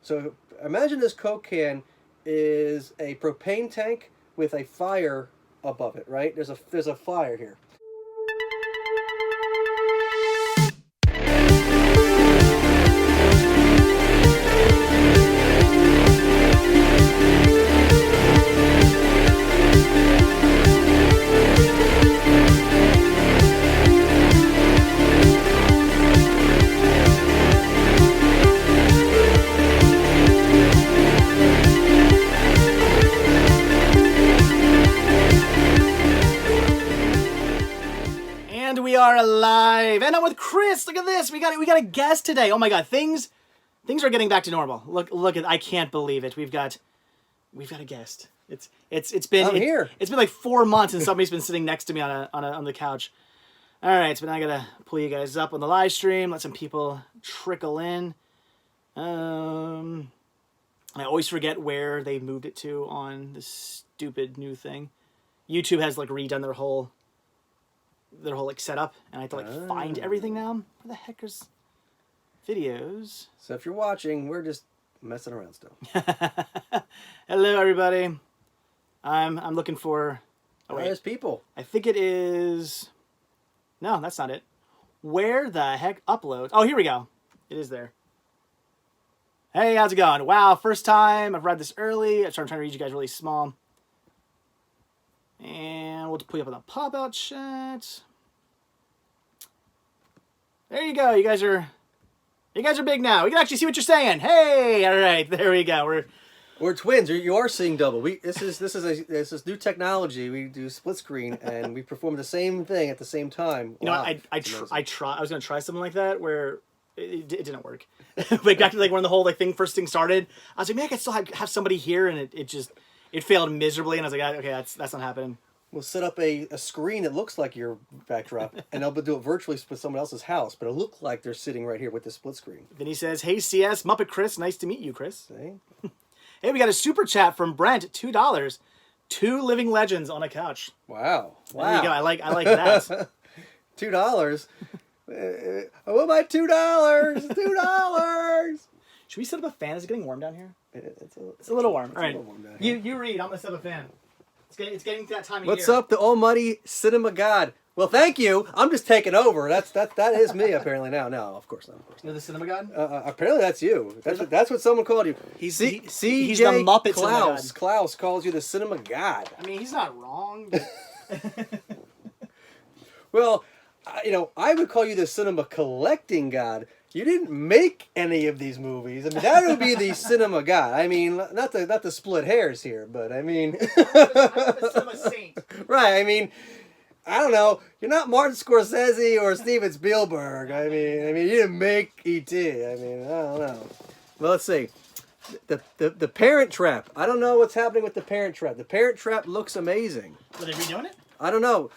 So imagine this Coke can is a propane tank with a fire above it, right? There's a fire here. We are alive, and I'm with Chris. Look at this. We got a guest today. Oh my God, things are getting back to normal. Look at. I can't believe it. We've got a guest. It's been here. It's been like 4 months, and somebody's been sitting next to me on the couch. All right, so now I gotta pull you guys up on the live stream. Let some people trickle in. I always forget where they moved it to on this stupid new thing. YouTube has like redone their whole like setup, and I have to like find everything now. Where the heck is videos? So if you're watching, we're just messing around still. Hello, everybody. I'm looking for. Oh, there's people. I think it is. No, that's not it. Where the heck uploads? Oh, here we go. It is there. Hey, how's it going? Wow, first time. I've read this early. I'm trying to read you guys really small. And we'll put you up on the pop-out chat. There you go. You guys are big now. We can actually see what you're saying. Hey, all right, there we go. We're twins. You are seeing double. This is new technology. We do split screen and we perform the same thing at the same time. You know, I was gonna try something like that where it didn't work. Like back to like when the whole thing started, I was like, man, I could still have somebody here, and it failed miserably, and I was like, okay, that's not happening. We'll set up a screen that looks like your backdrop, and they'll do it virtually with someone else's house, but it'll look like they're sitting right here with the split screen. Then he says, hey, CS, Muppet Chris, nice to meet you, Chris. Hey, hey, we got a super chat from Brent, $2. 2 living legends on a couch. Wow. There you go. I like that. $2. What about $2? $2. Should we set up a fan? Is it getting warm down here? It's a little warm. All right. Warm down here. You read. I'm going to set up a fan. It's getting to that time of What's year. up, the almighty cinema god? Well, thank you. I'm just taking over. That is me apparently now. No, of course not. You're the cinema god? Apparently that's you. That's what someone called you. He's the Muppet Klaus. cinema god. Klaus calls you the cinema god. I mean, he's not wrong. But... Well, I would call you the cinema collecting god. You didn't make any of these movies. I mean, that would be the cinema god. I mean, not to split hairs here, but I mean, I'm the cinema saint. Right? I mean, I don't know. You're not Martin Scorsese or Steven Spielberg. I mean, you didn't make E.T. I mean, I don't know. Well, let's see. The Parent Trap. I don't know what's happening with the Parent Trap. The Parent Trap looks amazing. Are they redoing it? I don't know.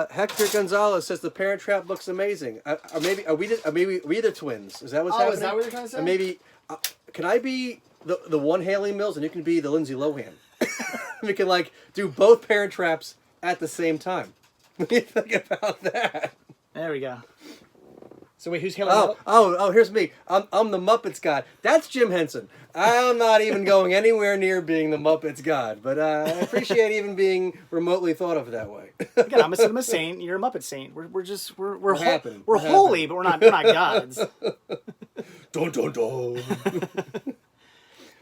Hector Gonzalez says the Parent Trap looks amazing. Or maybe are we the twins? Is that what's happening? Is that what you're trying to say? Or maybe can I be the one Haley Mills and you can be the Lindsay Lohan? We can like do both Parent Traps at the same time. What do you think about that? There we go. So wait, who's Haley Mills? Oh, here's me. I'm the Muppets god. That's Jim Henson. I'm not even going anywhere near being the Muppets god, but I appreciate even being remotely thought of that way. Again, I'm a cinema saint. You're a Muppet saint. We're holy, but we're not gods. Dun dun dun.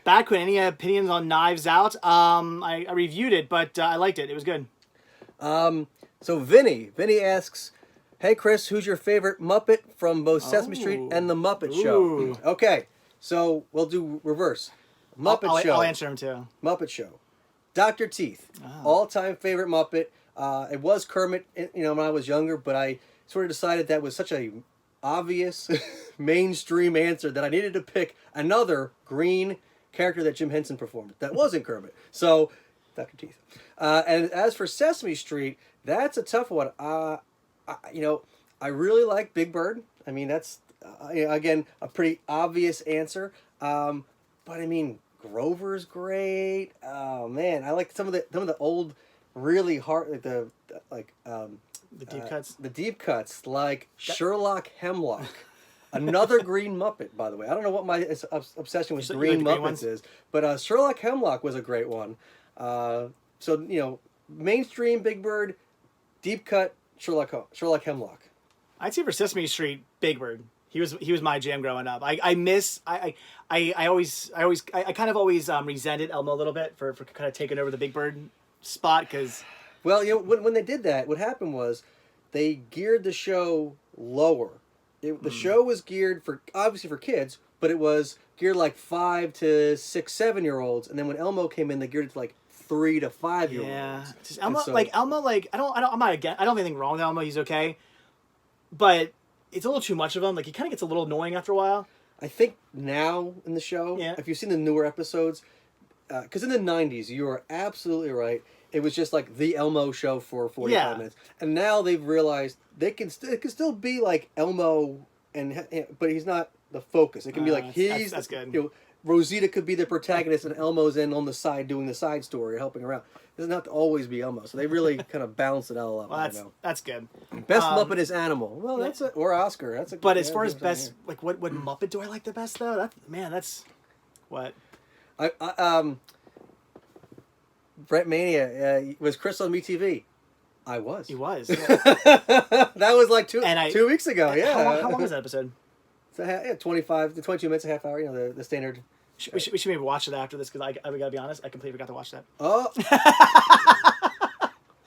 Back when any opinions on Knives Out? I reviewed it, but I liked it. It was good. So Vinny asks, hey Chris, who's your favorite Muppet from both Sesame Street and the Muppet Show? Okay, so we'll do reverse. Muppet Show. I'll answer him too. Muppet Show. Dr. Teeth, all-time favorite Muppet. It was Kermit, when I was younger, but I sort of decided that was such a obvious mainstream answer that I needed to pick another green character that Jim Henson performed that wasn't Kermit. So, Dr. Teeth. And as for Sesame Street, that's a tough one. I really like Big Bird. I mean, that's, again, a pretty obvious answer. But I mean, Grover's great. Oh man, I like some of the old, really hard, the deep cuts. The deep cuts, like Sherlock Hemlock. Another green Muppet, by the way. I don't know what my obsession with You green like the green Muppets ones? is, but Sherlock Hemlock was a great one. So, mainstream Big Bird, deep cut Sherlock Hemlock. I'd say for Sesame Street, Big Bird. He was my jam growing up. I kind of always resented Elmo a little bit for kind of taking over the Big Bird spot because. Well, when they did that, what happened was they geared the show lower. The show was geared obviously for kids, but it was geared like 5 to 6, 7-year-olds, and then when Elmo came in, they geared it to like 3 to 5-year-olds. Yeah, just Elmo, I don't have anything wrong with Elmo. He's okay, but it's a little too much of him. Like he kind of gets a little annoying after a while. I think now in the show, if you've seen the newer episodes, because in the 90s, you are absolutely right. It was just like the Elmo show for 45 minutes. And now they've realized it can still be like Elmo, but he's not the focus. It can be like that's good. Rosita could be the protagonist and Elmo's in on the side doing the side story, helping around. It doesn't have to always be Elmo. So they really kind of balance it all up. Well, that's good. Best Muppet is Animal. Well, that's it. Or Oscar. That's a. But as far as best, like what Muppet do I like the best though? That's what. Brett Mania was Chris on MeTV. I was. He was. Yeah. That was like 2 weeks ago. Yeah. How long was that episode? 25 to 22 minutes, a half hour. The standard. We should maybe watch it after this because I gotta be honest, I completely forgot to watch that. Oh.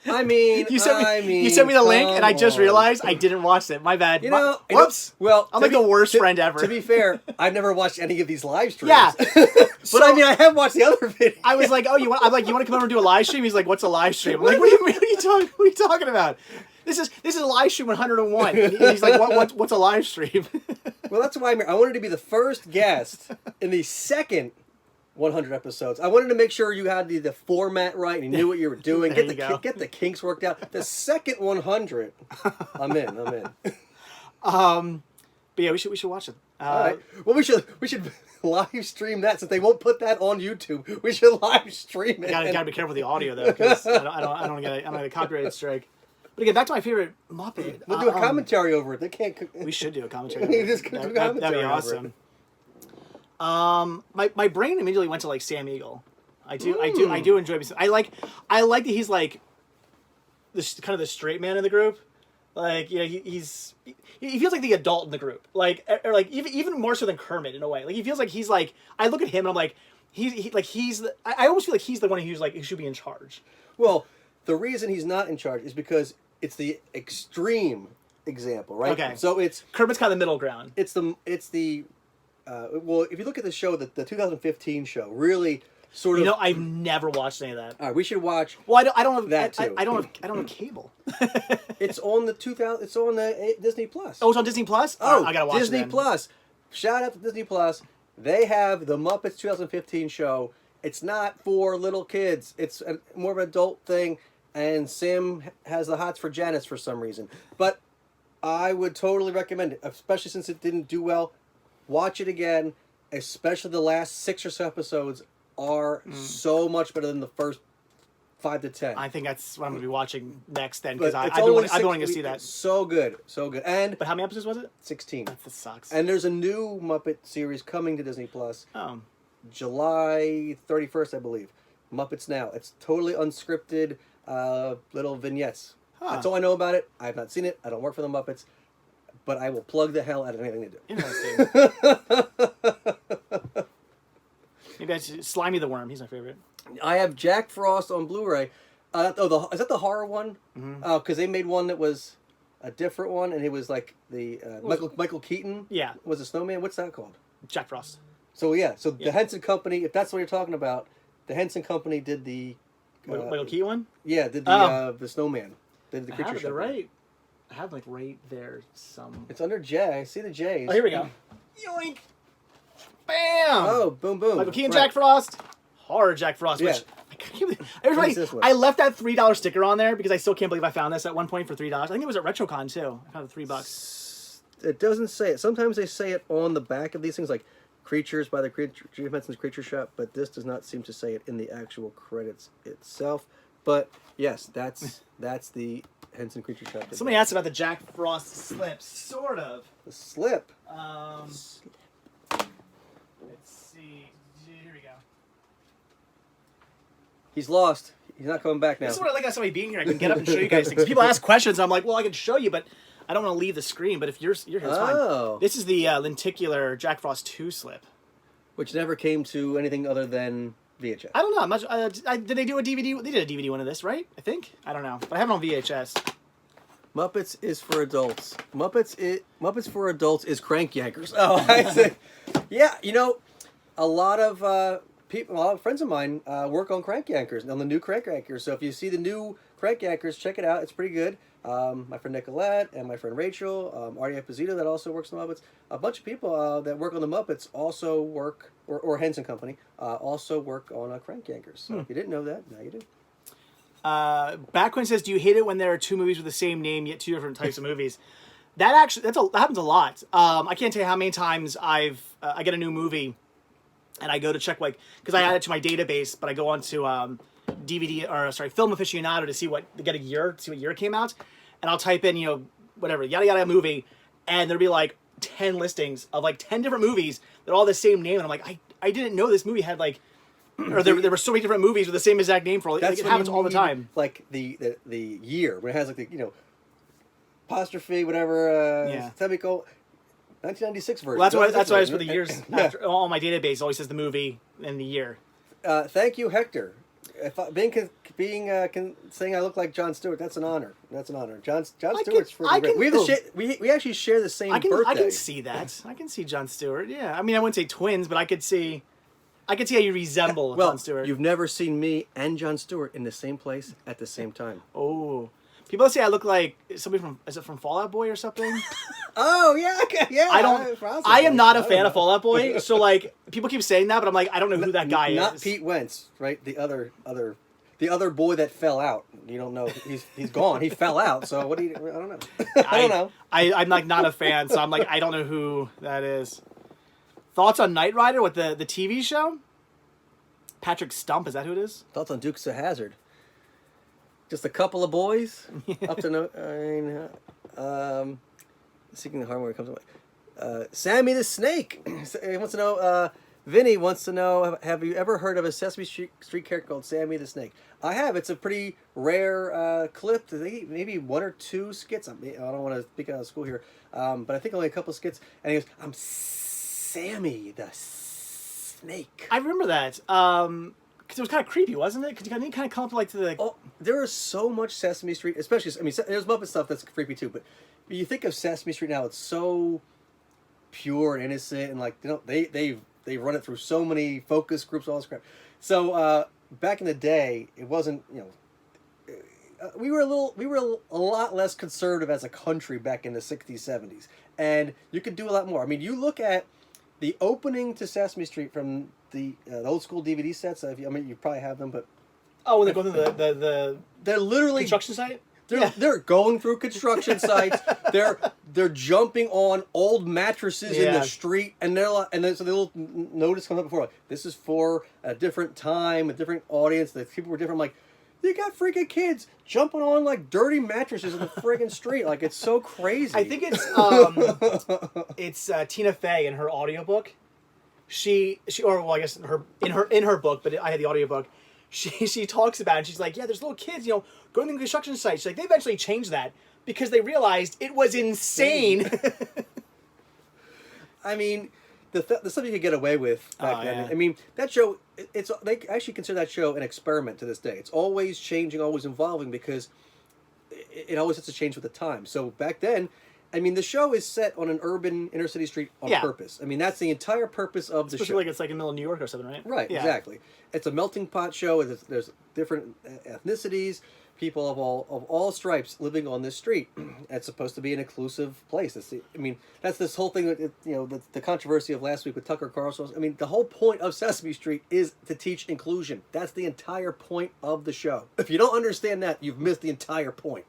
I mean, you sent me the link, and I just realized I didn't watch it. My bad. Whoops. Well, I'm like the worst friend ever. To be fair, I've never watched any of these live streams. Yeah, but I mean, I have watched the other videos. I was like, you want to come over and do a live stream? He's like, what's a live stream? I'm like, what are you talking about? This is a live stream 101. And he's like, what's a live stream? Well, that's why I wanted to be the first guest in the second 100 episodes. I wanted to make sure you had the format right and you knew what you were doing. Get the kinks worked out. The second 100, I'm in. But yeah, we should watch it. All right. Well, we should live stream that since they won't put that on YouTube. We should live stream it. Gotta be careful with the audio though, because I don't get a copyright strike. But again, back to my favorite Muppet. We'll do a commentary over it. They can't. We should do a commentary. That'd be awesome. My brain immediately went to like Sam Eagle. I do enjoy. I like that he's like this kind of the straight man in the group. Like he feels like the adult in the group. Like even more so than Kermit in a way. Like he feels like he's like I look at him and I'm like I almost feel like he's the one who should be in charge. Well, the reason he's not in charge is because it's the extreme example, right? Okay. So it's Kermit's kind of the middle ground. It's the well, if you look at the show, the 2015 show, really sort of. I've never watched any of that. All right, we should watch. Well, I don't have that too. I don't have cable. It's on the It's on the Disney Plus. Oh, it's on Disney Plus. Oh, I gotta watch Disney it then. Plus. Shout out to Disney Plus. They have the Muppets 2015 show. It's not for little kids. It's more of an adult thing. And Sam has the hots for Janice for some reason. But I would totally recommend it, especially since it didn't do well. Watch it again, especially the last 6 or so episodes are so much better than the first 5 to 10. I think that's what I'm going to be watching next then, because I've been wanting to see that. So good. And but how many episodes was it? 16. That sucks. And there's a new Muppet series coming to Disney Plus. Oh. July 31st, I believe. Muppets Now. It's totally unscripted little vignettes. Huh. That's all I know about it. I have not seen it. I don't work for the Muppets. But I will plug the hell out of anything to do. Interesting. Maybe that's Slimy the Worm. He's my favorite. I have Jack Frost on Blu-ray. Is that the horror one? Mm-hmm. Oh, because they made one that was a different one, and it was like the Michael Keaton. Yeah. Was a snowman. What's that called? Jack Frost. So the Henson Company. If that's what you're talking about, the Henson Company did the Michael Keaton one. Yeah, did the snowman. They did the creature show. They're right. I have right there some. It's under J. I see the J's. Oh, here we go. Yoink! Bam! Oh, boom, boom. Michael Keaton, Jack Frost. Horror Jack Frost. Yeah. Which I can't believe. I left that $3 sticker on there because I still can't believe I found this at one point for $3. I think it was at RetroCon too. I found it $3. It doesn't say it. Sometimes they say it on the back of these things, like Creatures by the Jim Henson's Creature Shop, but this does not seem to say it in the actual credits itself. But yes, that's the Henson Creature Shop. Somebody asked about the Jack Frost slip. Sort of. The slip. Let's see. Here we go. He's lost. He's not coming back now. This is what I like about somebody being here. I can get up and show you guys things. People ask questions. I'm like, well, I can show you, but I don't want to leave the screen. But if you're here, it's fine. This is the lenticular Jack Frost 2 slip. Which never came to anything other than VHS. I don't know. I'm not, did they do a DVD? They did a DVD one of this, right? I think. I don't know. But I have it on VHS. Muppets is for adults. Muppets for adults is Crank Yankers. Oh, I see. Yeah, you know, a lot of friends of mine work on Crank Yankers, on the new Crank Yankers. So if you see the new Crank Yankers, check it out. It's pretty good. My friend Nicolette and my friend Rachel, Artie Esposito that also works on the Muppets. A bunch of people that work on the Muppets also work, or Henson Company, also work on Crank Yankers. So if you didn't know that, now you do. Backwin says, do you hate it when there are two movies with the same name yet two different types of movies? That happens a lot. I can't tell you how many times I get a new movie and I go to check, like, because I add it to my database, but I go on to Film Aficionado to get a year, see what year it came out, and I'll type in, whatever, yada yada movie, and there'll be like 10 listings of like 10 different movies that are all the same name, and I'm like, I didn't know this movie had like, or there were so many different movies with the same exact name for all. It happens all the time. Like the year when it has like the apostrophe whatever semicolon 1996 version. Well, that's why I was for the years. After, all my database always says the movie and the year. Thank you, Hector. If saying I look like Jon Stewart, that's an honor. That's an honor. Jon Stewart's great. We actually share the same birthday. I can see that. I can see Jon Stewart. Yeah, I mean, I wouldn't say twins, but I could see how you resemble Jon Stewart. You've never seen me and Jon Stewart in the same place at the same time. Oh. People say I look like somebody from Fall Out Boy or something. Oh yeah, okay, yeah. I am not a fan of Fall Out Boy, so like people keep saying that, but I'm like, I don't know who that guy is. Not Pete Wentz, right? The other boy that fell out. You don't know. He's gone. He fell out. So what do you? I don't know. I don't know. I'm like not a fan, so I'm like, I don't know who that is. Thoughts on Knight Rider with the TV show? Patrick Stump, is that who it is? Thoughts on Dukes of Hazzard? Just a couple of boys up to no. Seeking the hardware comes away. Sammy the Snake. He wants to know. Vinny wants to know. Have you ever heard of a Sesame Street character called Sammy the Snake? I have. It's a pretty rare clip. Maybe one or two skits. I don't want to speak out of school here, but I think only a couple skits. And he goes, "I'm Sammy the Snake." I remember that. Because it was kind of creepy, wasn't it? Because you kind of come up like to the. Oh, there is so much Sesame Street, especially. I mean, there's Muppet stuff that's creepy too. But you think of Sesame Street now, it's so pure and innocent, and like they run it through so many focus groups, all this crap. So back in the day, it wasn't. We were a lot less conservative as a country back in the 60s, 70s, and you could do a lot more. I mean, you look at the opening to Sesame Street from the old school DVD sets. You probably have them, but when they go through the they're literally construction site. They're going through construction sites. They're jumping on old mattresses in the street, and so the little notice comes up before, like, this is for a different time, a different audience. The people were different. I'm like, you got freaking kids jumping on like dirty mattresses in the friggin' street. Like, it's so crazy. I think it's Tina Fey in her audiobook. I guess in her book, but I had the audiobook. She talks about it, and she's like, yeah, there's little kids, going to the construction site. She's like, they eventually changed that because they realized it was insane. I mean, the stuff you could get away with back then. Yeah. I mean, that show, they actually consider that show an experiment to this day. It's always changing, always evolving, because it always has to change with the time. So back then, I mean, the show is set on an urban inner city street on purpose. I mean, that's the entire purpose of the show. Especially like it's like in the middle of New York or something, right? Right, exactly. It's a melting pot show. There's different ethnicities, people of all stripes living on this street. It's supposed to be an inclusive place. That's this whole thing. The controversy of last week with Tucker Carlson. I mean, the whole point of Sesame Street is to teach inclusion. That's the entire point of the show. If you don't understand that, you've missed the entire point.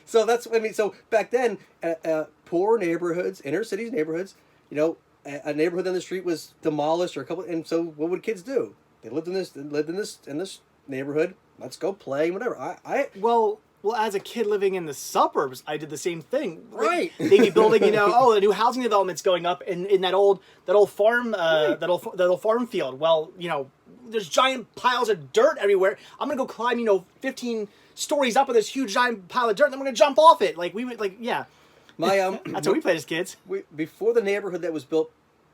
So so back then, poor neighborhoods, inner cities neighborhoods, a neighborhood on the street was demolished and so what would kids do? They lived in this neighborhood. Let's go play, whatever. Well, as a kid living in the suburbs, I did the same thing. Right. They'd be building, the new housing development's going up in that old farm, Right. that old farm field. Well, there's giant piles of dirt everywhere. I'm gonna go climb, 15 stories up with this huge giant pile of dirt, and I'm gonna jump off it. Like we would, yeah. My That's how we played as kids. Before the neighborhood that was built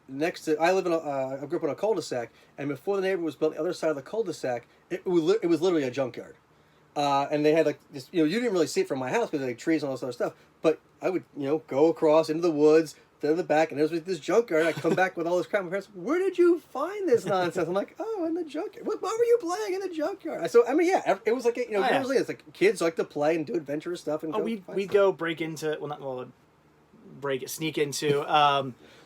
next to, I grew up in a cul-de-sac, and before the neighborhood was built on the other side of the cul-de-sac, it was literally a junkyard. And they had like this, you didn't really see it from my house because like trees and all this other stuff. But I would, go across into the woods, to the back, and there was this junkyard. I come back with all this crap. My parents, where did you find this nonsense? I'm like, oh, in the junkyard. What were you playing in the junkyard? So I mean, yeah, it was like usually it's like kids like to play and do adventurous stuff and we'd go break into sneak into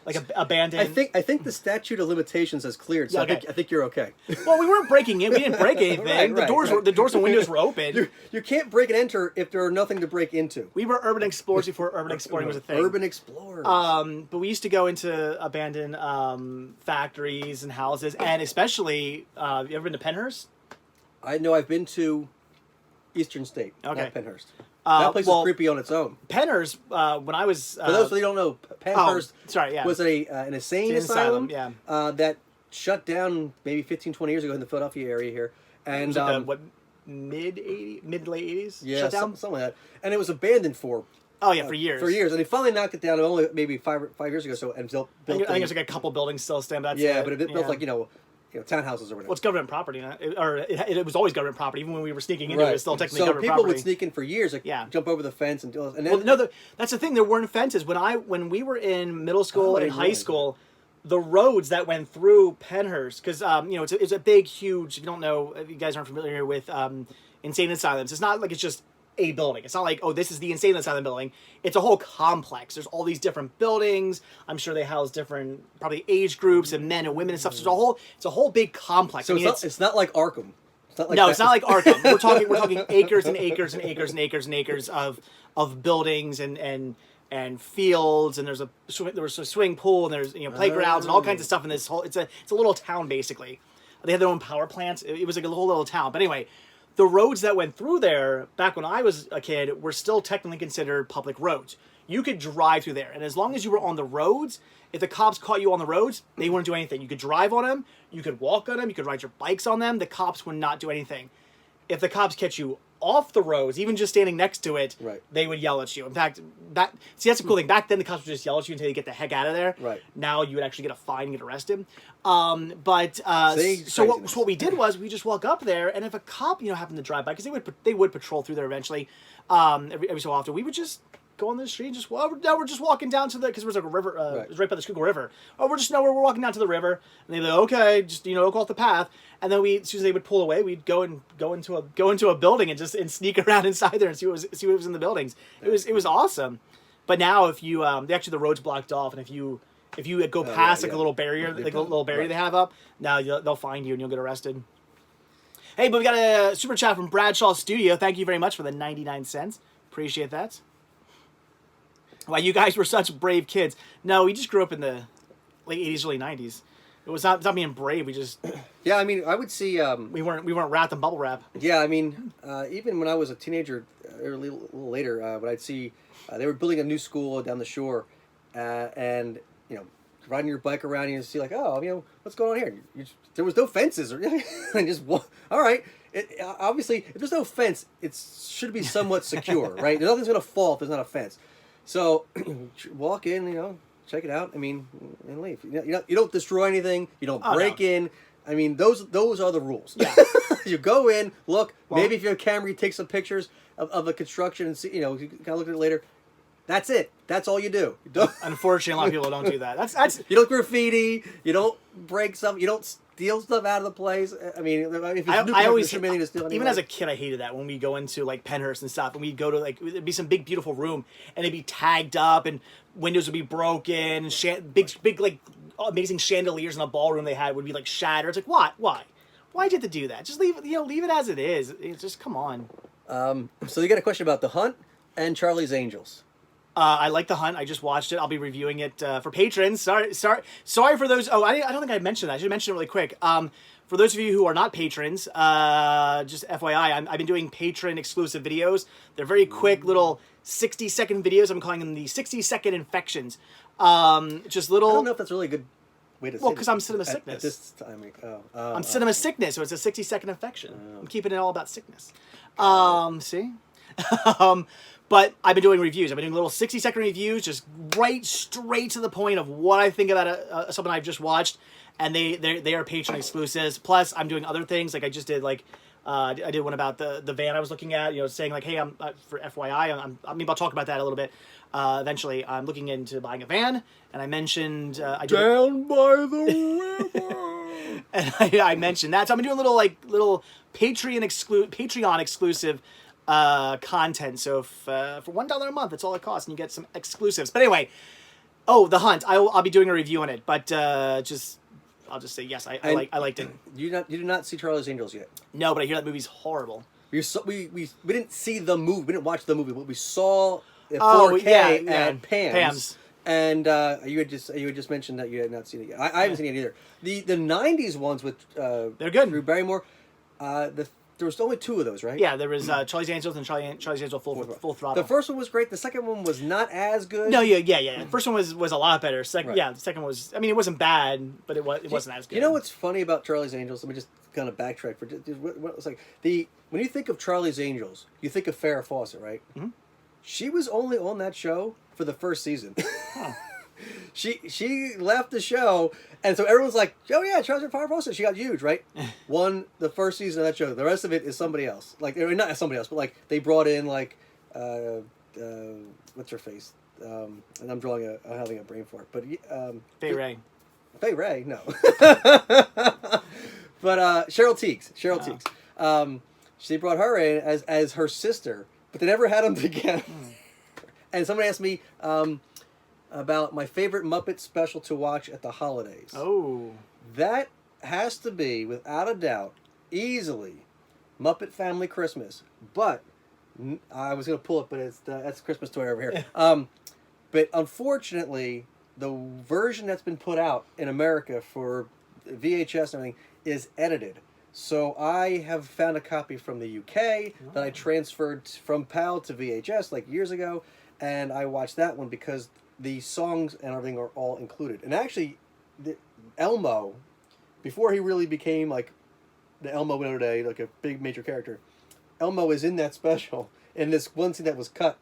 like abandoned. I think the statute of limitations has cleared, so okay. I think you're okay. Well, we weren't breaking in. We didn't break anything. The doors and windows were open. You can't break and enter if there are nothing to break into. We were urban explorers before urban exploring was a thing. Urban explorers. But we used to go into abandoned factories and houses, and especially, you ever been to Pennhurst? I know I've been to Eastern State, okay. not Pennhurst. That place is creepy on its own. Pennhurst, when I was... For those who don't know, Pennhurst was an insane asylum that shut down maybe 15, 20 years ago in the Philadelphia area here. And was it mid-late 80s? Yeah, shut down? something like that. And it was abandoned for... for years. For years. And they finally knocked it down only maybe five years ago and built... I think there's like a couple buildings still stand, but that's it. But it built like, townhouses or whatever. Well, it's government property, it was always government property. Even when we were sneaking into it, it was still technically government property. So people would sneak in for years, jump over the fence and do this. And then, that's the thing. There weren't fences when we were in middle school and high school. The roads that went through Pennhurst, because it's a big, huge. If you don't know, if you guys aren't familiar with insane asylums, it's not like it's just a building. It's not like, oh, this is the insane asylum building. It's a whole complex. There's all these different buildings. I'm sure they house different probably age groups and men and women and stuff. So it's a whole big complex. So it's not like Arkham. It's not like Arkham. We're talking acres and acres and acres and acres and acres of buildings and fields, and there was a swimming pool, and there's playgrounds and all kinds of stuff in this whole. It's a little town basically. They had their own power plants. It was like a whole little town. But anyway. The roads that went through there, back when I was a kid, were still technically considered public roads. You could drive through there, and as long as you were on the roads, if the cops caught you on the roads, they wouldn't do anything. You could drive on them, you could walk on them, you could ride your bikes on them, the cops would not do anything. If the cops catch you off the roads, even just standing next to it, they would yell at you. In fact, that's the cool thing. Back then, the cops would just yell at you until you get the heck out of there. Right. Now you would actually get a fine and get arrested. So what we did was we just walk up there, and if a cop happened to drive by, because they would patrol through there eventually, every so often, we would just go on the street and we're just walking down to because there was like a river, it was right by the Schuylkill River. Oh, we're walking down to the river, and they'd be like, okay, just go off the path. And then as soon as they would pull away, we'd go into a building and sneak around inside there and see what was in the buildings. It was awesome. But now if you the road's blocked off, and if you go past a little barrier, like a little barrier they have up, now they'll find you and you'll get arrested. Hey, but we got a super chat from Bradshaw Studio. Thank you very much for the 99 cents. Appreciate that. Wow, you guys were such brave kids. No, we just grew up in the late 80s, early 90s. It was not being brave. We just... Yeah, I mean, I would see... we weren't wrapped in bubble wrap. Yeah, I mean, even when I was a teenager, or a little later, but I'd see they were building a new school down the shore, and, riding your bike around, you see like, oh, what's going on here? There was no fences. And just, all right. Obviously, if there's no fence, it should be somewhat secure, right? Nothing's going to fall if there's not a fence. So, walk in, check it out. I mean, and leave. You don't destroy anything. You don't break in. I mean, those are the rules. Yeah. You go in, look. Maybe if you have a camera, you take some pictures of the construction and see. You kind of look at it later. That's it. That's all you do. Unfortunately, a lot of people don't do that. That's you don't graffiti. You don't break stuff. You don't steal stuff out of the place. I mean, if it's even as a kid, I hated that when we go into like Pennhurst and stuff, and we'd go to it'd be some big beautiful room, and it'd be tagged up, and windows would be broken, big like amazing chandeliers in the ballroom they had would be like shattered. It's like why did you have to do that? Just leave it as it is. It's just come on. So you got a question about The Hunt and Charlie's Angels. I like The Hunt. I just watched it. I'll be reviewing it for patrons. Sorry for those. Oh, I don't think I mentioned that. I should mention it really quick. for those of you who are not patrons, just FYI, I've been doing patron exclusive videos. They're very quick little 60-second videos. I'm calling them the 60-second infections. Just little. I don't know if that's really a good way to say it. Well, because I'm cinema sickness. At this time, I'm cinema sickness, so it's a 60-second infection. I'm keeping it all about sickness. See? But I've been doing reviews. I've been doing little 60-second reviews, just straight to the point of what I think about something I've just watched, and they are patron exclusives. Plus, I'm doing other things, like I just did, like I did one about the van I was looking at, saying like, hey, I'm for FYI, I'll talk about that a little bit. Eventually, I'm looking into buying a van, and I mentioned down by the river, and I mentioned that. So I've been doing little Patreon exclusive content. So for $1 a month, that's all it costs, and you get some exclusives. But anyway, The Hunt. I'll be doing a review on it, but I'll just say yes. I liked it. You did not see Charlie's Angels yet? No, but I hear that movie's horrible. We didn't see the movie. We didn't watch the movie, but we saw it 4K at Pam's. And you had just mentioned that you had not seen it yet. I haven't seen it either. The 90s ones with they're good. Drew Barrymore. There was only 2 of those, right? Yeah, there was Charlie's Angels and Charlie's Angels Full Throttle. The first one was great. The second one was not as good. No, yeah. The first one was a lot better. Yeah, the second was. I mean, it wasn't bad, but it wasn't as good. You know what's funny about Charlie's Angels? Let me just kind of backtrack for what it's like. When you think of Charlie's Angels, you think of Farrah Fawcett, right? Mm-hmm. She was only on that show for the first season. Huh. She left the show, and so everyone's like, "Oh yeah, Farrah Fawcett, she got huge, right?" Won the first season of that show. The rest of it is somebody else. Like, not somebody else, but like they brought in like, what's her face? And I'm having a brain fart, but Fay Ray. Fay Ray, no. But Cheryl Tiegs. She brought her in as her sister, but they never had them together. And somebody asked me about my favorite Muppet special to watch at the holidays. Oh. That has to be, without a doubt, easily Muppet Family Christmas. But I was going to pull it, but that's a Christmas toy over here. But unfortunately, the version that's been put out in America for VHS and everything is edited. So I have found a copy from the UK that I transferred from PAL to VHS like years ago, and I watched that one because the songs and everything are all included. And actually, Elmo, before he really became like the Elmo we know today, like a big major character, Elmo is in that special in this one scene that was cut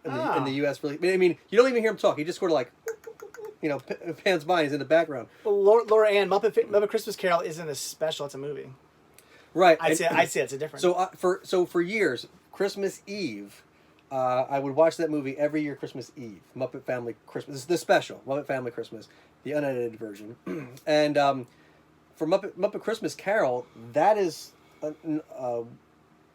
in the US. Really, I mean, you don't even hear him talk. He just sort of like, pans by. He's in the background. Well, Laura Ann, Muppet Christmas Carol isn't a special; it's a movie. Right. I'd say it's a difference. So for years, Christmas Eve, I would watch that movie every year. Christmas Eve, Muppet Family Christmas. This is the special Muppet Family Christmas, the unedited version. And for Muppet Christmas Carol, that is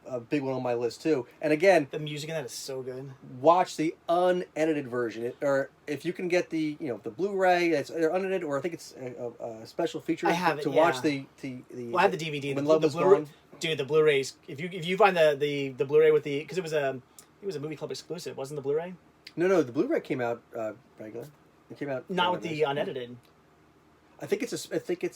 a big one on my list too. And again, the music in that is so good. Watch the unedited version, or if you can get the the Blu-ray, it's either unedited or I think it's a special feature. I have to watch the. Well, I have the DVD. When Love Is Gone. Dude, the Blu-rays. If you find the Blu-ray with because it was a movie club exclusive, wasn't the Blu-ray? No, the Blu-ray came out regular. It came out not with the unedited. I think it's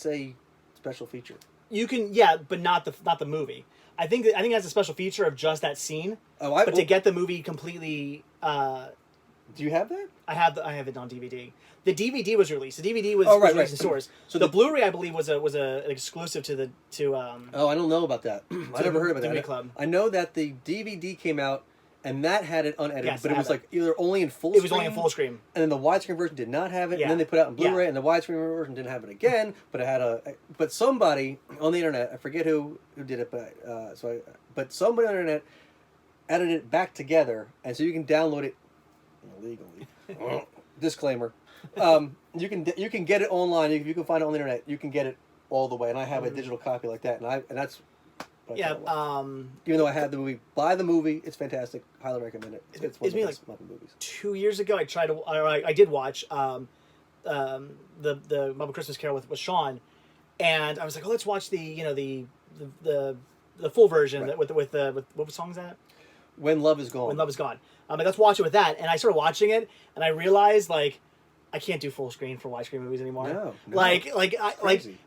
a special feature. You can but not the movie. I think it has a special feature of just that scene. But to get the movie completely. Do you have that? I have it on DVD. The DVD was released. The DVD was released in stores. So the Blu-ray, I believe, was an exclusive to. Oh, I don't know about that. I never heard about that. Movie Club. I know that the DVD came out. And that had it unedited, yes, but it was like either only in full screen. It was only in full screen. And then the widescreen version did not have it. And then they put it out in Blu-ray, and the widescreen version didn't have it again. But it had but somebody on the internet, I forget who did it, but somebody on the internet edited it back together, and so you can download it illegally. Disclaimer. You can get it online. You can find it on the internet. You can get it all the way, and I have a digital copy like that, and that's. Yeah. Even though I had the movie, buy the movie. It's fantastic. Highly recommend it. It's one of the best Muppet movies. 2 years ago, I did watch the Muppet Christmas Carol with Sean, and I was like, let's watch the full version with what song is that? When Love Is Gone. When Love Is Gone. Let's watch it with that, and I started watching it, and I realized I can't do full screen for widescreen movies anymore. No. Like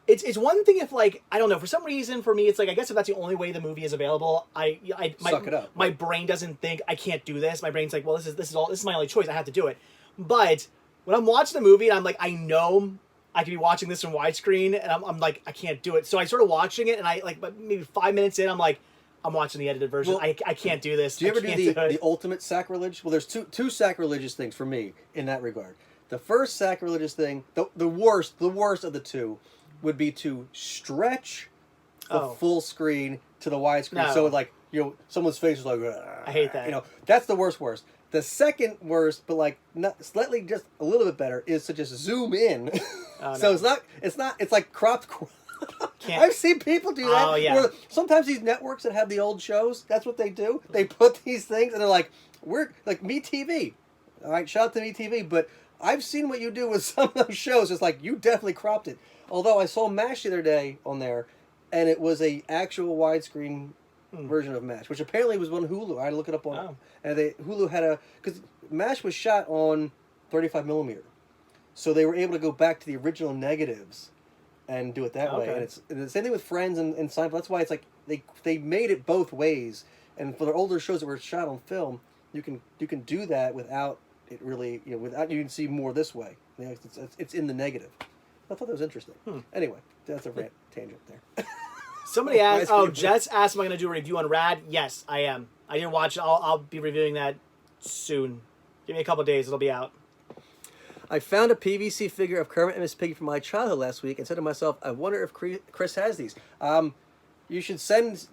it's one thing if like I don't know, for some reason for me it's like I guess if that's the only way the movie is available, Suck it up. My brain doesn't think I can't do this. My brain's like, well, this is my only choice. I have to do it. But when I'm watching the movie and I'm like, I know I could be watching this in widescreen, and I'm like, I can't do it. So I started watching it, and I like, but maybe 5 minutes in, I'm like, I'm watching the edited version. Well, I can't do this. Do you ever do the ultimate sacrilege? Well, there's two sacrilegious things for me in that regard. The first sacrilegious thing, the worst of the two, would be to stretch the full screen to the widescreen. No. So like, someone's face is like, I hate that. That's the worst. The second worst, but like not slightly just a little bit better, is to just zoom in. Oh, so no. it's like cropped. I've seen people do that. Oh, yeah. Sometimes these networks that have the old shows, that's what they do. They put these things and they're like, we're like MeTV. All right, shout out to MeTV, but I've seen what you do with some of those shows. It's like, you definitely cropped it. Although I saw MASH the other day on there, and it was a actual widescreen version of MASH, which apparently was on Hulu. I had to look it up on, and Hulu had because MASH was shot on 35 millimeter, so they were able to go back to the original negatives and do it that way. And it's the same thing with Friends and Seinfeld. That's why it's like they made it both ways. And for the older shows that were shot on film, you can do that without it really, without you can see more this way. It's in the negative. I thought that was interesting. Anyway, that's a rant tangent there. Somebody asked, Jess asked, am I going to do a review on Rad? Yes, I am. I didn't watch it. I'll be reviewing that soon. Give me a couple days. It'll be out. I found a PVC figure of Kermit and Miss Piggy from my childhood last week and said to myself, I wonder if Chris has these. You should send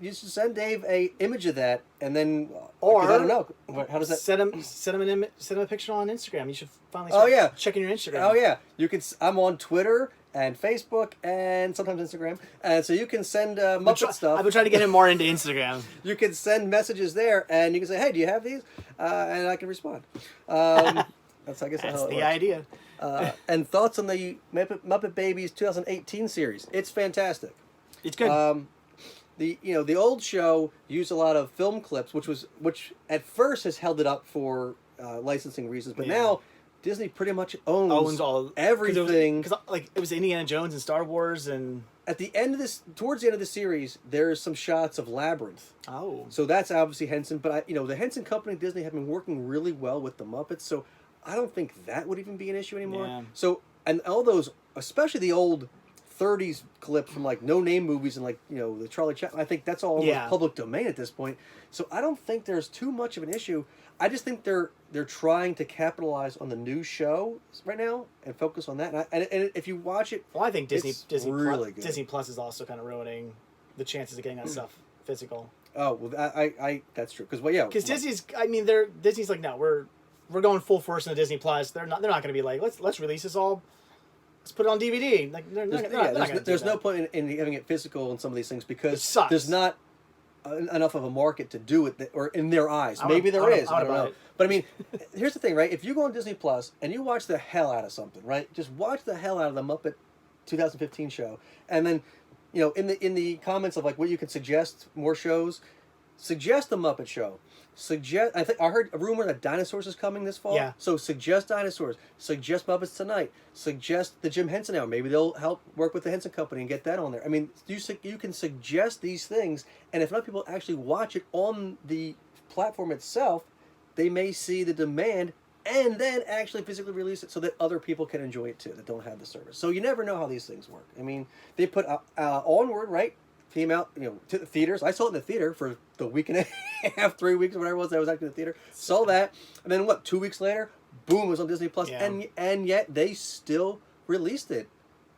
Dave a image of that, and then or I don't know how does that send him a picture on Instagram. You should finally start checking your Instagram. Oh yeah, you can. I'm on Twitter and Facebook and sometimes Instagram, and so you can send Muppet stuff. I've been trying to get him more into Instagram. You can send messages there, and you can say, "Hey, do you have these?" And I can respond. That's the idea. And thoughts on the Muppet Babies 2018 series? It's fantastic. It's good. The old show used a lot of film clips, which at first has held it up for licensing reasons, but now Disney pretty much owns all everything. Because it was Indiana Jones and Star Wars, and at the end of towards the end of the series, there's some shots of Labyrinth. Oh, so that's obviously Henson, but the Henson Company and Disney have been working really well with the Muppets, so I don't think that would even be an issue anymore. Yeah. So, and all those, especially the old 30s clips from no-name movies and the Charlie Chaplin, I think that's all almost public domain at this point. So I don't think there's too much of an issue. I just think they're trying to capitalize on the new show right now and focus on that. And if you watch it, I think Disney really good. Disney Plus is also kind of ruining the chances of getting that stuff physical. Oh well, I that's true because Disney's Disney's like, no, we're going full force into Disney Plus. They're not going to be like, let's release this all. Let's put it on DVD. Like there's no point in having it physical in some of these things because there's not enough of a market to do it, or in their eyes. Maybe there is. I don't know. But I mean, here's the thing, right? If you go on Disney Plus and you watch the hell out of something, right? Just watch the hell out of the Muppet 2015 show, and then in the comments of what you can suggest more shows, suggest the Muppet Show. I heard a rumor that Dinosaurs is coming this fall. Yeah. So suggest Dinosaurs. Suggest Muppets Tonight. Suggest the Jim Henson Hour. Maybe they'll help work with the Henson Company and get that on there. I mean, you can suggest these things, and if enough people actually watch it on the platform itself, they may see the demand and then actually physically release it so that other people can enjoy it too that don't have the service. So you never know how these things work. I mean, they put Onward, right? Came out, to the theaters. I saw it in the theater for the week and a half, 3 weeks, whatever it was. I was actually in the theater. Saw that, and then 2 weeks later, boom, it was on Disney Plus, and yet they still released it,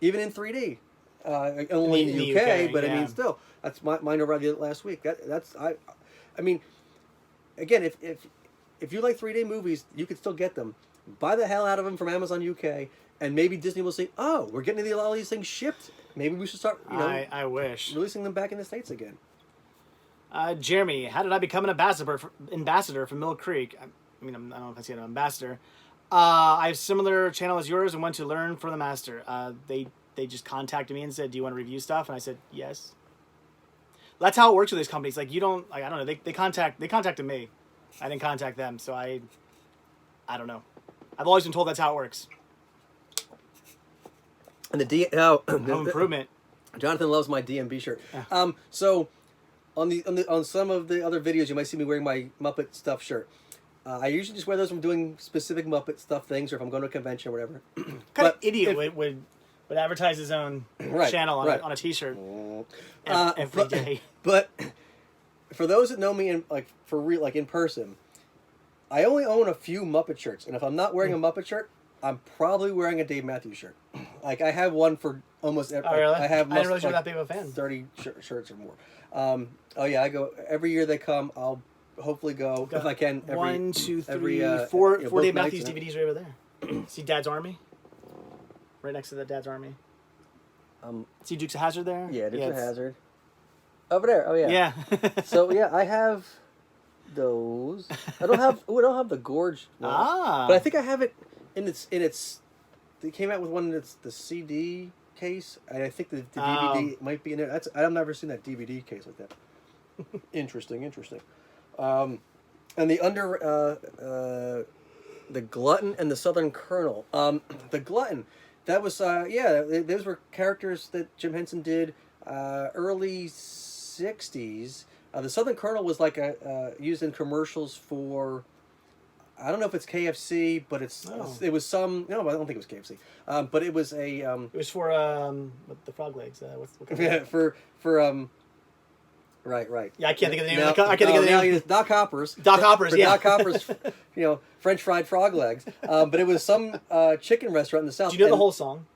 even in 3D, only in the UK. But I mean, still, that's mine arrived last week. I mean, again, if you like 3D movies, you can still get them. Buy the hell out of them from Amazon UK, and maybe Disney will say, "Oh, we're getting all these things shipped. Maybe we should start, I wish releasing them back in the States again." Jeremy, how did I become an ambassador for Mill Creek? I mean, I don't know if I say an ambassador. I have similar channel as yours and went to learn from the master. They just contacted me and said, "Do you want to review stuff?" And I said, "Yes." That's how it works with these companies. Like, you don't, I don't know. They contacted me. I didn't contact them, so I don't know. I've always been told that's how it works. And Home Improvement. Jonathan loves my DMB shirt. So on some of the other videos, you might see me wearing my Muppet Stuff shirt. I usually just wear those when I'm doing specific Muppet Stuff things, or if I'm going to a convention or whatever. Kind of idiot would advertise his own channel on a T-shirt every day. But for those that know me in person, I only own a few Muppet shirts, and if I'm not wearing a Muppet shirt, I'm probably wearing a Dave Matthews shirt. Like I have one for almost every. Oh, really? I didn't realize you were that big of a fan. 30 shirts or more. I go every year they come. I'll hopefully go if I can. One, two, three, four Dave Matthews DVDs right over there. See Dad's Army? Right next to the Dad's Army. See Dukes of Hazzard there? Yeah, Dukes of Hazzard. Over there. Oh yeah. Yeah. So yeah, I have those. I don't have the Gorge one, but I think I have it in its. They came out with one that's the CD case, and I think the DVD might be in there. I've never seen that DVD case like that. Interesting. And the Glutton and the Southern Colonel. The Glutton, that was those were characters that Jim Henson did early '60s. The Southern Colonel was like used in commercials for, I don't know if it's KFC, but it was some. No, I don't think it was KFC. But it was a. It was for the frog legs. What kind of Right. Yeah, I can't think of the name. I can't think of the name. Doc Hoppers. Doc Hoppers. For Doc Hoppers, French fried frog legs. But it was some chicken restaurant in the South. Do you know the whole song?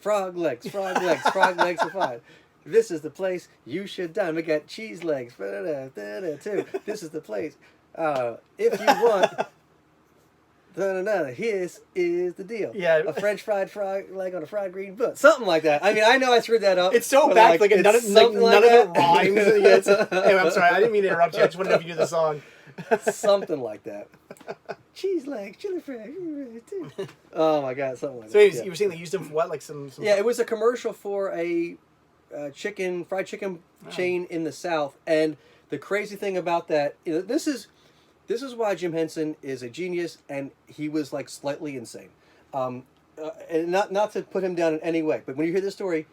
Frog legs are fine. This is the place you should dine. We got cheese legs. Too. This is the place. If you want. Here's is the deal. Yeah. A French fried frog leg on a fried green bun. Something like that. I mean, I know I screwed that up. It's so bad. None of it rhymes. Anyway, I'm sorry. I didn't mean to interrupt you. I just wanted to know if you knew the song. Something like that. Cheese legs, chili fries. Oh my God, something like that. So you were saying they used them for what? Like some... Yeah, it was a commercial for a fried chicken chain in the South. And the crazy thing about that, this is why Jim Henson is a genius, and he was like slightly insane. And not to put him down in any way, but when you hear this story,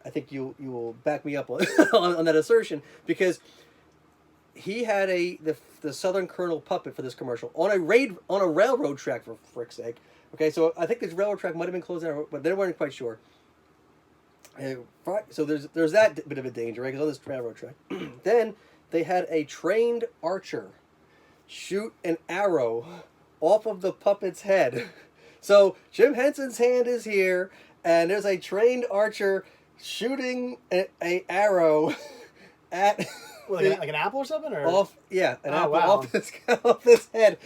I think you will back me up on that assertion, because he had the Southern Colonel puppet for this commercial on a railroad track, for frick's sake. Okay, so I think this railroad track might have been closed down, but they weren't quite sure. So there's that bit of a danger, right? Because on this railroad track, then they had a trained archer shoot an arrow off of the puppet's head. So Jim Henson's hand is here, and there's a trained archer shooting a arrow at like an apple or something, or an apple off his head.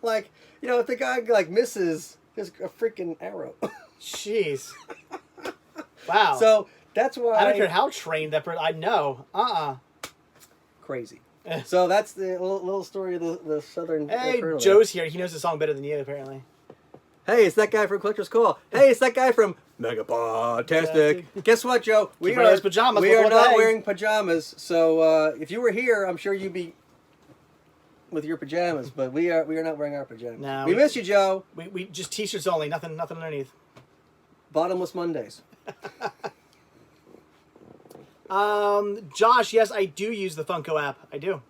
Like, if the guy misses, there's a freaking arrow. Jeez. Wow. So that's why I don't care how trained that person. I know. Crazy. So that's the little story of the Southern. Hey, Joe's here. He knows the song better than you, apparently. Hey, it's that guy from Collector's Call. Hey, it's that guy from Megapodtastic. Guess what, Joe? We are not wearing pajamas. So if you were here, I'm sure you'd be with your pajamas. But we are not wearing our pajamas. No, we miss you, Joe. We just t-shirts only. Nothing underneath. Bottomless Mondays. Josh, yes, I do use the Funko app. I do.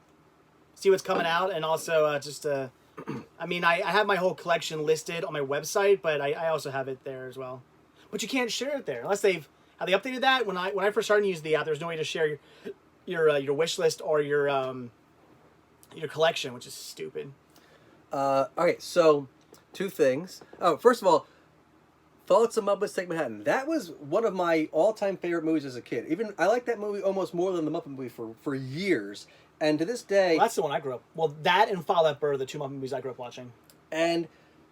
See what's coming out, and also I have my whole collection listed on my website, but I also have it there as well. But you can't share it there unless have they updated that? When I first started to use the app, there's no way to share your wish list or your collection, which is stupid. Okay, so 2 things. Oh, first of all, Thoughts of Muppets Take Manhattan. That was one of my all-time favorite movies as a kid. Even I liked that movie almost more than the Muppet movie for years. And to this day... Well, that's the one I grew up... Well, that and Fall Out Boy are the 2 Muppet movies I grew up watching. And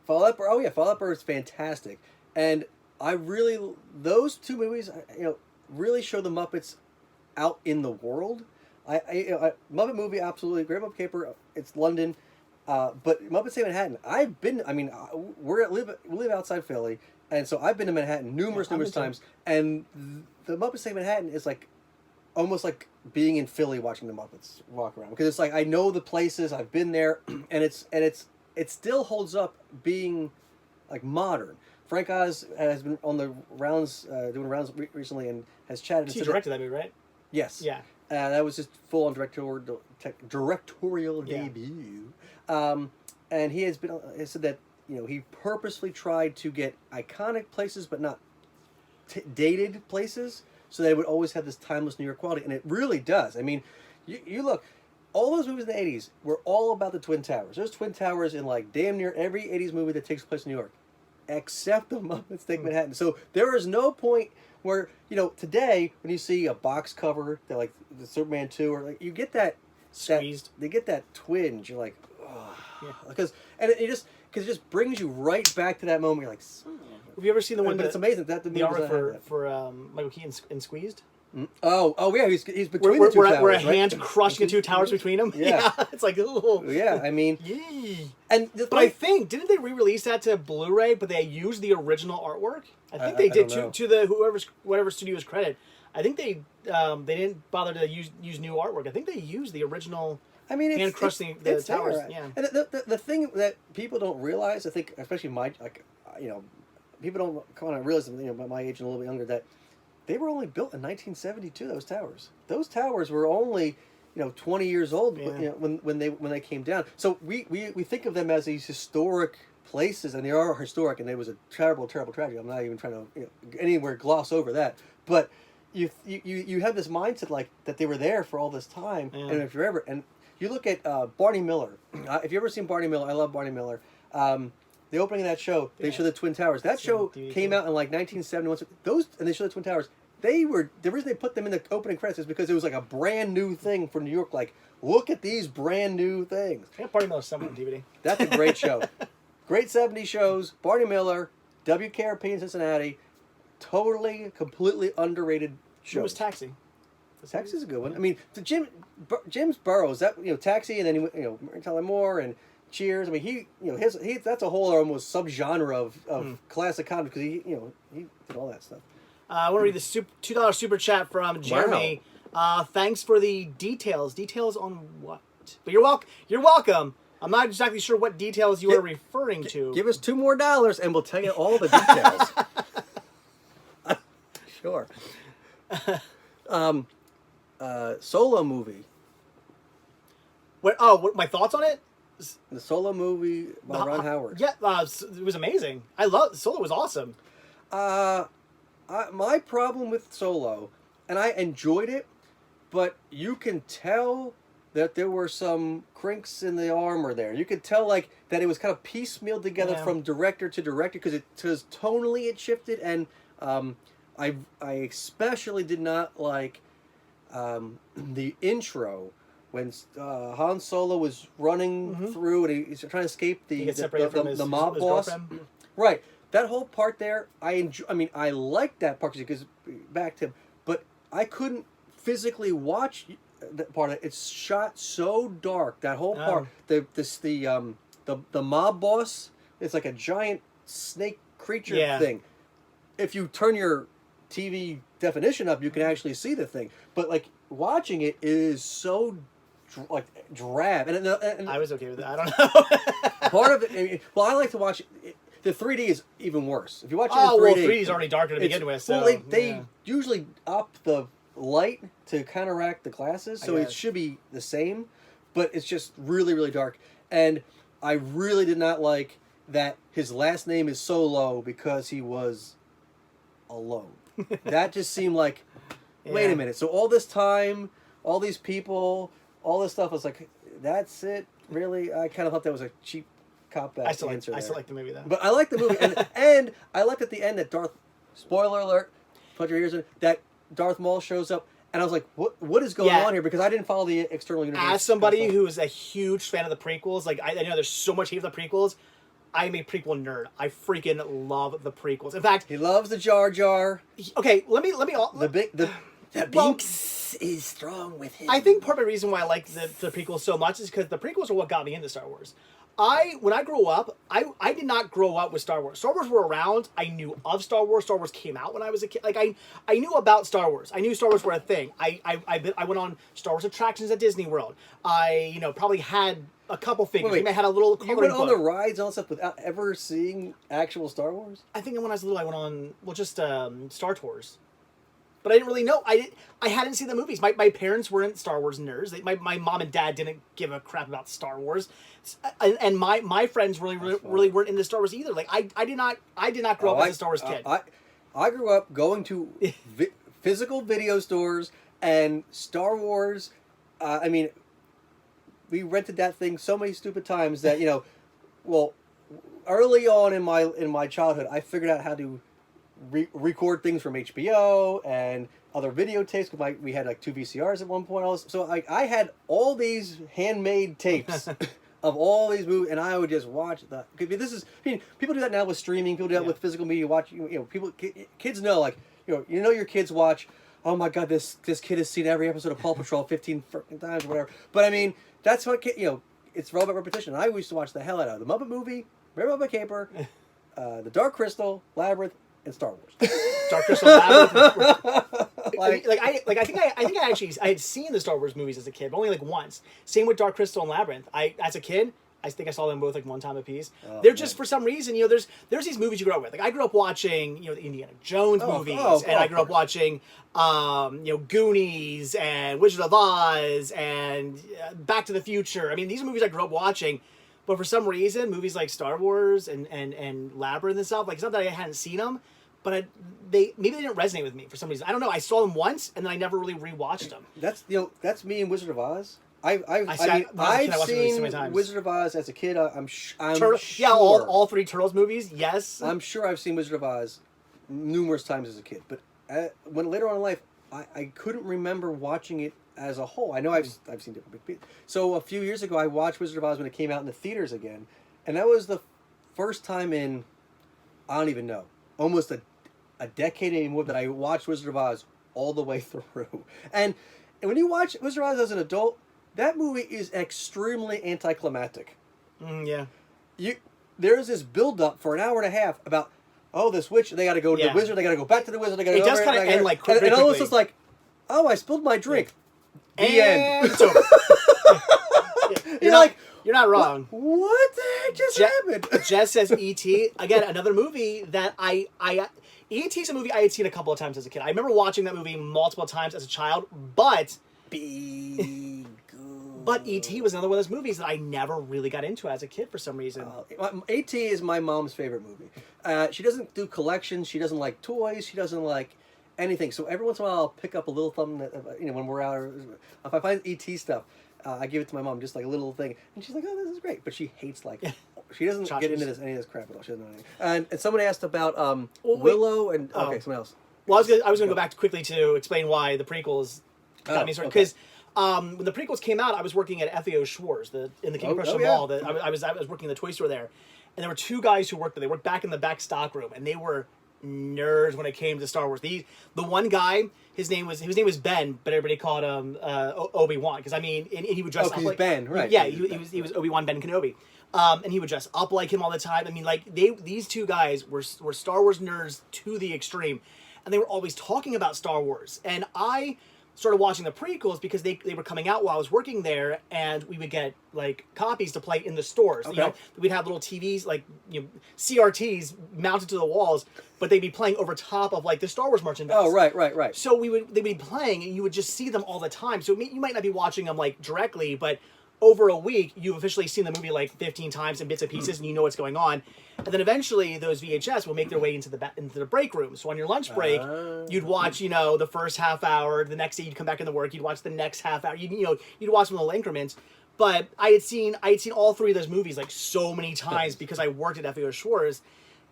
Fall Out Boy... Oh, yeah, Fall Out Boy is fantastic. And I really... Those 2 movies, really show the Muppets out in the world. Muppet movie, absolutely. Great Muppet Caper, it's London. But Muppets Take Manhattan, I've been... we live outside Philly... And so I've been to Manhattan numerous times, and the Muppets Take Manhattan is almost like being in Philly watching the Muppets walk around, because it's like I know the places, I've been there, and it still holds up being modern. Frank Oz has been on the rounds, doing rounds recently, and has chatted. He directed that movie, right? Yes. Yeah. That was his full-on directorial debut. And he has said that he purposely tried to get iconic places, but not dated places, so they would always have this timeless New York quality, and it really does. I mean, you look, all those movies in the 80s were all about the Twin Towers. There's Twin Towers in like damn near every 80s movie that takes place in New York, except the Muppets Take Manhattan. So there is no point where, today when you see a box cover, they're like the Superman 2, or like you get that squeezed. They get that twinge. You're like, oh, because it just brings you right back to that moment. You're like, have you ever seen the one? But it's amazing that the art for Michael Keaton in Squeezed. Oh yeah, he's between the two towers. Where a hand crushing the two towers between them. Yeah. It's like, oh. Yeah, I mean, but I think didn't they re-release that to Blu-ray? But they used the original artwork. I think they did to the whatever studio's credit. I think they didn't bother to use new artwork. I think they used the original. I mean, hand crushing the towers. There. Yeah. And the thing that people don't realize, I think, especially people don't kind of realize, my age and a little bit younger, that they were only built in 1972. Those towers were only 20 years old when they came down. So we think of them as these historic places, and they are historic, and it was a terrible tragedy. I'm not even trying to anywhere gloss over that, but you have this mindset like that they were there for all this time, and if you're ever and you look at Barney Miller. If you ever seen Barney Miller, I love Barney Miller. The opening of that show, they show the Twin Towers. That show came out in like 1971. And they show the Twin Towers. The reason they put them in the opening credits is because it was like a brand new thing for New York. Like, look at these brand new things. I got Barney Miller somewhere on DVD. That's a great show. Great 70s shows. Barney Miller, WKRP in Cincinnati. Totally, completely underrated show. It was Taxi. Taxi's a good one. I mean, Jim's Burrows, that Taxi, and then Mary Tyler Moore and Cheers. I mean, he that's a whole almost subgenre of classic comedy because he did all that stuff. I want to read the $2 super chat from Jeremy. Wow. Thanks for the details. Details on what? But you're welcome. I'm not exactly sure what details you are referring to. Give us $2 more and we'll tell you all the details. Sure. Solo movie. What my thoughts on it? The Solo movie by Ron Howard. Yeah, it was amazing. Solo was awesome. My problem with Solo, and I enjoyed it, but you can tell that there were some crinks in the armor there. You could tell that it was kind of piecemealed together from director to director because tonally it shifted, and I especially did not like the intro when Han Solo was running through and he's trying to escape the mob boss. Right. That whole part there, I liked that part because back to him, but I couldn't physically watch that part of it. It's shot so dark. That whole part, the mob boss, it's like a giant snake creature thing. If you turn your TV definition up, you can actually see the thing. But watching it is so drab. And I was okay with it. I don't know. Part of it. I like to watch it. The 3D is even worse. If you watch it in 3D... well, 3D is already darker to begin with, so... Well, they usually up the light to counteract the glasses, so it should be the same, but it's just really, really dark. And I really did not like that his last name is Solo because he was alone. That just seemed like, wait a minute, so all this time, all these people, all this stuff, was like, that's it? Really? I kind of thought that was a cheap cop-out answer. I still like the movie, though. But I like the movie, and I liked at the end that spoiler alert, put your ears in, that Darth Maul shows up, and I was like, what is going on here? Because I didn't follow the external universe. As somebody who is a huge fan of the prequels, I know there's so much hate for the prequels, I'm a prequel nerd. I freaking love the prequels. In fact... He loves the Jar Jar. Okay, let me... The Binks is strong with him. I think part of the reason why I like the prequels so much is because the prequels are what got me into Star Wars. When I grew up, I did not grow up with Star Wars. Star Wars were around. I knew of Star Wars. Star Wars came out when I was a kid. I knew about Star Wars. I knew Star Wars were a thing. I went on Star Wars attractions at Disney World. I probably had a couple figures. Wait, We had a little You coloring went on the book. rides and all that stuff without ever seeing actual Star Wars? I think when I was little, I went on just Star Tours, but I didn't really know. I hadn't seen the movies. My parents weren't Star Wars nerds. My mom and dad didn't give a crap about Star Wars, and my friends really weren't into Star Wars either. Like I did not grow up as a Star Wars kid. I grew up going to physical video stores and Star Wars. I mean, we rented that thing so many stupid times that well, early on in my childhood, I figured out how to record things from HBO and other videotapes. We had like 2 VCRs at one point. So I had all these handmade tapes of all these movies, and I would just watch that. People do that now with streaming. People do that with physical media. Kids know, like your kids watch. Oh my God, this kid has seen every episode of Paw Patrol 15 freaking times or whatever. But I mean, that's what it's relevant repetition. I used to watch the hell out of the Muppet movie, Mary Muppet Caper, the Dark Crystal, Labyrinth, and Star Wars. Dark Crystal, Labyrinth. I think I had seen the Star Wars movies as a kid, but only like once. Same with Dark Crystal and Labyrinth. As a kid, I think I saw them both like one time apiece. They're just for some reason, there's these movies you grow up with. Like I grew up watching, the Indiana Jones movies, and I grew up watching, Goonies and Wizard of Oz and Back to the Future. I mean, these are movies I grew up watching, but for some reason, movies like Star Wars and Labyrinth and stuff, like it's not that I hadn't seen them, but maybe they didn't resonate with me for some reason. I don't know. I saw them once and then I never really rewatched them. That's me in Wizard of Oz. I've seen Wizard of Oz as a kid. I'm sure. Yeah, all 3 Turtles movies. Yes, I'm sure I've seen Wizard of Oz numerous times as a kid. But when later on in life, I couldn't remember watching it as a whole. I know I've seen different bits. So a few years ago, I watched Wizard of Oz when it came out in the theaters again, and that was the first time in I don't even know, almost a decade anymore that I watched Wizard of Oz all the way through. And when you watch Wizard of Oz as an adult, that movie is extremely anticlimactic. Yeah. There's this build-up for an hour and a half about, this witch, they got to go to the wizard, they got to go back to the wizard, they got to go... It does kind of end like quickly. And all this is like, I spilled my drink. Yeah. The end. It's over. You're not wrong. What the heck just happened? Jess says E.T. Again, another movie that E.T.'s a movie I had seen a couple of times as a kid. I remember watching that movie multiple times as a child, but... But E.T. was another one of those movies that I never really got into as a kid for some reason. E.T. is my mom's favorite movie. She doesn't do collections. She doesn't like toys. She doesn't like anything. So every once in a while, I'll pick up a little thumb. When we're out, if I find E.T. stuff, I give it to my mom, just like a little thing, and she's like, "Oh, this is great." But she hates she doesn't get into any of this crap at all. She doesn't know anything. And someone asked about Willow and someone else. Well, I was going to go back quickly to explain why the prequels got me started because. When the prequels came out, I was working at FAO Schwartz in the King of Prussia Mall. I was working in the toy store there, and there were 2 guys who worked there. They worked back in the back stock room, and they were nerds when it came to Star Wars. The one guy, his name was Ben, but everybody called him Obi-Wan because and he would dress up like Ben, right? Yeah, he was Obi-Wan Ben Kenobi, and he would dress up like him all the time. I mean, like these 2 guys were Star Wars nerds to the extreme, and they were always talking about Star Wars, and I started watching the prequels because they were coming out while I was working there, and we would get like copies to play in the stores. Okay. We'd have little TVs like CRTs mounted to the walls, but they'd be playing over top of like the Star Wars merchandise. Oh, right. So they'd be playing, and you would just see them all the time. So you might not be watching them like directly, but over a week, you've officially seen the movie like 15 times in bits and pieces, and you know what's going on. And then eventually, those VHS will make their way into the break room. So on your lunch break, you'd watch, the first half hour. The next day, you'd come back into work. You'd watch the next half hour. You'd watch them in little increments. But I had seen all 3 of those movies like so many times because I worked at FAO Schwartz,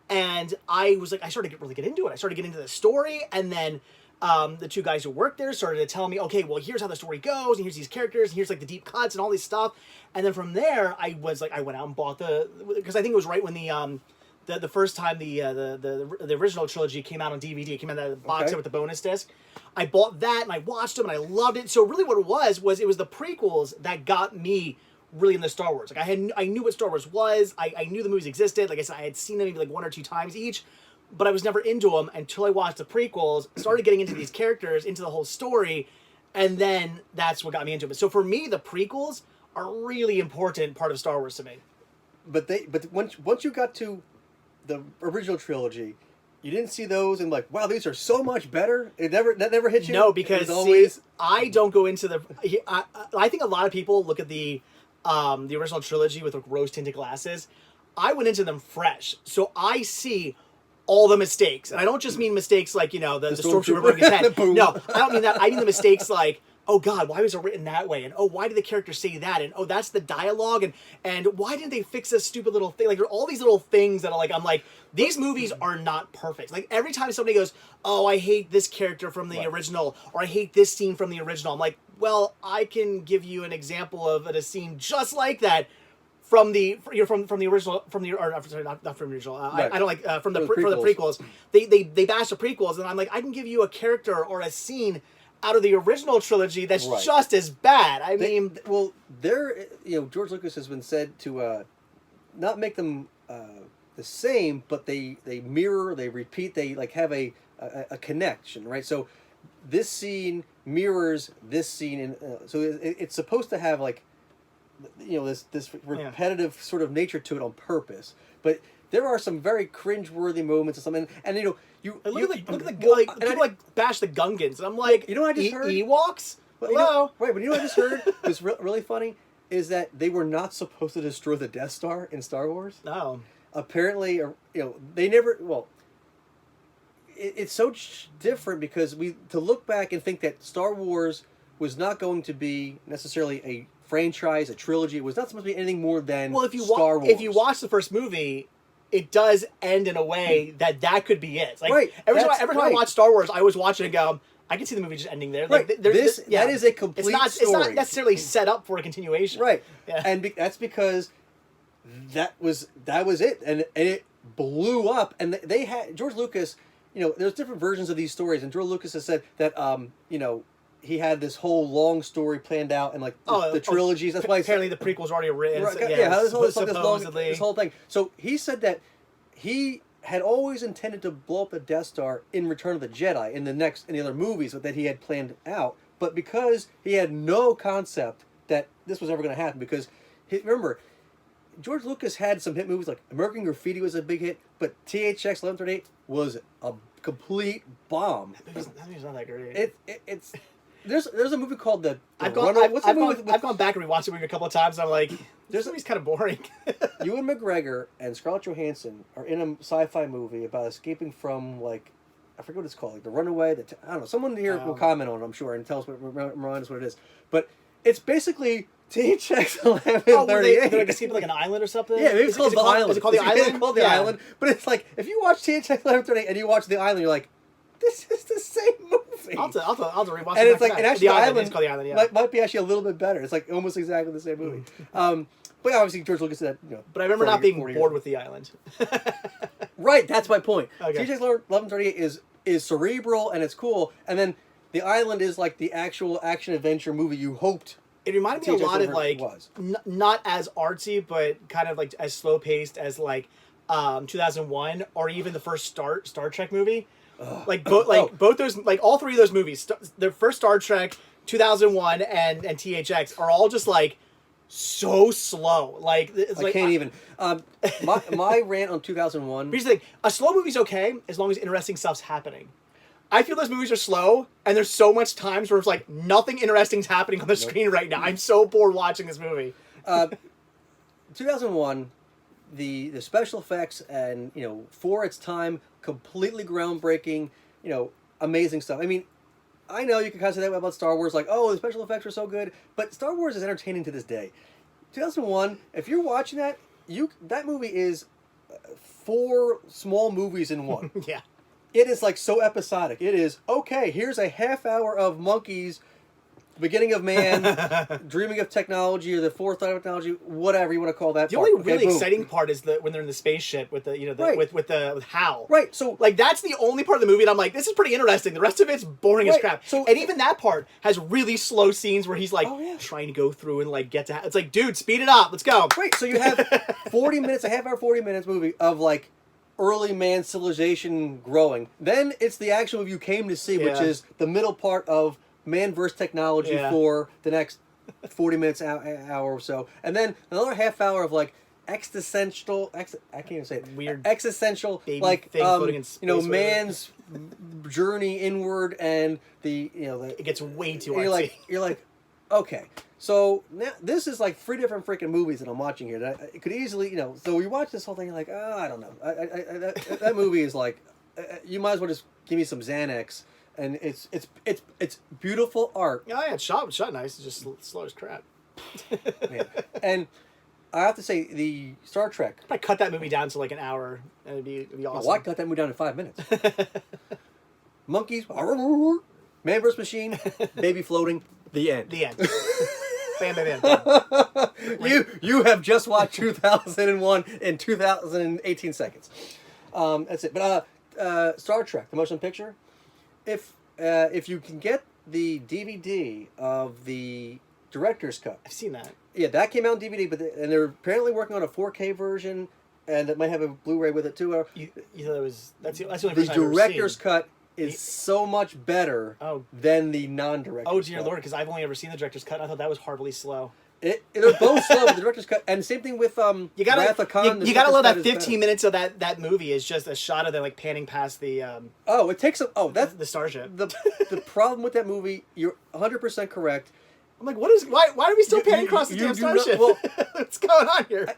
and I was like, I started to really get into it. I started getting into the story, and then. The 2 guys who worked there started to tell me, okay, well, here's how the story goes, and here's these characters, and here's like the deep cuts and all this stuff. And then from there, I went out and bought because I think it was right when the first time the original trilogy came out on DVD. It came out in that box set with the bonus disc. I bought that and I watched them and I loved it. So really, what it was the prequels that got me really into Star Wars. Like I knew what Star Wars was. I knew the movies existed. Like I said, I had seen them maybe like 1 or 2 times each. But I was never into them until I watched the prequels, started getting into these characters, into the whole story, and then that's what got me into it. So for me, the prequels a really important part of Star Wars to me. But once you got to the original trilogy, you didn't see those and like, wow, these are so much better. That never hit you. No, because always... I don't go into the. I think a lot of people look at the original trilogy with like rose tinted glasses. I went into them fresh, so I see all the mistakes, and I don't just mean mistakes like the stormtrooper breaking his head. No, I don't mean that. I mean the mistakes like, oh God, why was it written that way? And oh, why did the character say that? And oh, that's the dialogue. And why didn't they fix this stupid little thing? Like, there are all these little things that are like, I'm like, these movies are not perfect. Like, every time somebody goes, oh, I hate this character from the original, or I hate this scene from the original, I'm like, well, I can give you an example of a scene just like that from the original, not from the original. I don't like from the prequels. They bash the prequels, and I'm like, I can give you a character or a scene out of the original trilogy that's just as bad. I mean, George Lucas has been said to not make them the same, but they mirror, they repeat, they like have a connection, right? So this scene mirrors this scene, and so it's supposed to have like this repetitive sort of nature to it on purpose, but there are some very cringe-worthy moments or something, and look at the people bash the Gungans, and I'm like, you know what I just heard? Ewoks? Hello? But you know what I just heard was really funny is that they were not supposed to destroy the Death Star in Star Wars. No. Apparently, they never. Well, it's so different because to look back and think that Star Wars was not going to be necessarily a franchise, a trilogy. It was not supposed to be anything more than Star Wars. If you watch the first movie, it does end in a way that could be it. Like, every time I watch Star Wars, I always watch it and go, I can see the movie just ending there. Like, that is a complete story. It's not necessarily set up for a continuation. Right. Yeah. And that's because that was it. And it blew up. And they had, George Lucas, there's different versions of these stories. And George Lucas has said that, he had this whole long story planned out and like the trilogies. That's why apparently the prequels were already written. Right, this whole thing. So he said that he had always intended to blow up the Death Star in Return of the Jedi in the other movies that he had planned out. But because he had no concept that this was ever going to happen, because remember, George Lucas had some hit movies like American Graffiti was a big hit, but THX 1138 was a complete bomb. That movie's not that great. It's There's a movie called I've gone back and rewatched the movie a couple of times. And I'm like, this movie's kind of boring. Ewan McGregor and Scarlett Johansson are in a sci-fi movie about escaping from like, I forget what it's called, like The Runaway. I don't know. Someone here will comment on it, I'm sure, and tell us remind us what it is. But it's basically THX 1138. They're like escaping like an island or something. Yeah, maybe it's called The Island. Is it called The Island? It's called The Island. But it's like if you watch THX 1138 and you watch The Island, you're like, this is the same movie. I'll have to rewatch it. And it's like, and actually, The Island. It's called The Island. Yeah, might be actually a little bit better. It's like almost exactly the same movie. But obviously, George Lucas said that. But I remember not being bored with The Island. Right, that's my point. Okay. THX 1138 is cerebral and it's cool, and then The Island is like the actual action adventure movie you hoped. It reminded me a lot of like not as artsy, but kind of like as slow paced as like 2001 or even the first Star Trek movie. Like both those, like all three of those movies, the first Star Trek, 2001, and THX are all just like so slow. Like I can't even. My rant on 2001. Here's the thing: a slow movie's okay as long as interesting stuff's happening. I feel those movies are slow, and there's so much times where it's like nothing interesting's happening on the screen right now. I'm so bored watching this movie. 2001, the special effects and for its time, completely groundbreaking, amazing stuff. I mean, I know you can kind of say that about Star Wars, like, oh, the special effects are so good, but Star Wars is entertaining to this day. 2001, if you're watching that, that movie is 4 small movies in one. Yeah. It is like so episodic. It is, okay, here's a half hour of monkeys, beginning of man, dreaming of technology, or the forethought of technology, whatever you want to call that. The only really exciting part is when they're in the spaceship with with Hal. Right. So like that's the only part of the movie that I'm like, this is pretty interesting. The rest of it's boring as crap. So and even that part has really slow scenes where he's like trying to go through and like get to. It's like, dude, speed it up. Let's go. Right. So you have 40 minutes, a half hour, 40 minutes movie of like early man civilization growing. Then it's the action movie you came to see, which is the middle part of man versus technology for the next 40 minutes, hour or so. And then another half hour of like existential, I can't even say it. Weird existential, baby like, thing floating in space, whatever. man's journey inward and it gets way too artsy. artsy. You're like, okay. So now this is like 3 different freaking movies that I'm watching here. That it could easily, so you watch this whole thing, you're like, oh, I don't know. That movie is like, you might as well just give me some Xanax, and it's beautiful art. Oh yeah, it's shot nice. It's just slow as crap. Yeah. And I have to say, the Star Trek. I cut that movie down to like an hour, and it'd be awesome. Why cut that movie down to 5 minutes? Monkeys, man versus machine, baby floating. The end. The end. Bam, bam, bam. You have just watched 2001 in 2018 seconds. That's it. But Star Trek, the motion picture. If you can get the DVD of the director's cut, I've seen that. Yeah, that came out on DVD, and they're apparently working on a 4K version, and it might have a Blu-ray with it too. You thought it was that's the only version The I've ever director's seen. cut is so much better than the non-director's Oh dear cut. Lord, because I've only ever seen the director's cut. And I thought that was horribly slow. They're both slow, but the director's cut, and same thing with Wrath of Khan. You gotta love that 15 minutes of that movie is just a shot of them like panning past the it takes that's the starship. The problem with that movie. You're 100% correct. I'm like, why are we still panning across the damn starship? What's going on here?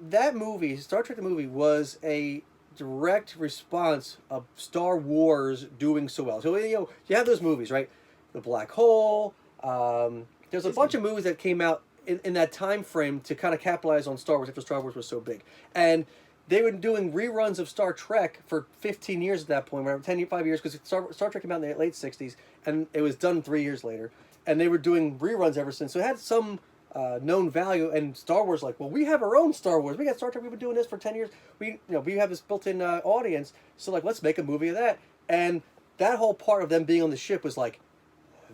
That movie, Star Trek the movie, was a direct response of Star Wars doing so well. So you have those movies, right? The Black Hole. There's a bunch of movies that came out in that time frame to kind of capitalize on Star Wars after Star Wars was so big, and they were doing reruns of Star Trek for 15 years at that point, whatever, 5 years, because Star Trek came out in the late 60s, and it was done 3 years later, and they were doing reruns ever since. So it had some known value, and Star Wars like, well, we have our own Star Wars. We got Star Trek. We've been doing this for 10 years. We have this built-in audience. So like, let's make a movie of that. And that whole part of them being on the ship was like,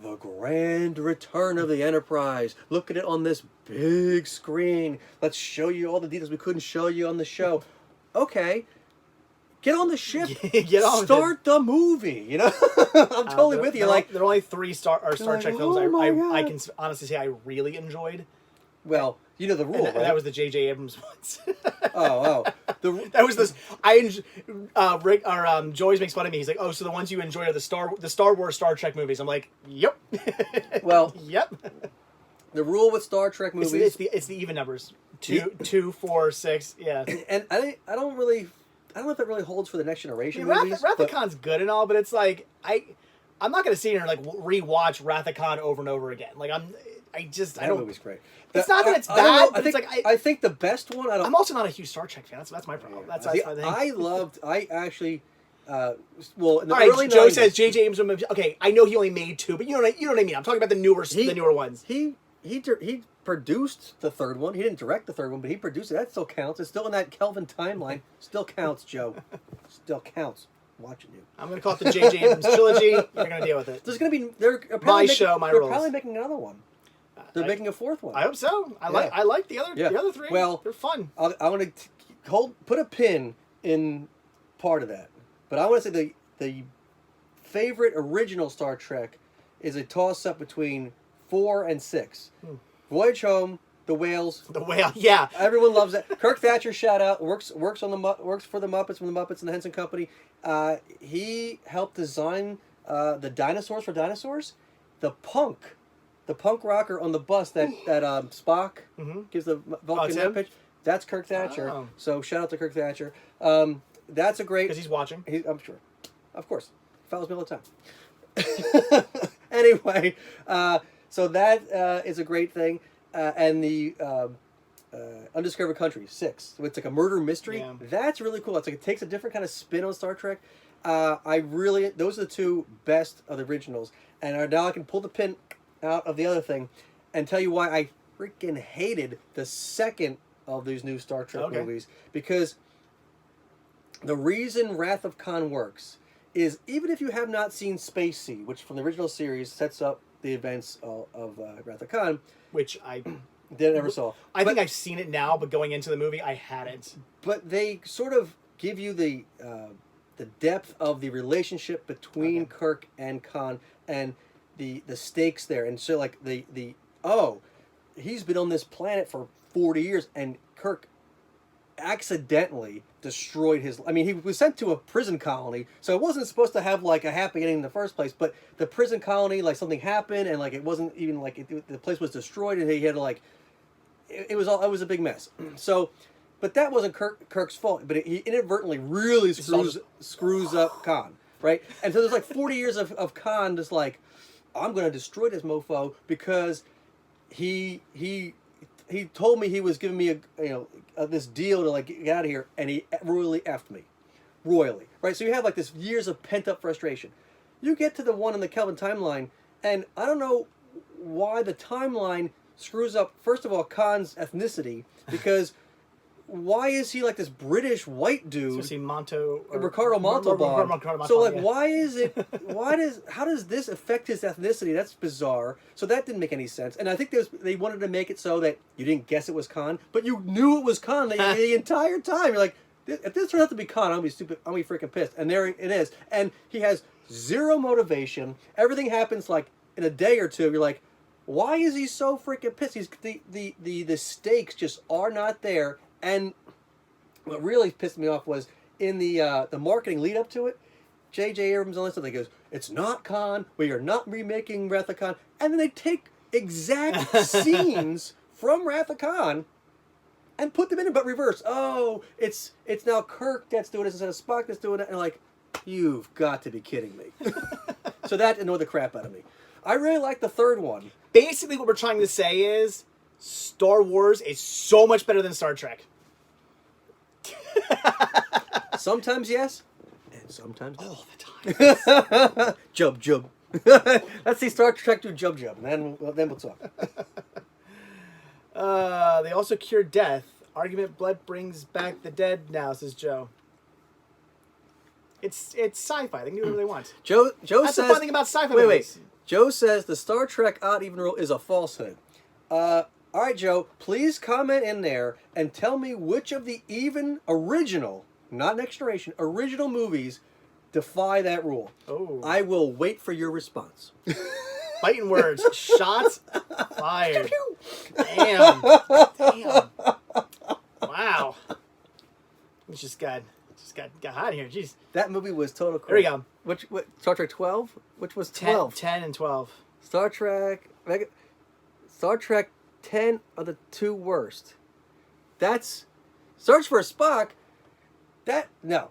the grand return of the Enterprise. Look at it on this big screen. Let's show you all the details we couldn't show you on the show. Okay. Get on the ship. Start the movie. I'm totally with you. There are only 3 Star Trek films I can honestly say I really enjoyed. Well, you know the rule, right? That was the J.J. Abrams ones. That was this. Rick or Joyce makes fun of me. He's like, "Oh, so the ones you enjoy are the Star Wars Star Trek movies." I'm like, "Yep." Well, yep. The rule with Star Trek movies, it's the even numbers. 2, 4, 6. Yeah. And I don't know if that really holds for the next generation movies. Wrath of Khan's good and all, but it's like I'm not gonna sit here and like rewatch Wrath of Khan over and over again. Like that movie's great. It's not that it's bad. I think the best one. I'm also not a huge Star Trek fan. That's my problem. That's the thing. I actually. Well, in the early Joe 90s, says J.J. Abrams. Okay, I know he only made 2, but you know what I mean. I'm talking about the newer ones. He produced the third one. He didn't direct the third one, but he produced it. That still counts. It's still in that Kelvin timeline. Still counts, Joe. Still counts. I'm watching you. I'm going to call it the J.J. Abrams trilogy. You're going to deal with it. There's going to be they're rules. Probably making another one. They're making a 4th one. I hope so. I like the other 3. Well, they're fun. I want to put a pin in part of that, but I want to say the favorite original Star Trek is a toss up between 4 and 6. Voyage Home, The Whales. The Whale, yeah. Everyone loves that. Kirk Thatcher, shout out, works for the Muppets from the Muppets and the Henson Company. He helped design the dinosaurs for dinosaurs. The punk rocker on the bus that Spock gives the Vulcan that pitch. That's Kirk Thatcher. Oh. So shout out to Kirk Thatcher. That's a great. Because he's watching. I'm sure, of course, he follows me all the time. Anyway, so that is a great thing, and the Undiscovered Country 6. It's like a murder mystery. Yeah. That's really cool. It's like it takes a different kind of spin on Star Trek. Those are the 2 best of the originals, and now I can pull the pin out of the other thing and tell you why I freaking hated the second of these new Star Trek movies, because the reason Wrath of Khan works is, even if you have not seen Space Sea, which from the original series sets up the events of Wrath of Khan, which I never saw. I think I've seen it now, but going into the movie, I hadn't. But they sort of give you the depth of the relationship between Kirk and Khan, and the stakes there, and so like the oh, he's been on this planet for 40 years, and Kirk accidentally destroyed his... I mean, he was sent to a prison colony, so it wasn't supposed to have, like, a happy ending in the first place, but the prison colony, like, something happened, and, like, it wasn't even, like, the place was destroyed, and he had to, like... It was a big mess. So... But that wasn't Kirk's fault. But he inadvertently really screws up Khan, right? And so there's like 40 years of Khan just like, I'm going to destroy this mofo because he told me he was giving me this deal to like get out of here, and he royally effed me, right? So you have like this years of pent up frustration. You get to the one in the Kelvin timeline, and I don't know why the timeline screws up. First of all, Khan's ethnicity, because. Why is he like this British white dude? Ricardo Montalban. So like, why is it? How does this affect his ethnicity? That's bizarre. So that didn't make any sense. And I think they wanted to make it so that you didn't guess it was Khan, but you knew it was Khan the entire time. You're like, if this turns out to be Khan, I'll be stupid. I'll be freaking pissed. And there it is. And he has zero motivation. Everything happens like in a day or two. You're like, why is he so freaking pissed? The stakes just are not there. And what really pissed me off was in the marketing lead up to it, J.J. Abrams on this stuff, he goes, it's not Khan, we are not remaking Wrath of Khan. And then they take exact scenes from Wrath of Khan and put them in it, but reverse. Oh, it's now Kirk that's doing this instead of Spock that's doing it. And like, you've got to be kidding me. So that annoyed the crap out of me. I really like the third one. Basically what we're trying to say is Star Wars is so much better than Star Trek. Sometimes yes, and sometimes no. All the time. Jub. Let's see Star Trek do Jub, and then we'll talk. They also cure death. Argument blood brings back the dead now, says Joe. It's sci-fi. They can do whatever they want. Joe That's says... the fun thing about sci-fi Wait. movies. Joe says the Star Trek odd even rule is a falsehood. All right, Joe, please comment in there and tell me which of the even original, not next generation, original movies defy that rule. Oh. I will wait for your response. Fighting words. Shots fired. Damn. Wow. We just got hot here. Jeez. That movie was total crap. There we go. Which Star Trek 12? Which was 12? 10 and 12. Star Trek 10 are the two worst. That's Search for Spock. No.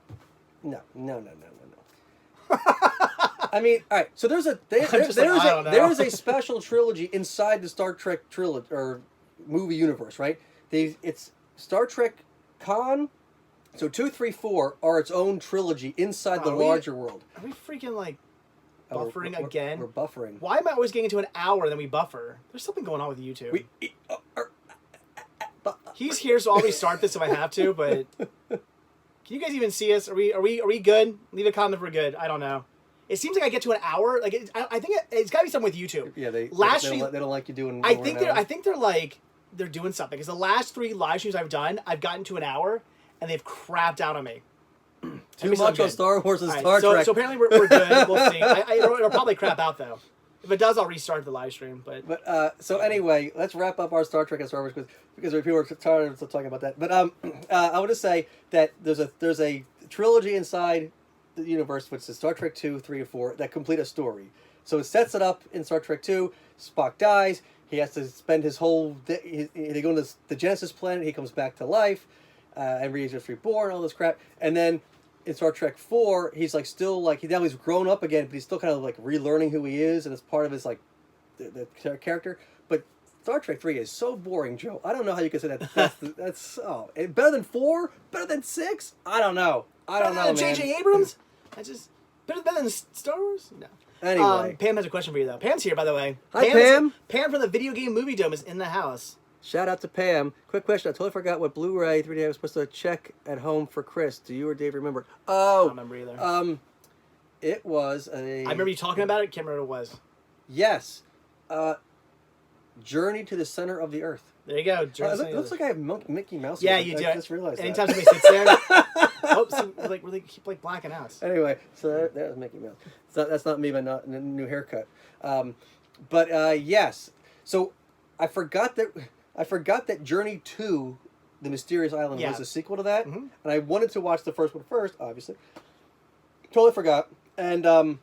I mean, all right. So there's a special trilogy inside the Star Trek trilogy or movie universe, right? It's Star Trek Con. So 2, 3, 4 are its own trilogy inside the larger world. Are we freaking like buffering again? We're buffering. Why am I always getting into an hour and then we buffer? There's something going on with YouTube. He's here, so I'll restart this if I have to. But can you guys even see us? Are we good? Leave a comment if we're good. I don't know. It seems like I get to an hour. Like I think it's got to be something with YouTube. Yeah, they don't like you doing. I think they're doing something because the last 3 live streams I've done, I've gotten to an hour and they've crapped out on me. Too much on Star Wars and Star Trek. So apparently we're good. We'll see. It'll probably crap out though. If it does, I'll restart the live stream. But so anyway, let's wrap up our Star Trek and Star Wars because people are tired of talking about that. But I want to say that there's a trilogy inside the universe, which is Star Trek 2, 3, and 4, that complete a story. So it sets it up in Star Trek 2. Spock dies. He has to spend his whole day. They go to the Genesis planet. He comes back to life, and he's just reborn. All this crap, and then. In Star Trek 4, he's like still like now he's grown up again, but he's still kind of like relearning who he is, and it's part of his like the character. But Star Trek 3 is so boring, Joe. I don't know how you can say that. That's better than 4, better than 6. I don't know, man. J.J. Abrams. That's just better than Star Wars. No. Anyway, Pam has a question for you though. Pam's here, by the way. Hi, Pam. Pam from the Video Game Movie Dome is in the house. Shout out to Pam. Quick question. I totally forgot what Blu-ray 3D I was supposed to check at home for Chris. Do you or Dave remember? Oh. I don't remember either. It was a... I remember you talking about it. Can't remember what it was. Yes. Journey to the Center of the Earth. There you go. It looks like I have Mickey Mouse. Yeah, you do. I just realized Anytime that. somebody sits there... Oops, they keep like blacking out. Anyway, so that was Mickey Mouse. So that's not me, but not a new haircut. But yes. So I forgot that Journey to the Mysterious Island was a sequel to that, and I wanted to watch the first one first, obviously. Totally forgot, and I'm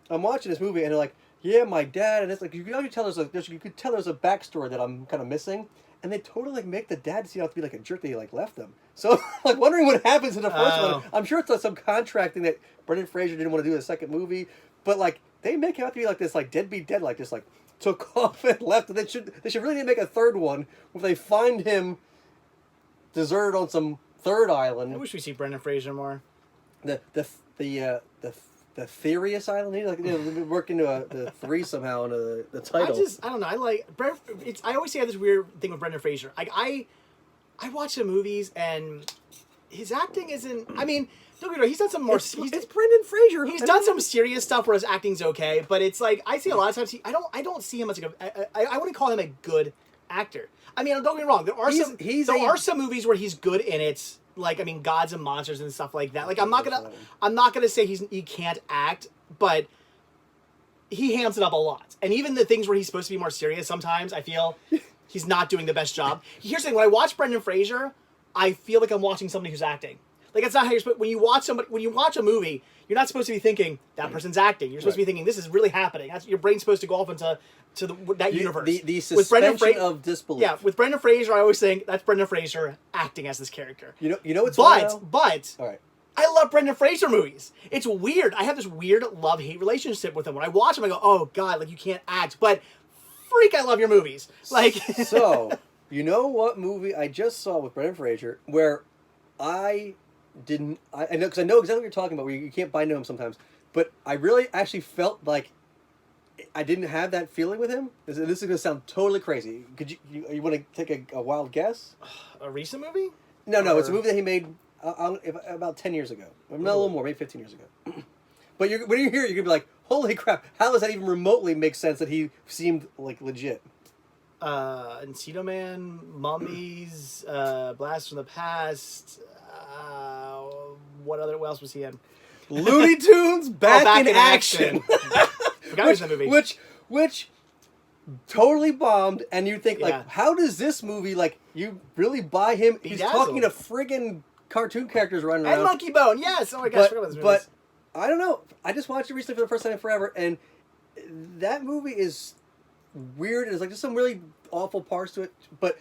watching this movie, and they're like, "Yeah, my dad," and it's like you could tell there's a backstory that I'm kind of missing, and they totally like make the dad seem to be like a jerk that he like left them. So like wondering what happens in the first one. I'm sure it's like some contract thing that Brendan Fraser didn't want to do in the second movie, but like they make him out to be like this like deadbeat dad, like just like took off and left. And they should really need to make a third one where they find him deserted on some third island. I wish we see Brendan Fraser more. The Therious Island. He like work into the three somehow into the title. I don't know. I always say I have this weird thing with Brendan Fraser. I watch the movies and his acting isn't. I mean, don't get me wrong. He's done some more. It's Brendan Fraser. He's done some serious stuff where his acting's okay, but it's like I see a lot of times. I don't see him as like I wouldn't call him a good actor. I mean, don't get me wrong. There are some movies where he's good in it. Like, I mean, Gods and Monsters and stuff like that. Like, I'm not gonna say he can't act, but he hams it up a lot. And even the things where he's supposed to be more serious, sometimes I feel he's not doing the best job. Here's the thing: when I watch Brendan Fraser, I feel like I'm watching somebody who's acting. Like, it's not how you're supposed. When you watch a movie, you're not supposed to be thinking that person's acting. You're supposed to be thinking this is really happening. Your brain's supposed to go off into that universe. The suspension of disbelief. Yeah, with Brendan Fraser, I always think that's Brendan Fraser acting as this character. You know what's but all right. I love Brendan Fraser movies. It's weird. I have this weird love-hate relationship with him. When I watch him, I go, "Oh God, like you can't act." But freak, I love your movies. Like so, you know what movie I just saw with Brendan Fraser where I know because I know exactly what you're talking about. Where you can't bind to him sometimes, but I really actually felt like I didn't have that feeling with him. This is going to sound totally crazy. Could you want to take a wild guess? A recent movie? No, it's a movie that he made about 10 years ago. Not a little more, maybe 15 years ago. But when you hear it, you're going to be like, holy crap, how does that even remotely make sense that he seemed like legit? Encino Man, Mummies, Blast from the Past. What else was he in? Looney Tunes Back in Action. Forgot was that movie. Which totally bombed, and you think like, how does this movie like you really buy him? He's talking to friggin' cartoon characters running around. And Monkey Bone, yes. Oh my gosh, I forgot about this movie. But I don't know. I just watched it recently for the first time in forever, and that movie is weird. There's like just some really awful parts to it, but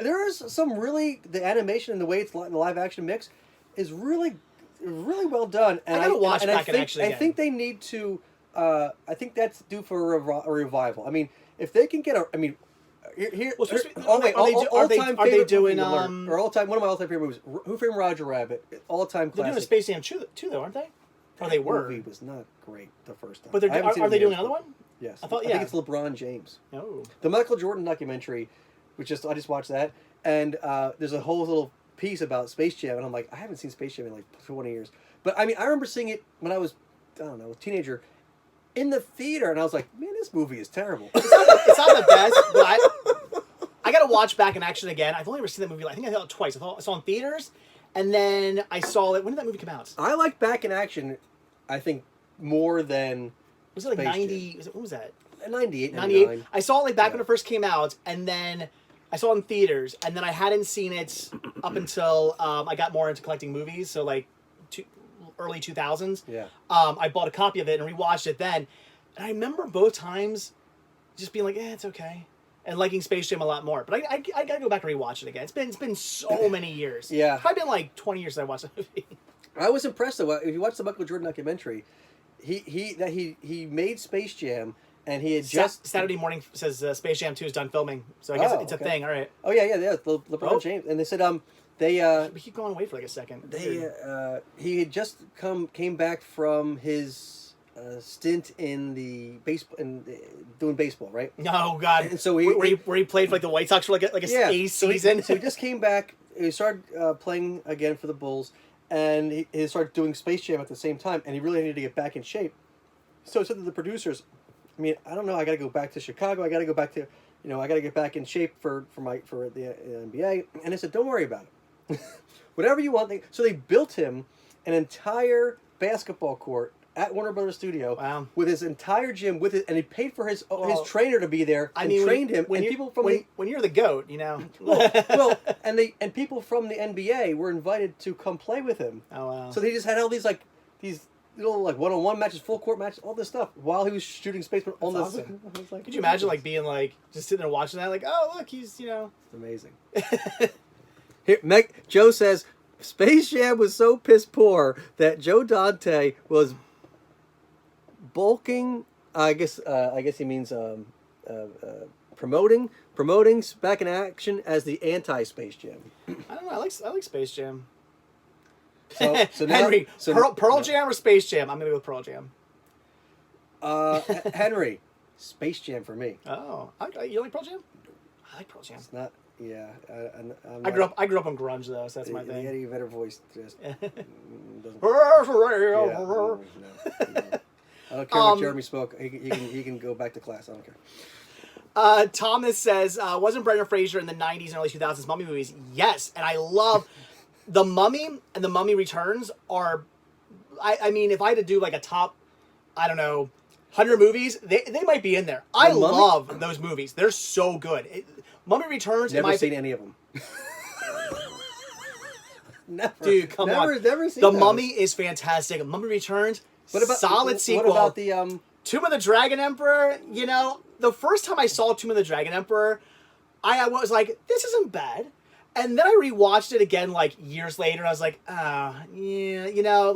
there is some really the animation and the way it's the live action mix is really well done. And I gotta watch Back in Action again. I think they need to. I think that's due for a revival. I mean, if they can get are they doing all-time one of my all-time favorite movies, Who Framed Roger Rabbit, all-time classic. They're doing a Space Jam 2 though, aren't they? Or they were. The movie was not great the first time. But are they doing another one? Yes. I think it's LeBron James. Oh. The Michael Jordan documentary, I just watched that, and there's a whole little piece about Space Jam, and I'm like, I haven't seen Space Jam in like 20 years. But I mean, I remember seeing it when I was, I don't know, a teenager in the theater, and I was like, man, this movie is terrible. It's not the best, but I got to watch Back in Action again. I've only ever seen that movie. I think I saw it twice. I saw it in theaters, and then I saw it. When did that movie come out? I like Back in Action, I think, more than was it like 90? What was that? 98, 98. I saw it like back when it first came out, and then I saw it in theaters, and then I hadn't seen it up until I got more into collecting movies. So like early 2000s. Yeah. I bought a copy of it and rewatched it then, and I remember both times just being like, it's okay, and liking Space Jam a lot more. But I gotta go back and rewatch it again. It's been so many years. Yeah. It's probably been like 20 years since I watched the movie. I was impressed though. If you watch the Michael Jordan documentary, he made Space Jam, and he had just Saturday morning says Space Jam 2 is done filming, so I guess it's a thing. All right. Oh yeah. LeBron James, and they said we keep going away for like a second. He had just came back from his stint in the doing baseball, right? Oh God! And so where he played for like the White Sox for like a season. So he just came back. He started playing again for the Bulls, and he started doing Space Jam at the same time. And he really needed to get back in shape. So he said to the producers, I mean, I don't know. I got to go back to Chicago. I got to go back to, I got to get back in shape for the NBA. And they said, don't worry about it. Whatever you want. So they built him an entire basketball court at Warner Brothers Studio. Wow. With his entire gym, and he paid for his trainer to be there and trained him. When and people from when you're the GOAT, you know. and people from the NBA were invited to come play with him. Oh wow. So they just had all these little one-on-one matches, full court matches, all this stuff while he was shooting Spaceman on the. Awesome. Could you imagine being just sitting there watching that, oh look, he's It's amazing. Here, Joe says Space Jam was so piss poor that Joe Dante was bulking. I guess he means promoting Back in Action as the anti-Space Jam. I don't know. I like Space Jam. So now, Henry, Pearl Jam or Space Jam? I'm gonna go with Pearl Jam. Henry, Space Jam for me. Oh, you like Pearl Jam? I like Pearl Jam. It's not. Yeah, I grew up on grunge though, so that's my thing. The Eddie Vedder voice just doesn't. Yeah, no. I don't care what Jeremy spoke. He can go back to class. I don't care. Thomas says, wasn't Brendan Fraser in the 90s and early 2000s Mummy movies? Yes, and I love The Mummy and The Mummy Returns are, I mean, if I had to do a top, I don't know, 100 movies, they might be in there. I love those movies. They're so good. Mummy Returns... Never seen any of them. Never. Dude, come on. Never seen The those. Mummy is fantastic. Mummy Returns, solid sequel. What about the... Tomb of the Dragon Emperor, the first time I saw Tomb of the Dragon Emperor, I was like, this isn't bad. And then I rewatched it again years later, and I was like, yeah,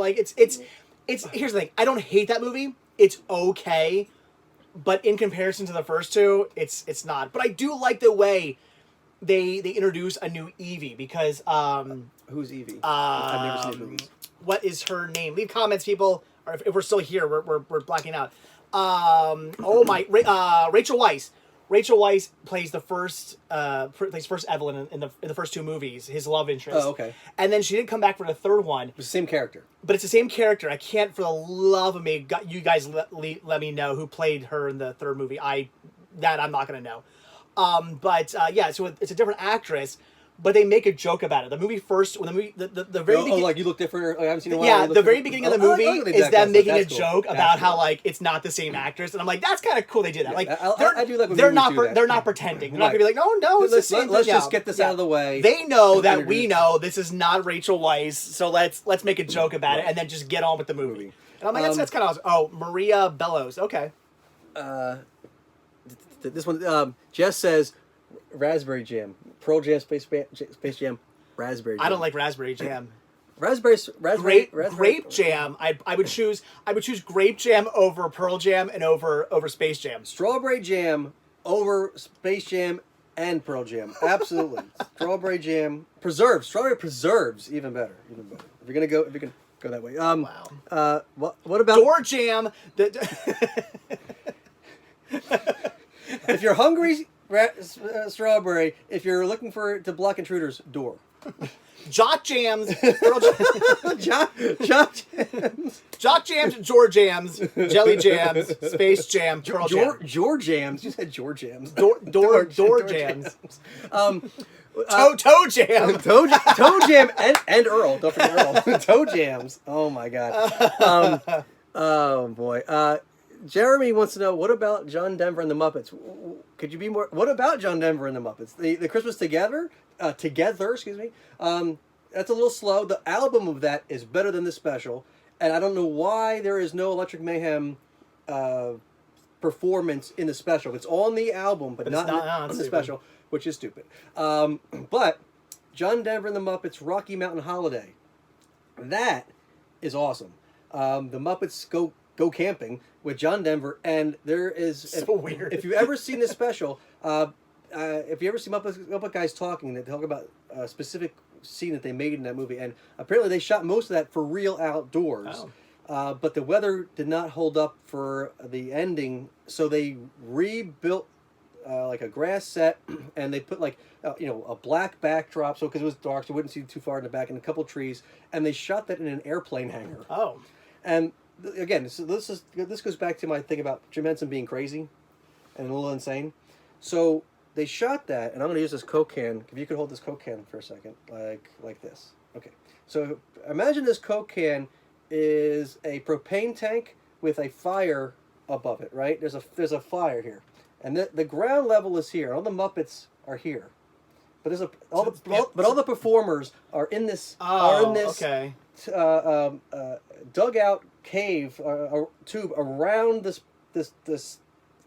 it's here's the thing. I don't hate that movie. It's okay. But in comparison to the first two, it's not. But I do like the way they introduce a new Evie because who's Evie? I've never seen the movies. What is her name? Leave comments, people. Or if we're still here, we're blacking out. Rachel Weisz. Rachel Weisz plays first Evelyn in the first two movies, his love interest. Oh, okay. And then she didn't come back for the third one. It's the same character. But it's the same character. I can't, for the love of me, you guys let me know who played her in the third movie. I'm not going to know. So it's a different actress, but they make a joke about it. The movie first, when the very beginning... you look different, I haven't seen it in a while. Yeah, the very beginning of the movie is them making a joke about how, it's not the same actress. And I'm like, that's kind of cool they did that. I do like when they're movies not do that. They're not pretending. They're not going to be like, oh, no, it's the same thing. Let's just get this out of the way. They know that we know this is not Rachel Weisz, so let's make a joke about it and then just get on with the movie. And I'm like, that's kind of awesome. Oh, Maria Bellows. Okay. This one, Jess says, Raspberry Jam. Pearl Jam, Space Jam, Raspberry Jam. I don't like Raspberry Jam. Grape Jam. I would choose Grape Jam over Pearl Jam and over Space Jam. Strawberry Jam over Space Jam and Pearl Jam. Absolutely. Strawberry Jam. Strawberry preserves, even better. If you're gonna go that way. Wow. What about Door Jam? If you're hungry, strawberry. If you're looking to block intruders, door. Jock Jams. Jock Jams. Jock Jams, George Jams, Jelly Jams, Space Jam, Pearl Jam. George Jams. You said George Jams. Door Jams. Toe Jam. Toe Jam and Earl. Don't forget Earl. Toe Jams. Oh my God. Oh boy. Jeremy wants to know, what about John Denver and the Muppets? Could you be more... What about John Denver and the Muppets? The Christmas Together? Excuse me. That's a little slow. The album of that is better than the special. And I don't know why there is no Electric Mayhem performance in the special. It's on the album, but not in the special, which is stupid. But John Denver and the Muppets, Rocky Mountain Holiday. That is awesome. The Muppets go camping with John Denver, and there is weird. If you've ever seen this special, if you ever see Muppet guys talking, they talk about a specific scene that they made in that movie, and apparently they shot most of that for real outdoors. But the weather did not hold up for the ending, so they rebuilt a grass set, and they put a black backdrop, so because it was dark, so you wouldn't see too far in the back, and a couple trees, and they shot that in an airplane hangar. Oh, and again, this goes back to my thing about Jim Henson being crazy and a little insane. So they shot that, and I'm going to use this Coke can. If you could hold this Coke can for a second, like this. Okay. So imagine this Coke can is a propane tank with a fire above it. Right? There's a fire here, and the ground level is here. All the Muppets are here, but all the performers are in this okay. dugout cave tube around this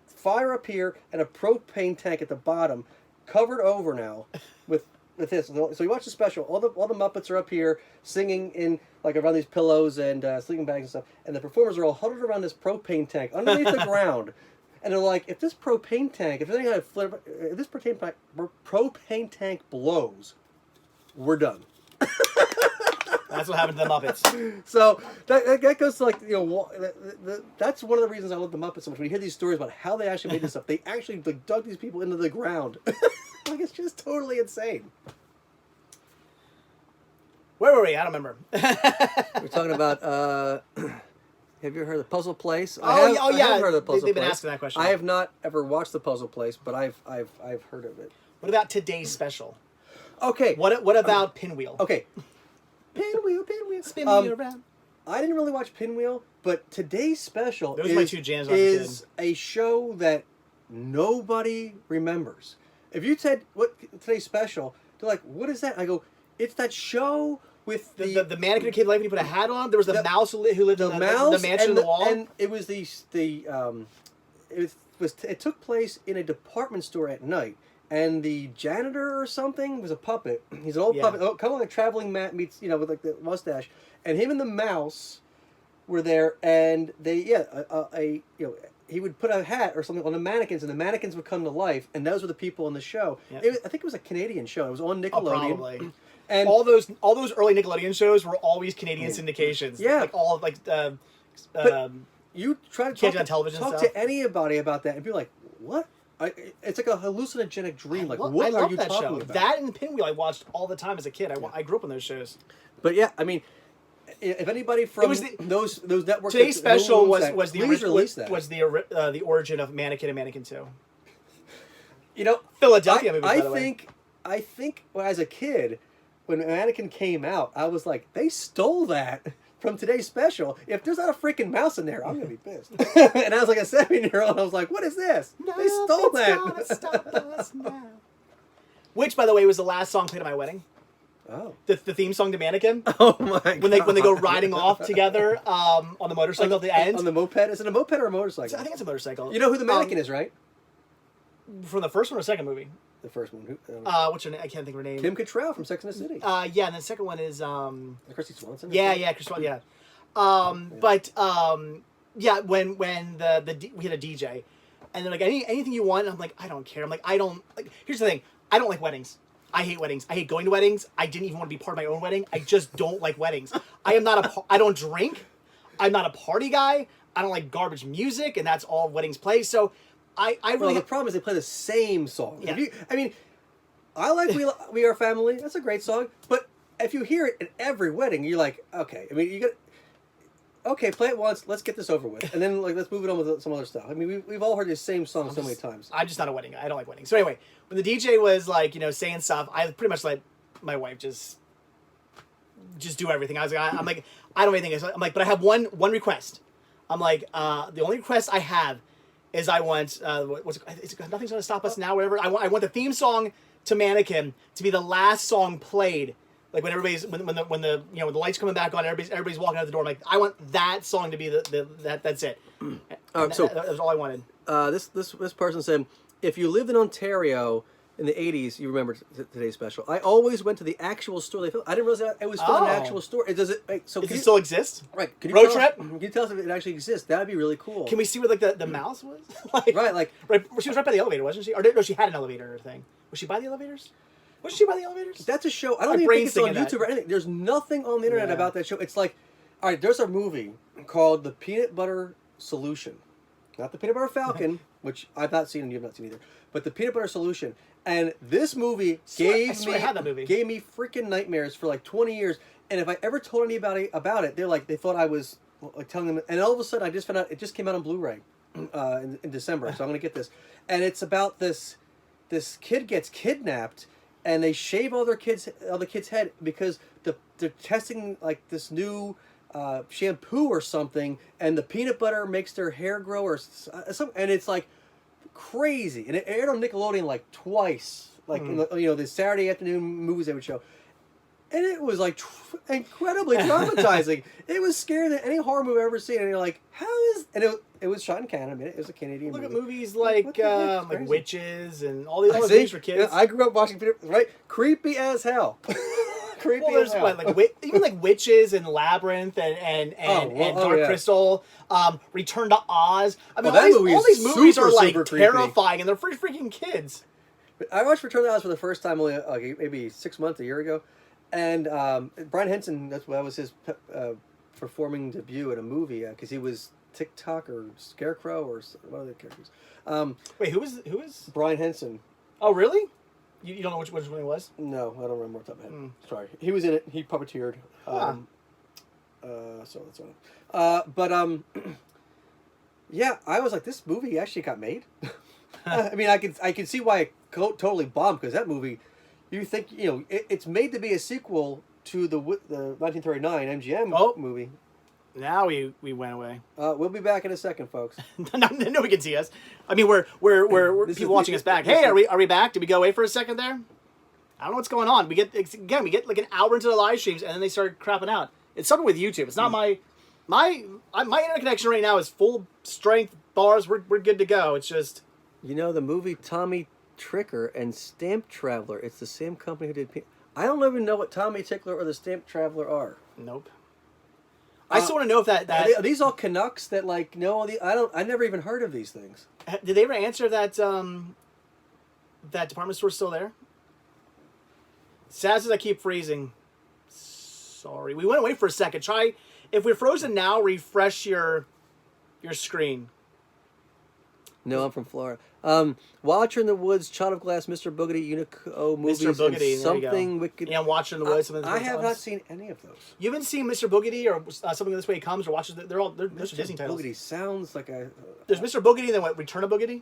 fire up here and a propane tank at the bottom, covered over now with this. So you watch the special. All the Muppets are up here singing in like around these pillows and sleeping bags and stuff, and the performers are all huddled around this propane tank underneath the ground. And they're like, if this propane tank blows, we're done. That's what happened to the Muppets. So that goes to that's one of the reasons I love the Muppets so much. When you hear these stories about how they actually made this up, they actually dug these people into the ground. Like, it's just totally insane. Where were we? I don't remember. We're talking about. Have you ever heard of the Puzzle Place? Yeah. I have heard of the Puzzle They've been Place. asking that question. I have not ever watched the Puzzle Place, but I've heard of it. What about today's special? Okay. What about Pinwheel? Okay. Pinwheel. Spin me around. I didn't really watch Pinwheel, but today's special Those are my two jams when I was a is a show that nobody remembers. If you said what today's special, they're like, "What is that?" I go, "It's that show with the mannequin kid life when you put a hat on. There was the mouse who lived in the mansion in the wall, and it was it took place in a department store at night." And the janitor or something was a puppet. He's an old puppet, kind of like Traveling Matt meets, with like the mustache. And him and the mouse were there, and they, he would put a hat or something on the mannequins, and the mannequins would come to life, and those were the people on the show. Yeah. I think it was a Canadian show. It was on Nickelodeon. Oh, probably. And all those early Nickelodeon shows were always Canadian syndications. Yeah. But you try to talk to anybody about that, and be like, "What?" It's like a hallucinogenic dream. Like, what are you talking about? That and Pinwheel I watched all the time as a kid. I grew up on those shows. But yeah, I mean, if anybody from those networks, today's special was the the origin of Mannequin and Mannequin 2. Philadelphia movie. I think as a kid, when Mannequin came out, I was like, they stole that from today's special. If there's not a freaking mouse in there, I'm gonna be pissed. And I was like a 7-year-old. I was like, "What is this? They stole that." Stop us now. Which, by the way, was the last song played at my wedding. Oh, the theme song to Mannequin. Oh my god! When they go riding off together on the motorcycle at the end. On the moped. Is it a moped or a motorcycle? I think it's a motorcycle. You know who the Mannequin is, right? From the first one or second movie? The first one. What's her name? I can't think of her name. Kim Cattrall from Sex and the City. Yeah, and the second one is Christy Swanson. Chris Swanson. Yeah. But when we had a DJ, and they're like, anything you want, and I'm like, I don't care. I'm like, I don't like. Here's the thing, I don't like weddings. I hate weddings. I hate going to weddings. I didn't even want to be part of my own wedding. I just don't like weddings. I don't drink. I'm not a party guy. I don't like garbage music, and that's all weddings play. So. The problem is they play the same song. Yeah. I like We Are Family. That's a great song. But if you hear it at every wedding, you're like, okay. I mean, play it once. Let's get this over with, and then let's move it on with some other stuff. I mean, we've all heard the same song so many times. I'm just not a wedding guy. I don't like weddings. So anyway, when the DJ was saying stuff, I pretty much let my wife just do everything. I was like, I'm like, I don't have anything. I'm like, but I have one request. I'm like, the only request I have is I want Nothing's Gonna Stop Us Now, whatever. I want the theme song to Mannequin to be the last song played, like when everybody's when the the lights coming back on, everybody's walking out the door. I'm like, I want that song to be that's it. So that was all I wanted. This person said, if you lived in Ontario in the 80s, you remember today's special. I always went to the actual store they filmed. I didn't realize it was from an actual store. Does it still exist? Right. Road trip? Can you tell us if it actually exists? That'd be really cool. Can we see where the mouse was? Right. She was right by the elevator, wasn't she? Or no, she had an elevator thing. Was she by the elevators? Wasn't she by the elevators? That's a show. I don't even think it's on YouTube or anything. There's nothing on the internet about that show. It's like, all right, there's a movie called The Peanut Butter Solution. Not The Peanut Butter Falcon, which I've not seen and you've not seen either, but The Peanut Butter Solution. And this movie gave me freaking nightmares for like 20 years. And if I ever told anybody about it, they thought I was telling them. And all of a sudden, I just found out it just came out on Blu-ray in December. So I'm going to get this. And it's about this kid gets kidnapped, and they shave all the kids' head because they're testing like this new shampoo or something, and the peanut butter makes their hair grow or something, and it's like crazy. And it aired on Nickelodeon like twice, like in the Saturday afternoon movies they would show. And it was like incredibly traumatizing. It was scarier than any horror movie I've ever seen. And you're like, how is... And it was shot in Canada. I mean, it was a Canadian movie. Look at movies like Witches and all these things for kids. Yeah, I grew up watching, right? Creepy as hell. Creepy as hell. Even like Witches and Labyrinth and Dark Crystal, Return to Oz. I mean, all these movies are like terrifying, and they're for freaking kids. I watched Return to Oz for the first time only maybe 6 months, a year ago. And Brian Henson, that was his performing debut in a movie because he was TikTok or Scarecrow or one of the characters. Wait, who is? Brian Henson. Oh, really? You don't know which one he was? No, I don't remember off the top of my head. Sorry. He was in it. He puppeteered. So that's one. Yeah, I was like, this movie actually got made. I mean, I can see why it totally bombed because that movie... You think, it's made to be a sequel to the 1939 MGM movie. Now we went away. We'll be back in a second, folks. Nobody can see us. I mean, we're people watching us back. Hey, are we back? Did we go away for a second there? I don't know what's going on. We get like an hour into the live streams and then they start crapping out. It's something with YouTube. It's not my internet connection right now is full strength bars. We're good to go. It's just the movie Tommy Tricker and Stamp Traveler. It's the same company who did. I don't even know what Tommy Tickler or the Stamp Traveler are. Nope. I still want to know if that are these all Canucks that like no. I never even heard of these things. Did they ever answer that that department store still there? Sad as I keep freezing. Sorry, we went away for a second. Try if we're frozen now. Refresh your screen. No, I'm from Florida. Watcher in the Woods, Child of Glass, Mr. Boogedy, Unico movies, Mr. Boogedy, and Something Wicked. Yeah, Watcher in the Woods. I have not seen any of those. You haven't seen Mr. Boogedy or Something This Way It Comes or Watcher? They're Disney titles. Boogedy sounds like a... There's Mr. Boogedy, then what? Return of Boogedy?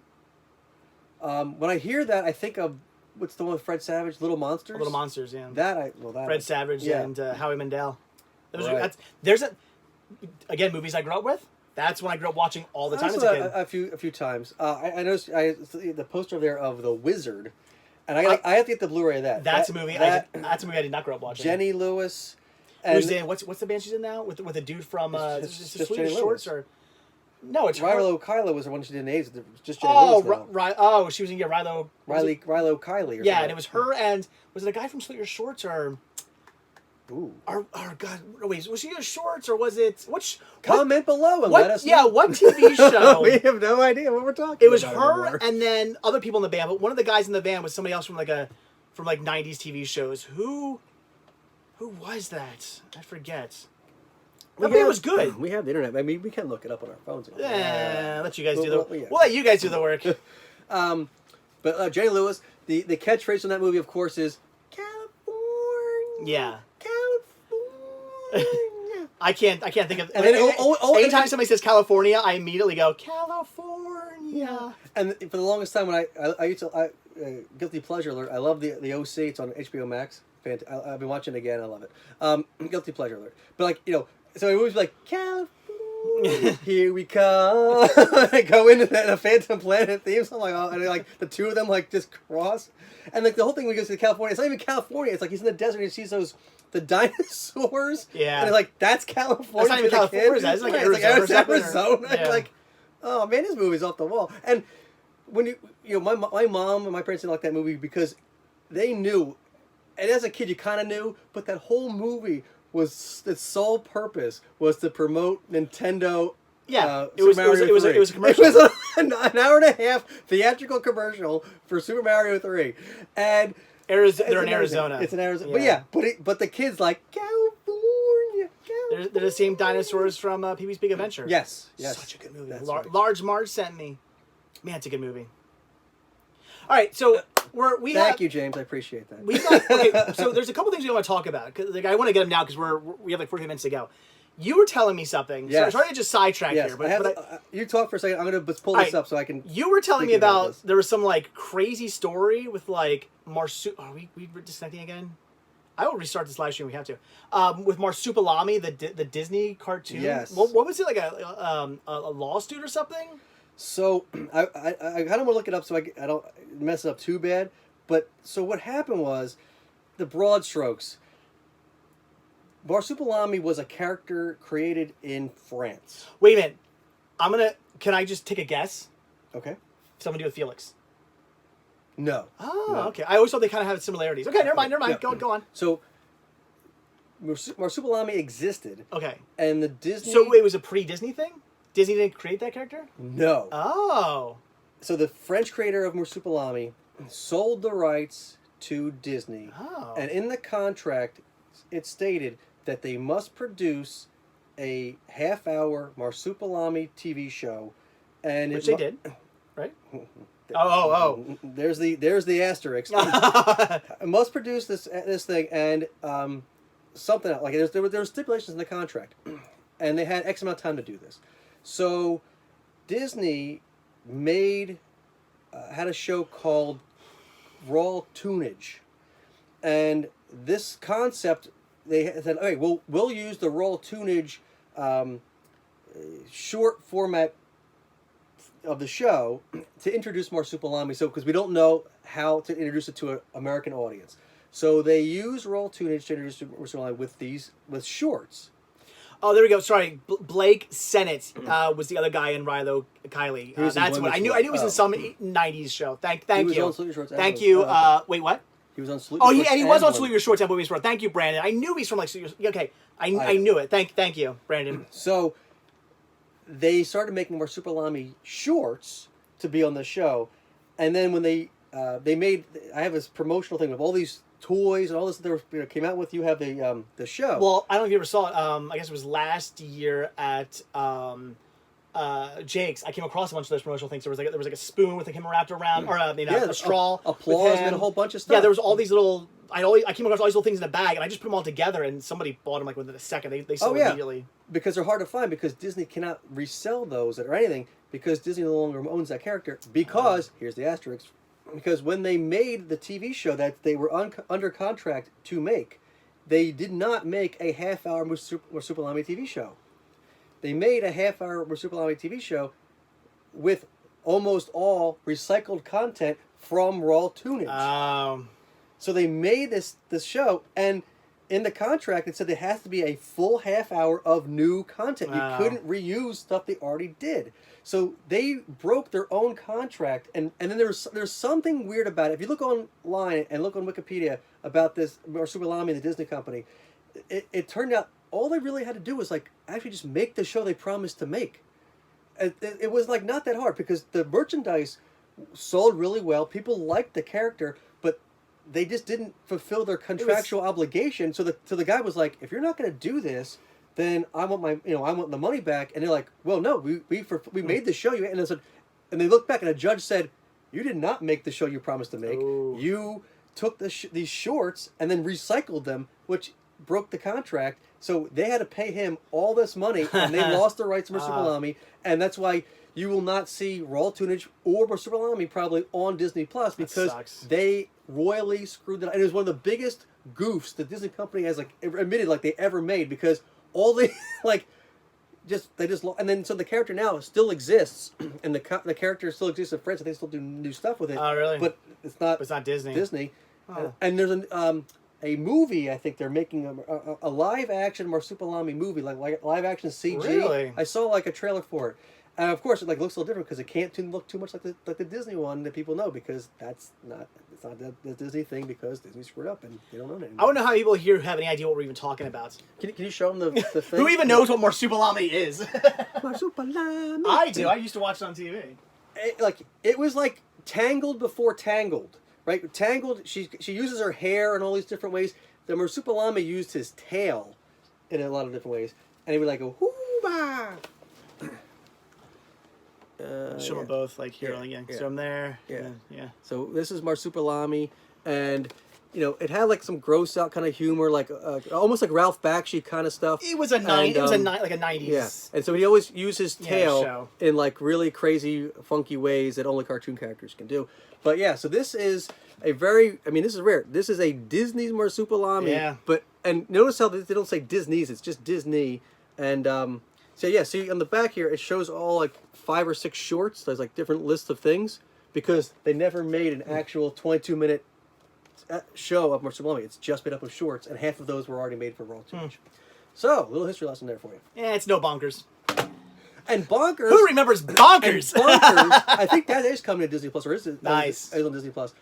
When I hear that, I think of... What's the one with Fred Savage? Little Monsters? Little Monsters, yeah. Fred Savage and Howie Mandel. Right. Again, movies I grew up with. That's when I grew up watching all the time as a kid. A few times. I noticed the poster there of The Wizard, and I have to get the Blu-ray of that. That's a movie. That's a movie I did not grow up watching. Jenny Lewis. Who's in? What's the band she's in now? With a dude from just Swedish Shorts or no? It's Rilo Kylo was the one she did in AIDS. Just Jenny Lewis. She was in Rilo Kylie. Yeah, and it was her and was it a guy from Swedish Shorts or? Ooh. Oh God! Wait, was she in Shorts or was it Comment below and let us know. Yeah, what TV show? We have no idea what we're talking about. It was her anymore. And then other people in the band, but one of the guys in the band was somebody else from 90s TV shows. Who was that? I forget. That band was good. We have the internet. I mean, we can look it up on our phones. Let you guys do the. We'll let you guys do the work. But Jenny Lewis, the catchphrase from that movie, of course, is California. Yeah. I can't think of. And then anytime somebody says California, I immediately go California. And for the longest time, when I used to guilty pleasure alert. I love the OC. It's on HBO Max. I've been watching it again. I love it. Guilty pleasure alert. But so it was like California, here we come. I go into the Phantom Planet theme song. And the two of them just cross, and the whole thing when he goes to California, it's not even California. It's like he's in the desert and he sees the dinosaurs. Yeah. And that's California. That's not even California. That's like Arizona. Yeah. Oh man, this movie's off the wall. And when my mom and my parents didn't like that movie because they knew, and as a kid you kind of knew, but that whole movie was its sole purpose was to promote Nintendo. Yeah, it was a commercial. It was an hour and a half theatrical commercial for Super Mario 3, and they're in Arizona. It's in Arizona, yeah. But the kids California. They're the same dinosaurs from Pee-wee's Big Adventure. Yes. Such a good movie. Large Marge sent me. Man, it's a good movie. All right, so Thank you, James. I appreciate that. Okay, so there's a couple things we want to talk about. I want to get them now because we have 40 minutes to go. You were telling me something. Yes. So I'm trying to just sidetrack here. But you talk for a second. I'm going to pull this up so I can... You were telling me about there was some crazy story with Are we disconnecting again? I will restart this live stream. We have to. With Marsupilami, the Disney cartoon. Yes. What was it, like a law student or something? So I kind of want to look it up so I don't mess it up too bad. But so what happened was, the broad strokes. Marsupilami was a character created in France. Wait a minute. Can I just take a guess? Okay. Someone do with Felix. No. Oh, No. okay. I always thought they kind of had similarities. Okay, never mind. Yeah. Go on. So Marsupilami existed. Okay. And the Disney. So it was a pre-Disney thing? Disney didn't create that character? No. Oh. So the French creator of Marsupilami sold the rights to Disney. Oh. And in the contract, it stated that they must produce a half-hour Marsupilami TV show, and Which they did, right? Oh. There's the asterisk. Must produce this thing, and something else. Like there were stipulations in the contract, and they had X amount of time to do this. So Disney had a show called Raw Tunage, and this concept, they said, okay, we'll use the Raw Tunage short format of the show to introduce Marsupilami. So because we don't know how to introduce it to an American audience, so they use Raw Tunage to introduce Marsupilami with shorts. Oh, there we go. Sorry, Blake Sennett was the other guy in Rilo Kiley. That's what I knew. I knew he was in some '90s show. Thank He you. was on Salute Your Shorts. Thank you. Wait, what? He was on Salute. Oh, and he was on Salute Your Shorts and Movies World. Thank you, Brandon. I knew he's from like Salute Your. Okay, I knew it. Thank you, Brandon. So they started making Marsupilami shorts to be on the show, and then when they made, I have this promotional thing of all these toys and all this that came out with. You have the show. Well, I don't know if you ever saw it. I guess it was last year at Jake's. I came across a bunch of those promotional things. There was like a spoon with him wrapped around, or a straw. Applause and a whole bunch of stuff. Yeah, there was all these little. I came across all these little things in a bag, and I just put them all together, and somebody bought them like within a second. They sold immediately. Because they're hard to find, because Disney cannot resell those or anything, because Disney no longer owns that character. Because here's the asterisk. Because when they made the TV show that they were under contract to make, they did not make a half-hour Marsupilami TV show. They made a half-hour Marsupilami TV show with almost all recycled content from Raw Tunage. So they made this show, and in the contract it said there has to be a full half-hour of new content. You couldn't reuse stuff they already did. So they broke their own contract, and then there's something weird about it. If you look online and look on Wikipedia about this Marsupilami and the Disney company, it turned out all they really had to do was like actually just make the show they promised to make. It was like not that hard, because the merchandise sold really well. People liked the character, but they just didn't fulfill their contractual obligation. So the guy was like, if you're not going to do this, then I want the money back. And they're like, well, no, we made the show. And they looked back, and a judge said, you did not make the show you promised to make. Ooh. You took these shorts and then recycled them, which broke the contract. So they had to pay him all this money, and they lost their rights to Marsupilami. And that's why you will not see Raw Tunage or Marsupilami probably on Disney Plus, because they royally screwed it up. And it was one of the biggest goofs the Disney company has admitted they ever made, because all they and then so the character now still exists, and the character still exists in France, and they still do new stuff with it. Oh, really? But it's not Disney. Oh. And there's a movie, I think they're making a live action Marsupilami movie, like live action CG. Really? I saw a trailer for it. And of course, it looks a little different because it can't look too much like the Disney one that people know, because it's not the Disney thing, because Disney screwed up and they don't own it anymore. I don't know how people here have any idea what we're even talking about. Can you show them the thing? Who even knows what Marsupilami is? Marsupilami. I do. I used to watch it on TV. It was like Tangled before Tangled, right? Tangled, she uses her hair in all these different ways. The Marsupilami used his tail in a lot of different ways, and he would go hoo-bah. Show them both here. So I'm there. Yeah. So this is Marsupilami, and it had like some gross out kind of humor, like almost like Ralph Bakshi kind of stuff. It was a like a 90s. Yeah, and so he always used his tail show. in like really crazy, funky ways that only cartoon characters can do. But yeah, so this is a very, this is rare. This is a Disney's Marsupilami. Yeah. And notice how they don't say Disney's, it's just Disney. And so yeah, see on the back here, it shows all like 5 or 6 shorts. There's like different lists of things because they never made an actual 22-minute show of Marsupilami. It's just made up of shorts, and half of those were already made for Raw Tunage. So, little history lesson there for you. Yeah, it's no Bonkers. And Bonkers. Who remembers Bonkers? Bonkers. I think that is coming to Disney Plus, or is it? Nice. It's on Disney Plus.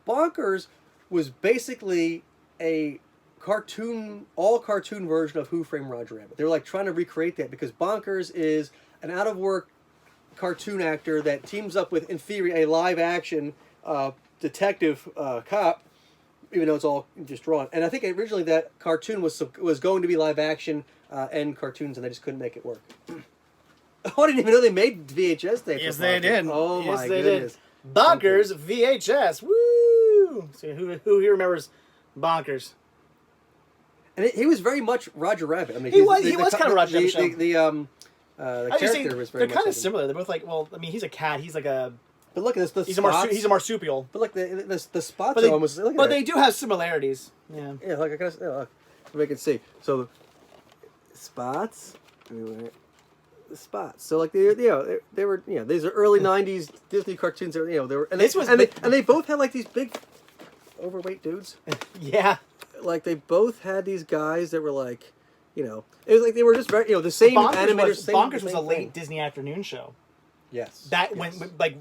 Bonkers was basically a all cartoon version of Who Framed Roger Rabbit. They were like trying to recreate that because Bonkers is an out of work cartoon actor that teams up with, in theory, a live action detective cop, even though it's all just drawn. And I think originally that cartoon was going to be live action and cartoons, and they just couldn't make it work. Oh, I didn't even know they made VHS tapes. Yes, they did. Oh yes, my they goodness. Did. Bonkers VHS. Woo! So who here remembers Bonkers? And he was very much Roger Rabbit. I mean, he was kind of Roger Rabbit. The character was very. They're kind of similar. They're both like, well, I mean, he's a cat. He's like a. But look at this. He's a marsupial. But look, the spots are almost. But they do have similarities. Yeah. Yeah, like I guess. Look, we can see. So, spots. The spots. So like they were these are early '90s Disney cartoons. They were and they both had like these big overweight dudes. Yeah. Like they both had these guys that were like, it was like they were just very, the same animators. Bonkers was a late Disney afternoon show. Yes. That went like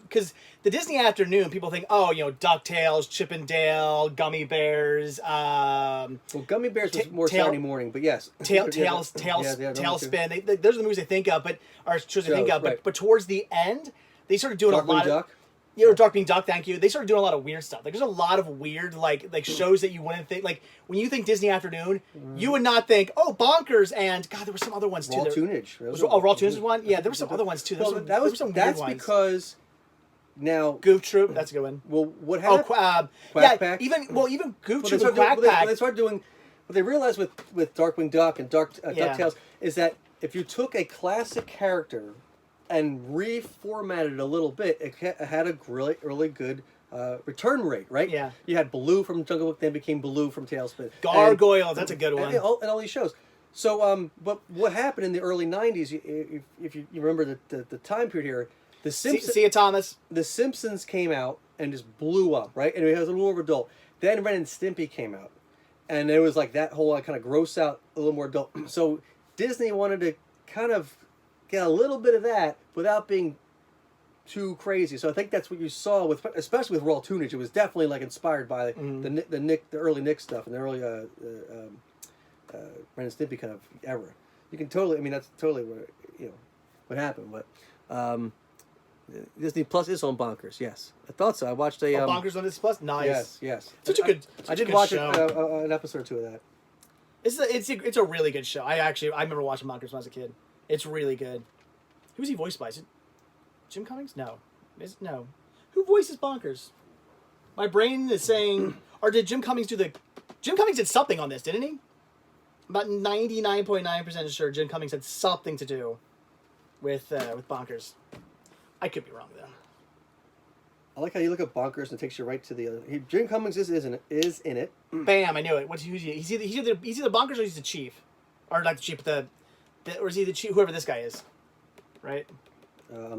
because the Disney afternoon people think, oh, DuckTales, Chip and Dale, Gummy Bears. Well, Gummy Bears was more Saturday morning, but yes. Tailspin. Those are the movies I think of, but towards the end they started doing Darkwing a lot Duck. of. Yeah, or Darkwing Duck, thank you. They started doing a lot of weird stuff. Like, there's a lot of weird, like shows that you wouldn't think. Like, when you think Disney Afternoon, you would not think, oh, Bonkers, and, God, there were some other ones, too. Raw Tunage. Raw Tunage was one? Yeah, there were some other ones, too. That's because, now... Goof Troop, that's a good one. Well, what happened? Quack Pack? Pack. Even Goof Troop and Quack Pack. They started doing... What they realized with Darkwing Duck and DuckTales is that if you took a classic character and reformatted it a little bit, it had a really, really good return rate, right? Yeah. You had Baloo from Jungle Book, then became Baloo from Tailspin. Gargoyles, that's a good one. And all these shows. So, but what happened in the early 90s, if you remember the time period here, The Simpsons... See you, Thomas. The Simpsons came out and just blew up, right? And it was a little more adult. Then Ren and Stimpy came out. And it was like that whole kind of gross out, a little more adult. So Disney wanted to kind of get a little bit of that without being too crazy. So I think that's what you saw with, especially with Raw Tunage. It was definitely like inspired by the early Nick stuff and the early Ren and Stimpy kind of era. You can totally, that's totally what happened. But Disney Plus is on Bonkers. Yes, I thought so. I watched a Bonkers on Disney Plus. Nice. Yes. Such a good. I did watch an episode or two of that. It's a really good show. I remember watching Bonkers when I was a kid. It's really good. Who's he voiced by? Is it Jim Cummings? No. No. Who voices Bonkers? My brain is saying, or did Jim Cummings do the... Jim Cummings did something on this, didn't he? About 99.9% sure Jim Cummings had something to do with Bonkers. I could be wrong, though. I like how you look at Bonkers and it takes you right to the other... Jim Cummings is in it. Bam, I knew it. Who's he? He's either Bonkers or he's the chief. Or not the chief, but or is he the chief? Whoever this guy is. Right?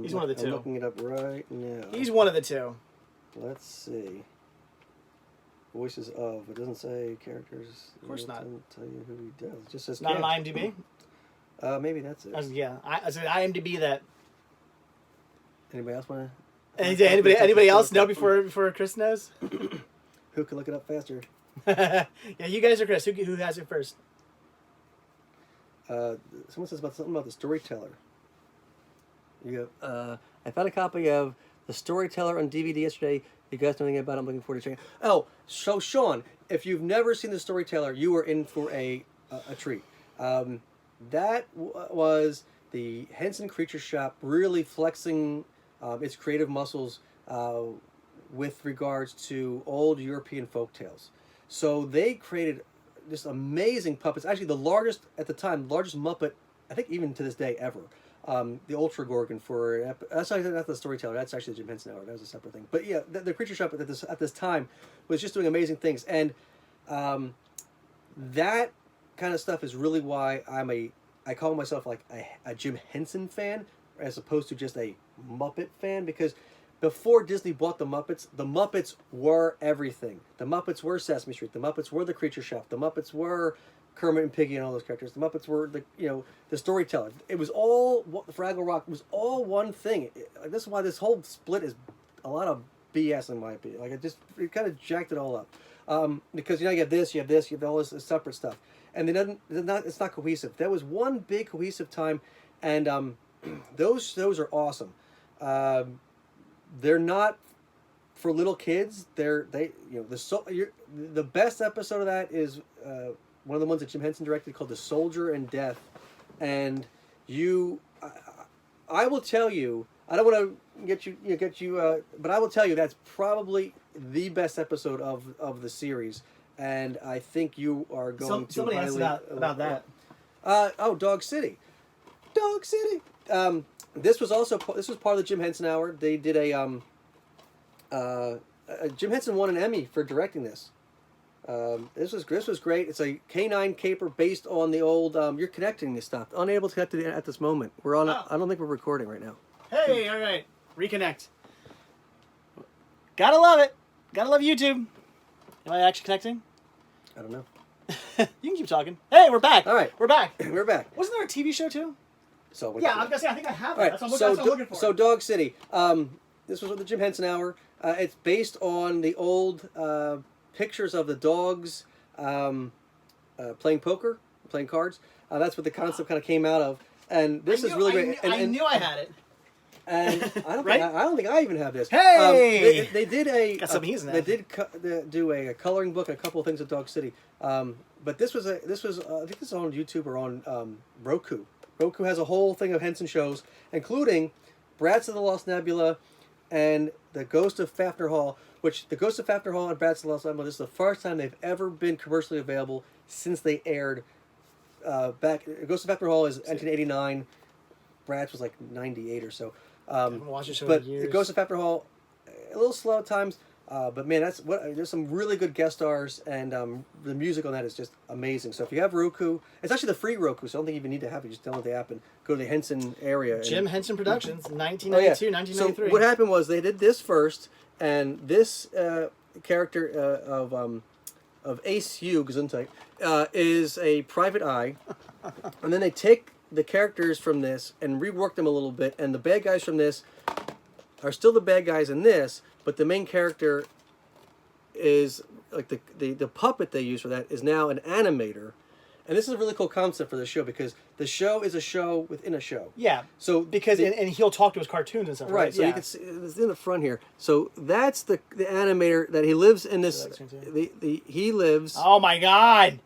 He's one of the two. I'm looking it up right now. He's one of the two. Let's see. Voices of. It doesn't say characters. Of course not. It doesn't tell you who he does. It just says not on IMDb? Maybe that's it. I said IMDb that. Anybody else want to? Anybody else know before Chris knows? Who can look it up faster? Yeah, you guys are Chris. Who has it first? Someone says something about the Storyteller. I found a copy of the Storyteller on DVD yesterday. You guys know anything about it? I'm looking forward to checking it. Oh, so Sean, if you've never seen the Storyteller, you are in for a treat. That was the Henson Creature Shop really flexing its creative muscles with regards to old European folk tales. So they created this amazing puppets. Actually, the largest at the time, largest Muppet, I think even to this day ever. The Ultra Gorgon for that's not the Storyteller. That's actually the Jim Henson Hour. That was a separate thing. But yeah, the Creature Shop at this time was just doing amazing things, and that kind of stuff is really why I call myself like a Jim Henson fan as opposed to just a Muppet fan, because before Disney bought the Muppets were everything. The Muppets were Sesame Street. The Muppets were the Creature Shop. The Muppets were Kermit and Piggy and all those characters. The Muppets were the Storyteller. It was all Fraggle Rock was all one thing. This is why this whole split is a lot of BS in my opinion. Like it kind of jacked it all up, because you have this, you have all this separate stuff, and it's not cohesive. There was one big cohesive time, and those are awesome. They're not for little kids. The best episode of that is one of the ones that Jim Henson directed called The Soldier and Death, and I will tell you, I don't want to get you, but I will tell you that's probably the best episode of the series, and I think you are going to. Somebody asked about that. Dog City. This was part of the Jim Henson Hour. They did Jim Henson won an Emmy for directing this. This was great. It's a canine caper based on the old. You're connecting this stuff. Unable to connect to at this moment. We're on. I don't think we're recording right now. Hey, all right, reconnect. Gotta love it. Gotta love YouTube. Am I actually connecting? I don't know. You can keep talking. Hey, we're back. All right, we're back. We're back. Wasn't there a TV show too? So yeah, I was gonna say I think I have it. Right. That's what I'm looking for. So Dog City. This was with the Jim Henson Hour. It's based on the old pictures of the dogs playing poker, playing cards. That's what the concept kind of came out of. And this is really great. I knew I had it. And I don't, right? I don't think I even have this. Hey, they did a. Got something they did do a coloring book and a couple of things at Dog City. But this was I think this is on YouTube or on Roku. Roku has a whole thing of Henson shows, including Brats of the Lost Nebula and The Ghost of Fafner Hall. Which the Ghost of Fafner Hall and Brats of the Lost Nebula, this is the first time they've ever been commercially available since they aired. Back Ghost of Fafner Hall is 1989. Brats was like 98 or so. I haven't watched the show but in years. The Ghost of Fafner Hall, a little slow at times, but man, there's some really good guest stars, and the music on that is just amazing. So if you have Roku, it's actually the free Roku, so I don't think you even need to have it. Just download the app and go to the Henson area. Jim Henson Productions, 1992, 1993. So what happened was they did this first, and this character of Ace Hugh Gesundheit is a private eye, and then they take the characters from this and rework them a little bit, and the bad guys from this are still the bad guys in this, but the main character is like the puppet they use for that is now an animator. And this is a really cool concept for the show, because the show is a show within a show. Yeah. So because and he'll talk to his cartoons and stuff. Right. So you can see it's in the front here. So that's the animator that he lives in this. He lives. Oh my God.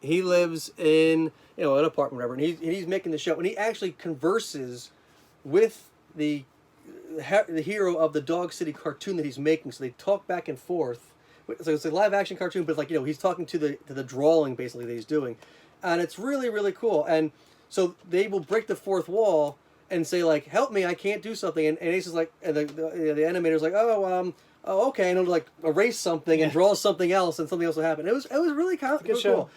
He lives in an apartment, whatever, and he's making the show, and he actually converses with the hero of the Dog City cartoon that he's making. So they talk back and forth. So it's a live action cartoon, but it's like he's talking to the drawing basically that he's doing, and it's really really cool. And so they will break the fourth wall and say like, "Help me, I can't do something." And Ace is like, and the animator's like, "Oh, okay," and he'll like erase something and draw something else, and something else will happen. It was really kind of cool.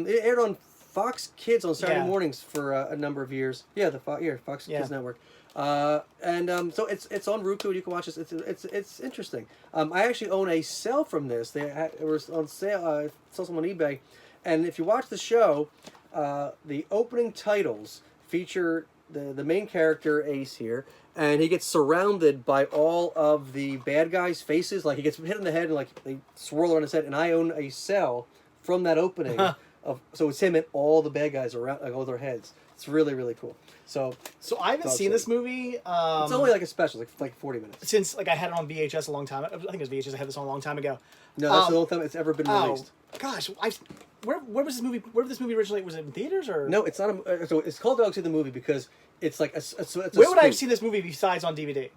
It aired on Fox Kids on Saturday mornings for a number of years. Yeah, the Fox Kids Network. So it's on Roku. You can watch this. It's interesting. I actually own a sale from this. It was on sale. I saw some on eBay, and if you watch the show, the opening titles feature the main character Ace here, and he gets surrounded by all of the bad guys' faces. Like he gets hit in the head, and like they swirl around his head. And I own a cell from that opening so it's him and all the bad guys around, like all their heads. It's really really cool. So I haven't seen this movie. It's only like a special, like 40 minutes. Since like I had it on VHS a long time. I think it was VHS. I had this on a long time ago. No, that's the only time it's ever been released. Gosh, where was this movie? Where did this movie originally? Was it in theaters or? No, it's not. So it's called Dog City the movie because it's like it's where would I have seen this movie besides on DVD?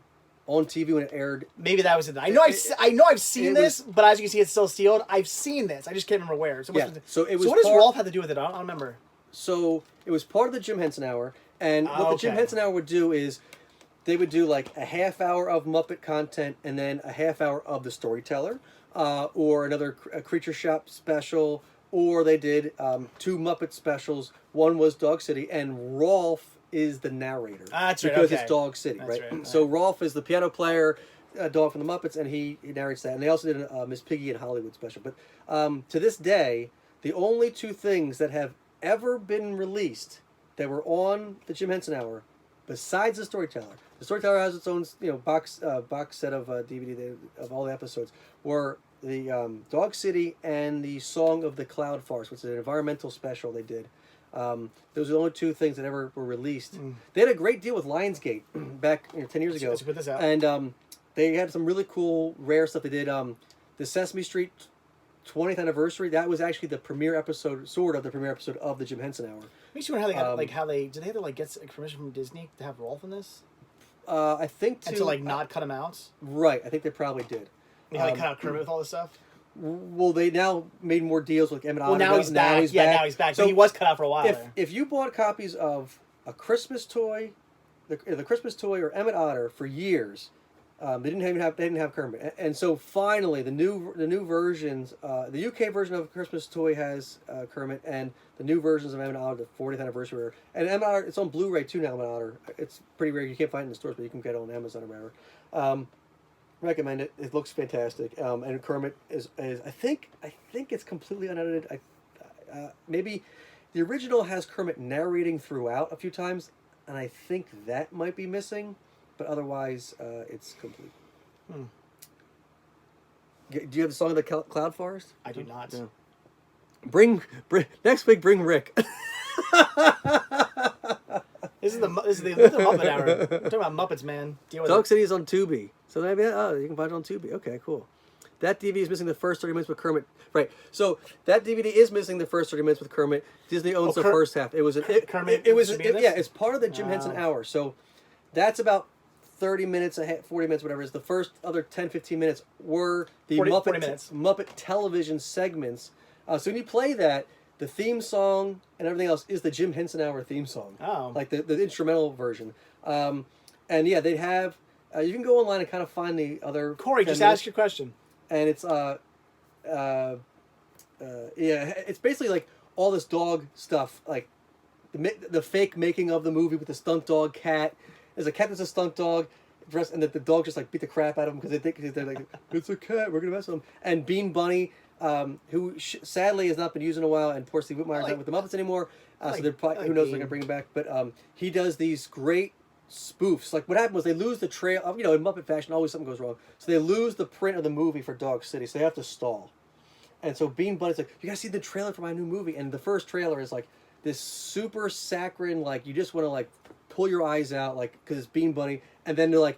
on TV when it aired. Maybe that was it. I know I've seen this, but as you can see, it's still sealed. I've seen this. I just can't remember where. So, so it was. So what does Rolf have to do with it? I don't remember. So it was part of the Jim Henson Hour, and what the Jim Henson Hour would do is they would do like a half hour of Muppet content and then a half hour of the Storyteller, or another Creature Shop special, or they did 2 Muppet specials. One was Dog City, and Rolf is the narrator. That's right. Because it's Dog City, right? So Rolf is the piano player, dog from the Muppets, and he narrates that. And they also did a Miss Piggy in Hollywood special. But to this day, the only 2 things that have ever been released that were on the Jim Henson Hour, besides the Storyteller. The Storyteller has its own, box set of DVD of all the episodes. Were the Dog City and the Song of the Cloud Forest, which is an environmental special they did. Those are the only 2 things that ever were released. They had a great deal with Lionsgate back 10 years ago. Let's put this out. And they had some really cool, rare stuff. They did the Sesame Street 20th anniversary. That was actually the premiere episode, sort of the premiere episode of the Jim Henson Hour. Makes you wonder how they did they have to get permission from Disney to have Rolf in this? I think to not cut him out. Right, I think they probably did. They cut out Kermit with all this stuff. Well, they now made more deals with Emmett Otter. Well, now he's back. Now he's back. So he was cut out for a while. If you bought copies of a Christmas toy, the Christmas toy or Emmett Otter for years, they didn't have Kermit, and so finally the new versions, the UK version of Christmas toy has Kermit, and the new versions of Emmett Otter, the 40th anniversary, and Emmett Otter, it's on Blu-ray too now. Emmett Otter, it's pretty rare. You can't find it in the stores, but you can get it on Amazon or whatever. Recommend it. It looks fantastic. And Kermit is I think it's completely unedited. Maybe the original has Kermit narrating throughout a few times, and I think that might be missing. But otherwise, it's complete. Do you have the Song of the Cloud Forest? I do not. No. Bring next week. Bring Rick. This is the Muppet Hour. We're talking about Muppets, man. Deal with Dog City is on Tubi, so maybe you can find it on Tubi. Okay, cool. That DVD is missing the first 30 minutes with Kermit. Right, so that DVD is missing the first 30 minutes with Kermit. Disney owns the first half. It was Kermit. It's part of the Jim Henson Hour. So that's about 30 minutes, 40 minutes, whatever it is. The first other 10, 15 minutes were the 40 Muppet television segments. So when you play that, the theme song and everything else is the Jim Henson Hour theme song. Oh. Like the instrumental version. And yeah, they'd have... you can go online and kind of find the other... Corey, just ask your question. And it's... it's basically like all this dog stuff. Like the fake making of the movie with the stunt dog cat. There's a cat that's a stunt dog. And the dog just like beat the crap out of him because they think they're like, it's a cat, we're going to mess with him. And Bean Bunny... who sadly has not been used in a while, and poor Steve Whitmire's not with the Muppets anymore. So they're probably, who knows if they're gonna bring him back. But he does these great spoofs. Like what happened was they lose the trail. In Muppet fashion, always something goes wrong. So they lose the print of the movie for Dog City, so they have to stall. And so Bean Bunny's like, you gotta see the trailer for my new movie. And the first trailer is like this super saccharine, like you just want to like pull your eyes out, like because it's Bean Bunny. And then they're like,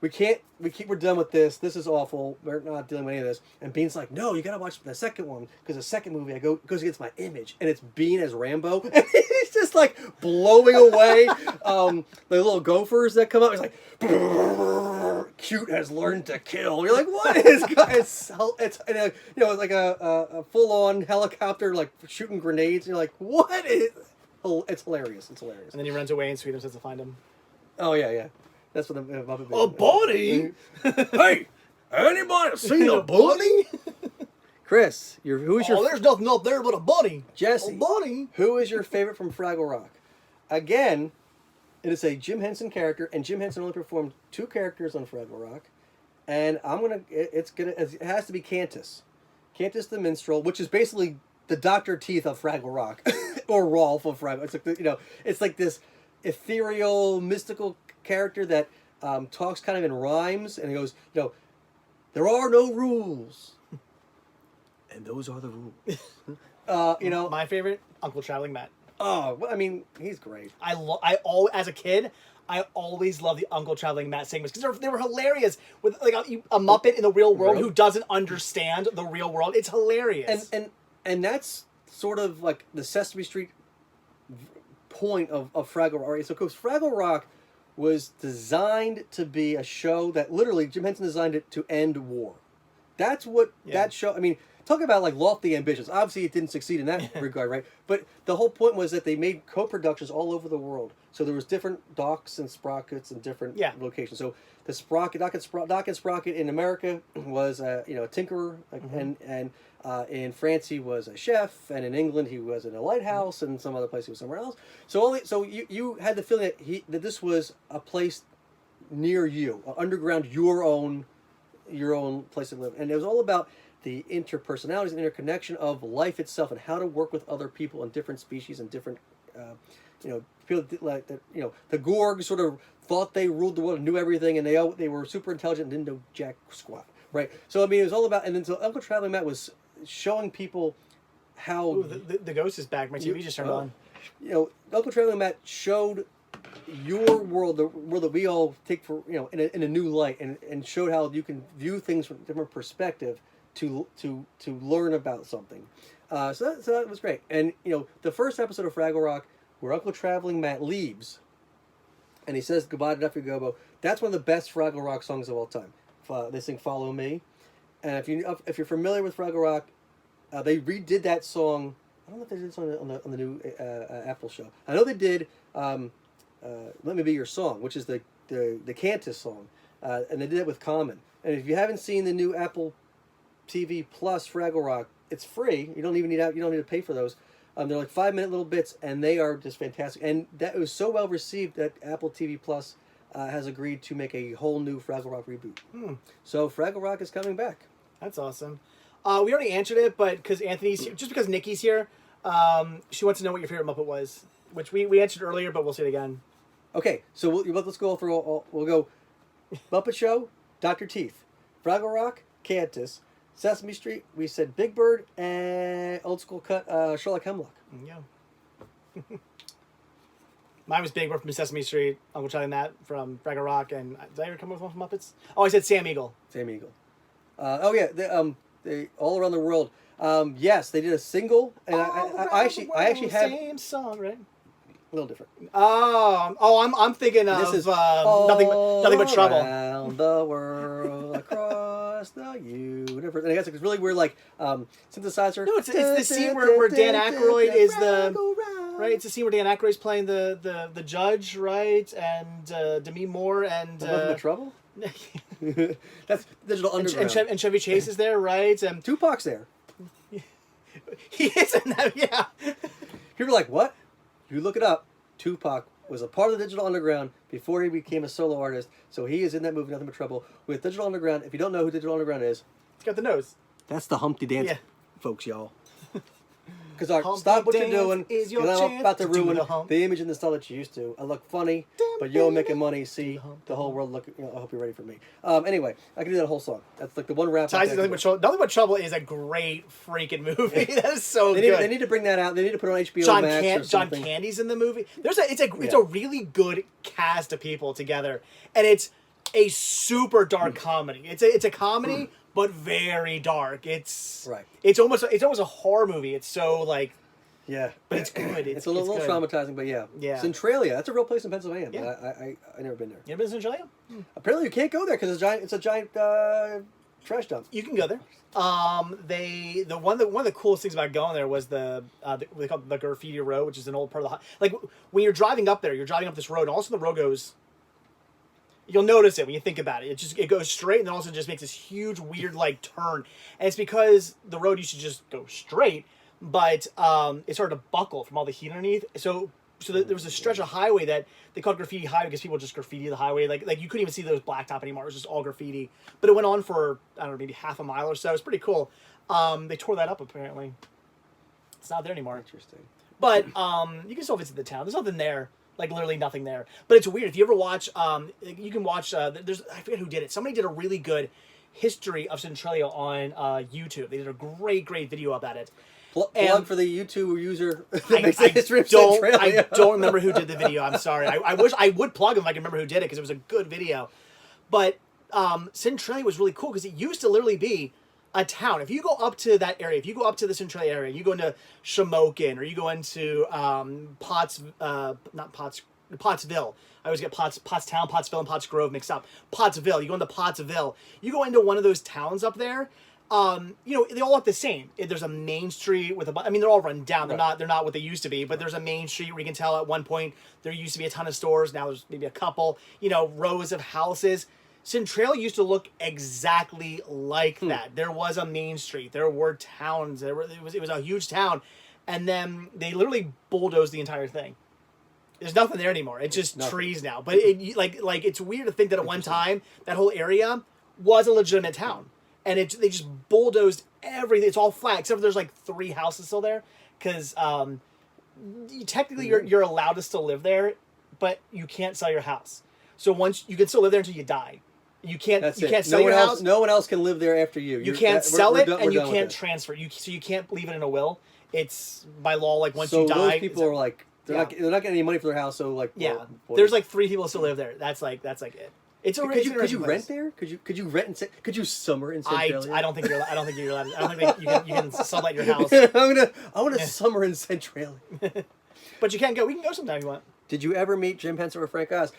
we're done with this. This is awful. We're not dealing with any of this. And Bean's like, no, you gotta watch the second one because the second movie goes against my image, and it's Bean as Rambo, and he's just like blowing away the little gophers that come up. He's like, cute has learned to kill. You're like, what is? It's like a full on helicopter like shooting grenades. And you're like, what is? It's hilarious. It's hilarious. And then he runs away, and Sweetums has to find him. Oh yeah. That's what the Muppet. A bunny? Hey, anybody seen a bunny? Chris, who's your? There's nothing up there but a bunny. Jesse, a bunny. Who is your favorite from Fraggle Rock? Again, it is a Jim Henson character, and Jim Henson only performed 2 characters on Fraggle Rock, and it has to be Cantus the Minstrel, which is basically the Dr. Teeth of Fraggle Rock, or Rolf of Fraggle. It's like it's like this ethereal, mystical character that talks kind of in rhymes, and he goes, there are no rules, and those are the rules. My favorite, Uncle Traveling Matt. Oh, well, I mean, he's great. As a kid, I always loved the Uncle Traveling Matt segments because they were hilarious with like a Muppet in the real world who doesn't understand the real world. It's hilarious, and that's sort of like the Sesame Street point of Fraggle Rock. Right? So, because Fraggle Rock was designed to be a show that literally Jim Henson designed it to end war. That's what that show. I mean, talk about like lofty ambitions. Obviously, it didn't succeed in that regard, right? But the whole point was that they made co-productions all over the world. So there was different docks and sprockets in different locations. So the dock and sprocket in America was a tinkerer, and in France he was a chef, and in England he was in a lighthouse, and some other place he was somewhere else. So you had the feeling that this was a place near you, underground, your own place to live, and it was all about the interpersonalities and interconnection of life itself and how to work with other people and different species and different people like that. The Gorgs sort of thought they ruled the world and knew everything, and they were super intelligent and didn't know jack squat, right? So I mean, it was all about, and then so Uncle Traveling Matt was showing people how. Ooh, the ghost is back. My TV just turned on. Uncle Traveling Matt showed your world, the world that we all take for in a new light, and showed how you can view things from a different perspective to learn about something. So that was great. And the first episode of Fraggle Rock, where Uncle Traveling Matt leaves, and he says goodbye to Duffy Gobo. That's one of the best Fraggle Rock songs of all time. They sing "Follow Me," and if you're familiar with Fraggle Rock, they redid that song. I don't know if they did this on the new Apple show. I know they did "Let Me Be Your Song," which is the Cantus song, and they did it with Common. And if you haven't seen the new Apple TV Plus Fraggle Rock, it's free. You don't need to pay for those. They're like 5-minute little bits, and they are just fantastic. And that was so well received that Apple TV Plus has agreed to make a whole new Fraggle Rock reboot. So Fraggle Rock is coming back. That's awesome. We already answered it, but because because Nikki's here, she wants to know what your favorite Muppet was, which we answered earlier, but we'll say it again. Okay, so let's go through. We'll go Muppet Show, Dr. Teeth, Fraggle Rock, Cantus, Sesame Street, we said Big Bird, and old school cut Sherlock Hemlock. Yeah. Mine was Big Bird from Sesame Street, Uncle Charlie and Matt from Fraggle Rock, and did I ever come up with one from Muppets? Oh, I said Sam Eagle. Sam Eagle. They all around the world. Yes, they did a single, and I actually have same song, right? A little different. I'm thinking of nothing but trouble. Around the world, across the universe. And I guess it's really weird, like synthesizer. No, it's the scene where Dan Aykroyd is right. It's the scene where Dan Aykroyd's playing the judge, right, and Demi Moore and Nothing But Trouble. That's Digital Underground. And Chevy Chase is there, right? And Tupac's there. He is in that, yeah. People are like, what? You look it up. Tupac was a part of the Digital Underground before he became a solo artist, so he is in that movie, Nothing But Trouble, with Digital Underground. If you don't know who Digital Underground is... He's got the nose. That's the Humpty Dance, folks, y'all. Because stop what you're doing, because I'm about to ruin the image and the style that you used to. I look funny, but you're making money. See, the whole world look. I hope you're ready for me. Anyway, I can do that whole song. That's like the one rap. Nothing But Trouble is a great freaking movie. That is so good. They need to bring that out. They need to put it on HBO Max or something. John Candy's in the movie. It's a really good cast of people together, and it's a super dark comedy. It's a comedy. But very dark. It's almost a horror movie. It's so like, but it's good. It's a little traumatizing, but yeah. Centralia, that's a real place in Pennsylvania. Yeah. But I never been there. You ever been to Centralia? Apparently you can't go there because it's a giant trash dump. You can go there. One of the coolest things about going there was they call it the Graffiti Road, which is an old part of like when you're driving up there, you're driving up this road, and also the road goes. You'll notice it when you think about it. It goes straight, and then also just makes this huge, weird, like, turn. And it's because the road used to just go straight, but it started to buckle from all the heat underneath. So there was a stretch of highway that they called Graffiti Highway because people just graffiti the highway. Like you couldn't even see those blacktop anymore. It was just all graffiti. But it went on for, I don't know, maybe half a mile or so. It was pretty cool. They tore that up, apparently. It's not there anymore. Interesting. But you can still visit the town. There's nothing there. Like, literally nothing there. But it's weird. If you ever watch, you can watch, I forget who did it. Somebody did a really good history of Centralia on YouTube. They did a great video about it. Plug for the YouTube user that makes the history of I Centralia. don't remember who did the video. I'm sorry. I wish I would plug him if I can remember who did it, because it was a good video. But Centralia was really cool, because it used to literally be a town. If you go up to that area, if you go up to the Centralia area, you go into Shamokin, or you go into Pottsville. I always get Pottstown, Pottsville, and Pottsgrove mixed up. Pottsville. You go into Pottsville. You go into one of those towns up there. They all look the same. There's a main street with they're all run down. They're not what they used to be, but there's a main street where you can tell at one point there used to be a ton of stores. Now there's maybe a couple, rows of houses. Centralia used to look exactly like that. There was a main street. There were towns. It was a huge town. And then they literally bulldozed the entire thing. There's nothing there anymore. It's just trees now. But it's weird to think that at one time that whole area was a legitimate town. And they just bulldozed everything. It's all flat, except for there's like 3 houses still there. Because technically you're allowed to still live there, but you can't sell your house. So once you can still live there until you die. You can't sell your house. No one else can live there after you. You can't sell it, and you can't transfer. So you can't leave it in a will. It's by law, like once you die. So those people are like they're not getting any money for their house. So like there's like 3 people still live there. That's like it. Could you rent there? Could you rent and could you summer in Centralia? I don't think you're allowed. I don't think you can sublet your house. I want to summer in Centralia. But you can't go. We can go sometime if you want. Did you ever meet Jim Henson or Frank Oz?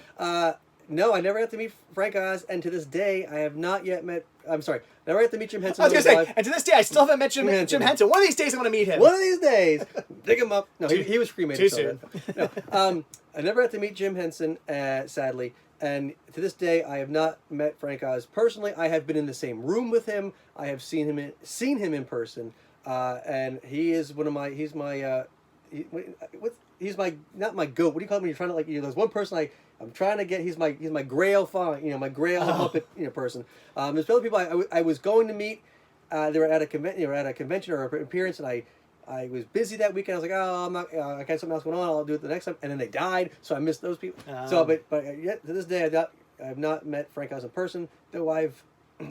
No, I never got to meet Frank Oz, and to this day, I have not yet met. I'm sorry, never got to meet Jim Henson. I was going to say, and to this day, I still haven't met Jim Henson. One of these days, I'm going to meet him. One of these days, dig him up. No, he was cremated. Too soon. No, I never got to meet Jim Henson, sadly, and to this day, I have not met Frank Oz personally. I have been in the same room with him. I have seen him in person, and he is one of my. He's my. He's my not my goat. What do you call him when you're trying to like? There's one person I'm trying to get. He's my Grail fan. My Grail Muppet person. There's other people I was going to meet. They were at a convention or an appearance, and I was busy that weekend. I was like, oh, I'm not. I got something else going on. I'll do it the next time. And then they died, so I missed those people. So, but yet to this day, I've not met Frank Oz in person, though I've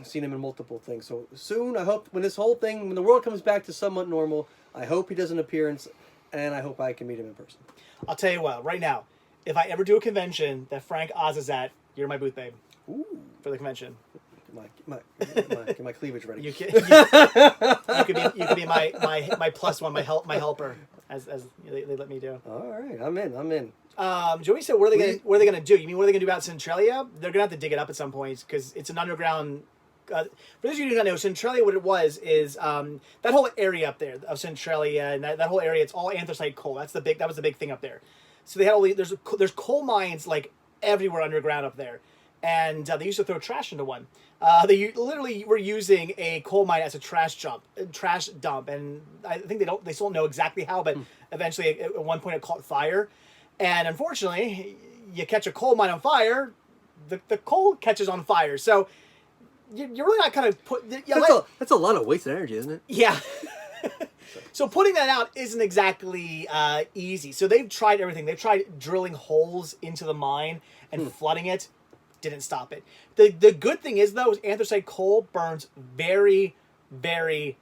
seen him in multiple things. So soon, I hope when the world comes back to somewhat normal, I hope he does an appearance. And I hope I can meet him in person. I'll tell you what, right now, if I ever do a convention that Frank Oz is at, you're my booth babe. Ooh. For the convention. Get my cleavage ready. You could be my plus one, my helper, as they let me do. All right, I'm in. Joey said, what are they gonna do? You mean what are they gonna do about Centralia? They're gonna have to dig it up at some point because it's an underground. For those of you who don't know, Centralia, what it was is that whole area up there of Centralia and that whole area. It's all anthracite coal. That was the big thing up there. So they had all there's coal mines like everywhere underground up there, and they used to throw trash into one. They literally were using a coal mine as a trash dump, and I think they still don't know exactly how, but eventually at one point it caught fire, and unfortunately, you catch a coal mine on fire, the coal catches on fire. So you're really not kind of put. That's a lot of wasted energy, isn't it? Yeah. So putting that out isn't exactly easy. So they've tried everything. They've tried drilling holes into the mine and flooding it. Didn't stop it. The good thing is, though, is anthracite coal burns very, very,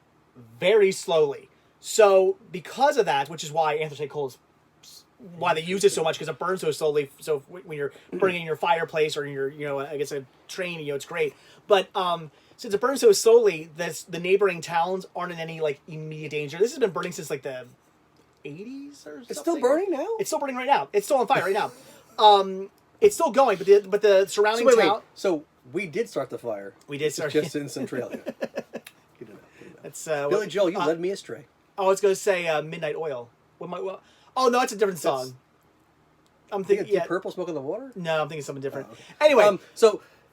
very slowly. So because of that, which is why anthracite coal is why they use it so much, because it burns so slowly. So when you're burning in your fireplace or in your, I guess a train, it's great. But since it burns so slowly, the neighboring towns aren't in any like immediate danger. This has been burning since like the 80s or something. It's still burning now? It's still burning right now. It's still on fire right now. It's still going, but the surrounding town. So we did start the fire. We did start just in Centralia. Good enough. It's Billy Joel, you led me astray. I was going to say Midnight Oil. Oh no, it's a different song. I'm thinking Deep Purple, Smoke on the Water. No, I'm thinking something different. Okay. Anyway,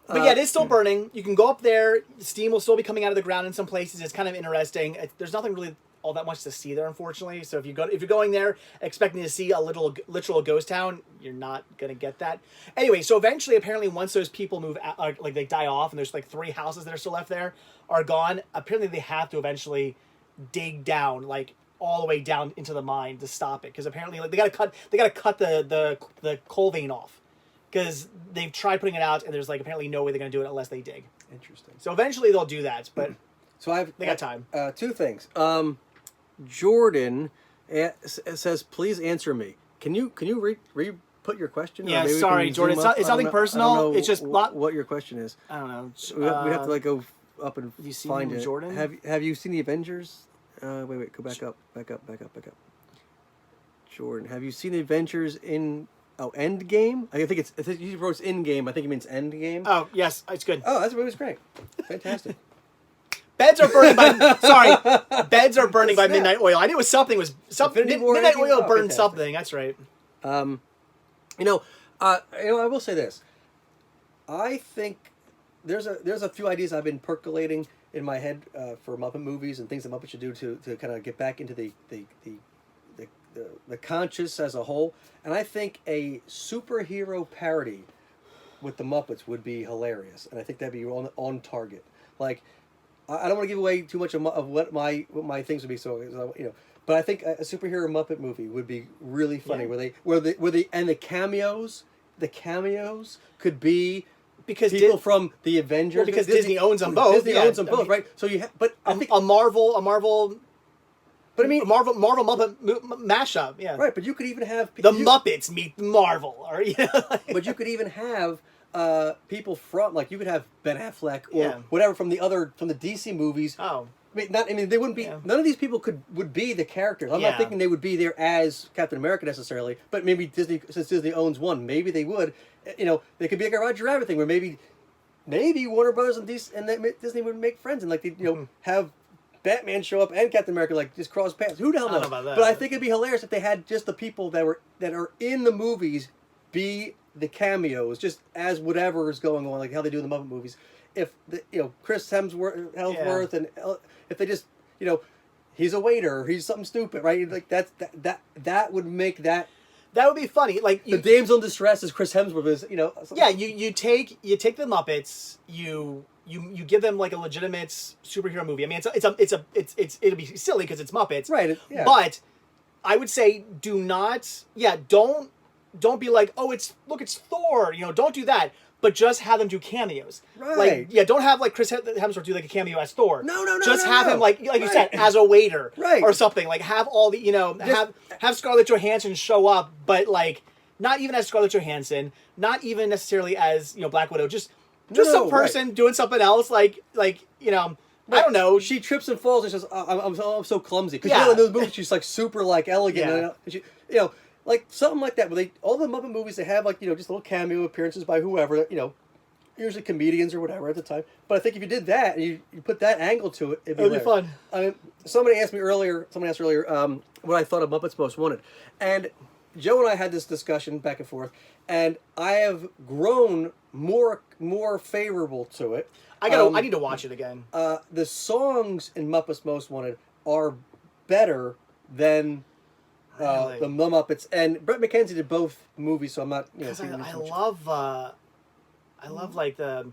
but yeah, it is still burning. You can go up there. Steam will still be coming out of the ground in some places. It's kind of interesting. There's nothing really all that much to see there, unfortunately. So if you're going there expecting to see a literal ghost town, you're not gonna get that. Anyway, so eventually, apparently, once those people move out, like they die off, and there's like 3 houses that are still left there are gone. Apparently, they have to eventually dig down, like all the way down into the mine to stop it, because apparently, like they gotta cut the coal vein off, because they've tried putting it out, and there's like apparently no way they're gonna do it unless they dig. Interesting. So eventually they'll do that, but they got time. 2 things. Jordan says, "Please answer me. Can you re-put your question?" Yeah, sorry, Jordan. It's nothing personal. It's just what your question is. I don't know. We have to like go up and find it. Jordan? Have you seen the Avengers? Wait, go back up. Jordan, have you seen the Adventures in Oh, Endgame? I think it's he wrote in game. I think it means end game. Oh yes, it's good. Oh, that movie's great. Fantastic. Beds are burning by beds are burning by midnight oil. I knew it was something. Infinity War, midnight oil burned fantastic. something. That's right. You know, I will say this. I think there's a few ideas I've been percolating in my head for Muppet movies and things that Muppets should do to kind of get back into the conscious as a whole. And I think a superhero parody with the Muppets would be hilarious, and I think that'd be on target. Like, I don't want to give away too much of what my things would be, so you know. But I think a superhero Muppet movie would be really funny, Yeah. where the cameos could be Because people from the Avengers. Well, because Disney owns them both. Disney Yeah, owns them I both, mean, right? So but I think a Marvel. But I mean, Marvel Muppet mashup. Yeah. right? But you could even have The Muppets meet Marvel, or But you could even have people from, like, you could have Ben Affleck or Yeah. whatever from the DC movies. Oh. I mean, they wouldn't be. Yeah. None of these people would be the characters. I'm Yeah. not thinking they would be there as Captain America necessarily, but maybe since Disney owns one, maybe they would. You know, they could be like a Roger Rabbit thing, where maybe Warner Brothers and Disney would make friends, and like they have Batman show up and Captain America like just cross paths. Who the hell I don't knows? know about that. But I think it'd be hilarious if they had just the people that are in the movies be the cameos, just as whatever is going on, like how they do in the Muppet movies. If Chris Hemsworth and if they just he's a waiter, he's something stupid, right? Like that would make that. That would be funny. Like The damsel in distress is Chris Hemsworth is Yeah, you take the Muppets, you give them like a legitimate superhero movie. I mean, it'll be silly because it's Muppets, right? Yeah. But I would say don't be like, oh, it's Thor. Don't do that. But just have them do cameos. Right. Like, don't have like Chris Hemsworth do like a cameo as Thor. No. Just have him like right. you said, as a waiter. Right. Or something. Like have all the have Scarlett Johansson show up, but like not even as Scarlett Johansson, not even necessarily as Black Widow. Just some person doing something else. Like I don't know. She trips and falls and says, "I'm so clumsy." Because Yeah. in those movies she's like super like elegant. Yeah. And, she, like something like that. Where all the Muppet movies, they have like just little cameo appearances by whoever, usually comedians or whatever at the time. But I think if you did that and you put that angle to it, it'd be fun. I mean, someone asked earlier what I thought of Muppets Most Wanted, and Joe and I had this discussion back and forth, and I have grown more favorable to it. I need to watch it again. The songs in Muppets Most Wanted are better than Really? the Muppets, and Brett McKenzie did both movies, so I'm not. Because thinking I too much. love like the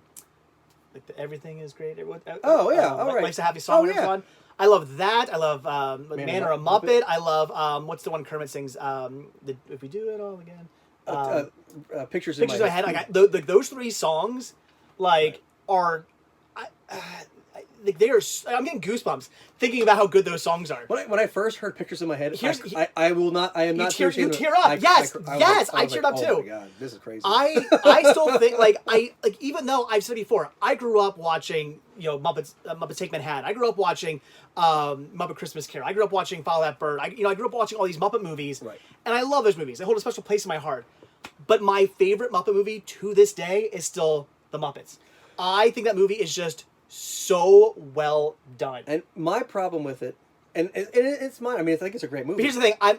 everything is great. Oh, yeah, all right. Life's a Happy Song. Oh, yeah. Fun. I love that. I love Man or a Muppet. I love what's the one Kermit sings? If we do it all again. Pictures Pictures in in my head. I got those three songs are. I'm getting goosebumps thinking about how good those songs are. When I first heard Pictures in my head, Here's- I am not. You tear up. Yes, I teared up too. Oh my god, this is crazy. I still think even though I've said before, I grew up watching Muppets Take Manhattan. I grew up watching Muppet Christmas Carol. I grew up watching Follow That Bird. I grew up watching all these Muppet movies, Right. And I love those movies. They hold a special place in my heart. But my favorite Muppet movie to this day is still The Muppets. I think that movie is just so well done. And my problem with it, and it's mine. I mean, I think it's a great movie. But here's the thing, I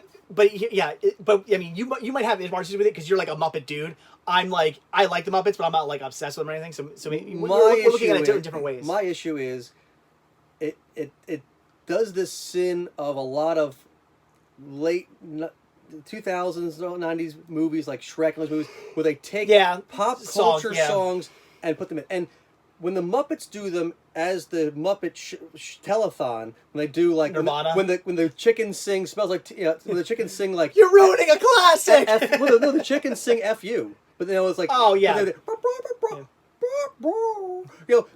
mean, you might have issues with it because you're like a Muppet dude. I'm like, I like the Muppets, but I'm not like obsessed with them or anything. So we're looking at it in different ways. My issue is, it does this sin of a lot of late 2000s, 90s movies like Shrek and those movies where they take pop culture songs and put them in. And when the Muppets do them as the Muppet telethon, when they do like Nirvana, when the chickens sing smells like when the chickens sing like you're ruining a classic. No, the chickens sing "F-U," but it's like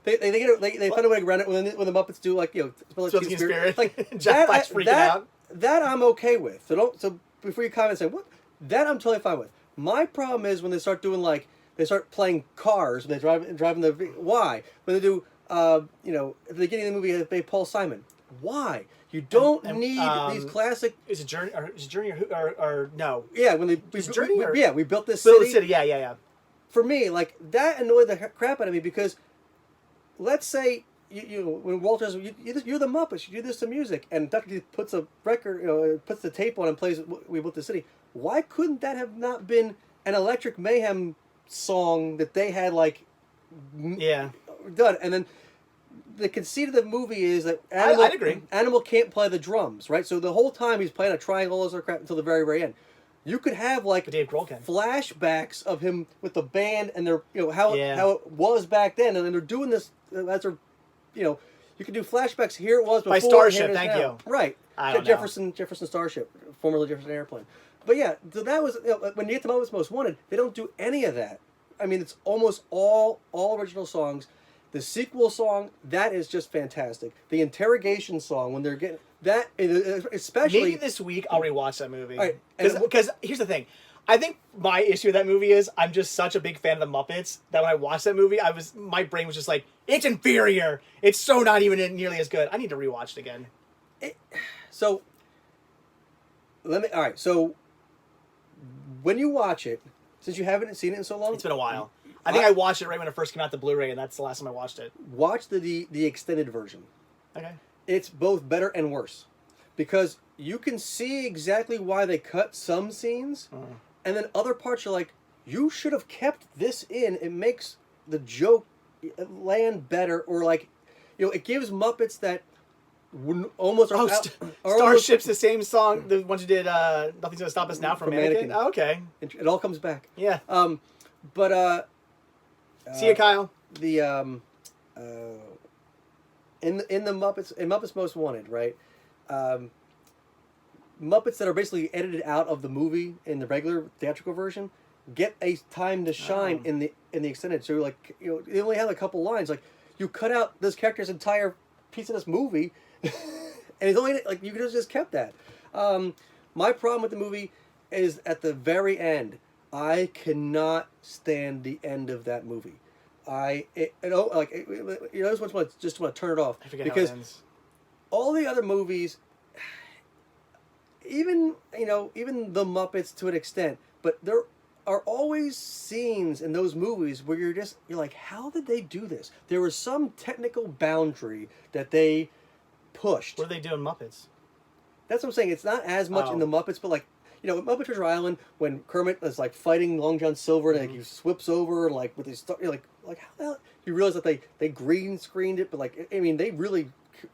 they find a way around it when the Muppets do like smell like Teen Spirit. Like Jack Black's freaking out. That I'm okay with. So before you comment, say what that I'm totally fine with. My problem is when they start doing like. They start playing Cars when they driving the. Why? When they do, at the beginning of the movie, they play Paul Simon. Why? You don't need these classic. Is it Journey or no? Yeah, when they Journey we built this Build city. the city. Yeah. For me, like that annoyed the crap out of me because, let's say when Walter's you're the Muppets, you do this to music, and Dr. Teeth puts a record, puts the tape on and plays "We Built the City." Why couldn't that have not been an Electric Mayhem song that they had done? And then the conceit of the movie is that I'd agree. Animal can't play the drums, right? So the whole time he's playing a triangle or crap until the very, very end. You could have like Dave Grohl can. flashbacks of him with the band and their how it was back then, and then they're doing this as they're you could do flashbacks. Here it was before. By Starship, thank you. Right, I don't Jefferson Starship, formerly Jefferson Airplane. But yeah, so that was when you get to Muppets Most Wanted, they don't do any of that. I mean, it's almost all original songs. The sequel song, that is just fantastic. The interrogation song, when they're getting that, especially maybe this week I'll rewatch that movie. Right, Because here's the thing, I think my issue with that movie is I'm just such a big fan of the Muppets that when I watched that movie, my brain was just like, it's inferior. It's so not even nearly as good. I need to rewatch it again. So when you watch it, since you haven't seen it in so long, it's been a while. I think I watched it right when it first came out, the Blu-ray, and that's the last time I watched it. Watch the extended version. Okay. It's both better and worse, because you can see exactly why they cut some scenes, and then other parts you're like, you should have kept this in. It makes the joke land better, or like, it gives Muppets that almost are Starship's the same song, the ones you did. Nothing's Gonna Stop Us Now from Mannequin. Oh, okay. It all comes back. Yeah. See you, Kyle. The in the Muppets Most Wanted, right? Muppets that are basically edited out of the movie in the regular theatrical version get a time to shine in the extended. So like they only have a couple lines. Like you cut out this character's entire piece of this movie, and it's only like you could have just kept that. My problem with the movie is at the very end. I cannot stand the end of that movie. I just want to turn it off because all the other movies, even the Muppets to an extent, but there are always scenes in those movies where you're like, how did they do this? There was some technical boundary that they pushed. What are they doing, Muppets? That's what I'm saying. It's not as much in the Muppets, but like. Muppet Treasure Island, when Kermit is like fighting Long John Silver, and like, he swips over, like with his like how the hell you realize that they green screened it, but like I mean they really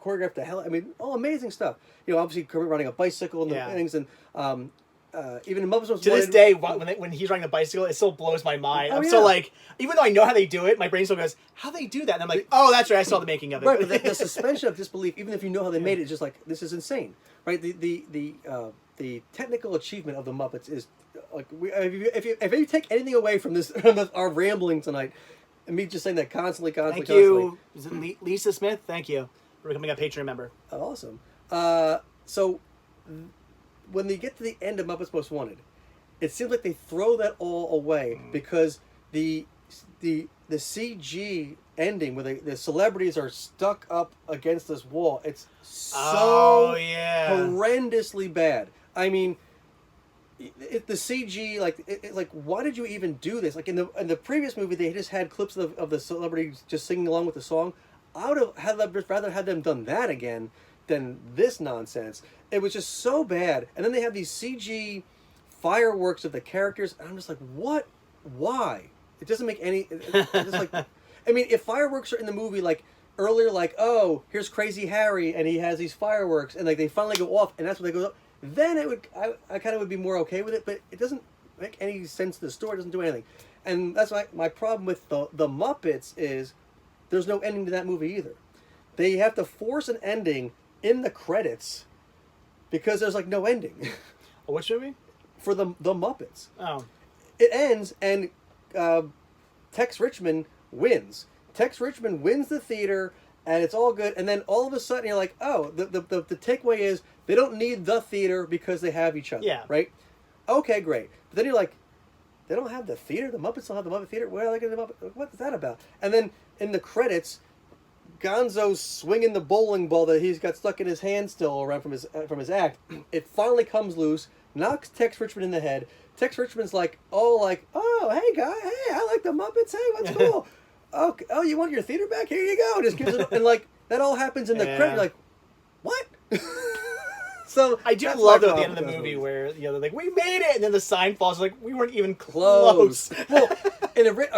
choreographed the hell. I mean, amazing stuff. Obviously Kermit riding a bicycle and the things, and even in Muppets Most Wanted. To this day, when he's riding a bicycle, it still blows my mind. I'm still like, even though I know how they do it, my brain still goes, how they do that? And I'm like, oh, that's right, I saw the making of it. Right, but the suspension of disbelief, even if you know how they made it, it's just like this is insane, right? The technical achievement of the Muppets is like if you take anything away from this our rambling tonight, and me just saying that constantly. Thank you. Is it Lisa Smith? Thank you for becoming a Patreon member. Awesome. So when they get to the end of Muppets Most Wanted, it seems like they throw that all away because the CG ending where the celebrities are stuck up against this wall, it's so horrendously bad. I mean, the CG, like why did you even do this? Like in the previous movie, they just had clips of the celebrities just singing along with the song. I would have rather had them done that again than this nonsense. It was just so bad. And then they have these CG fireworks of the characters, and I'm just like, what? Why? It doesn't make any. It's like, I mean, if fireworks are in the movie, like earlier, like, oh, here's Crazy Harry, and he has these fireworks, and like they finally go off, and that's when they go up. Then I kind of would be more okay with it, but it doesn't make any sense to the story. It doesn't do anything, and that's my problem with the Muppets is there's no ending to that movie either. They have to force an ending in the credits because there's like no ending. Which movie? For the Muppets. Oh. It ends and Tex Richmond wins. Tex Richmond wins the theater, and it's all good. And then all of a sudden, you're like, oh, the takeaway is they don't need the theater because they have each other. Yeah. Right? Okay, great. But then you're like, they don't have the theater? The Muppets don't have the Muppet Theater? What are they going to Muppet? What is that about? And then in the credits, Gonzo's swinging the bowling ball that he's got stuck in his hand still around from his act. It finally comes loose, knocks Tex Richmond in the head. Tex Richmond's like, oh, hey guy, hey, I like the Muppets. Hey, what's cool? Oh, you want your theater back? Here you go. Just gives it, and like that all happens in the credit. You're like, what? So I do love though at the end of the movie where they're like, we made it, and then the sign falls. Like we weren't even close. Well,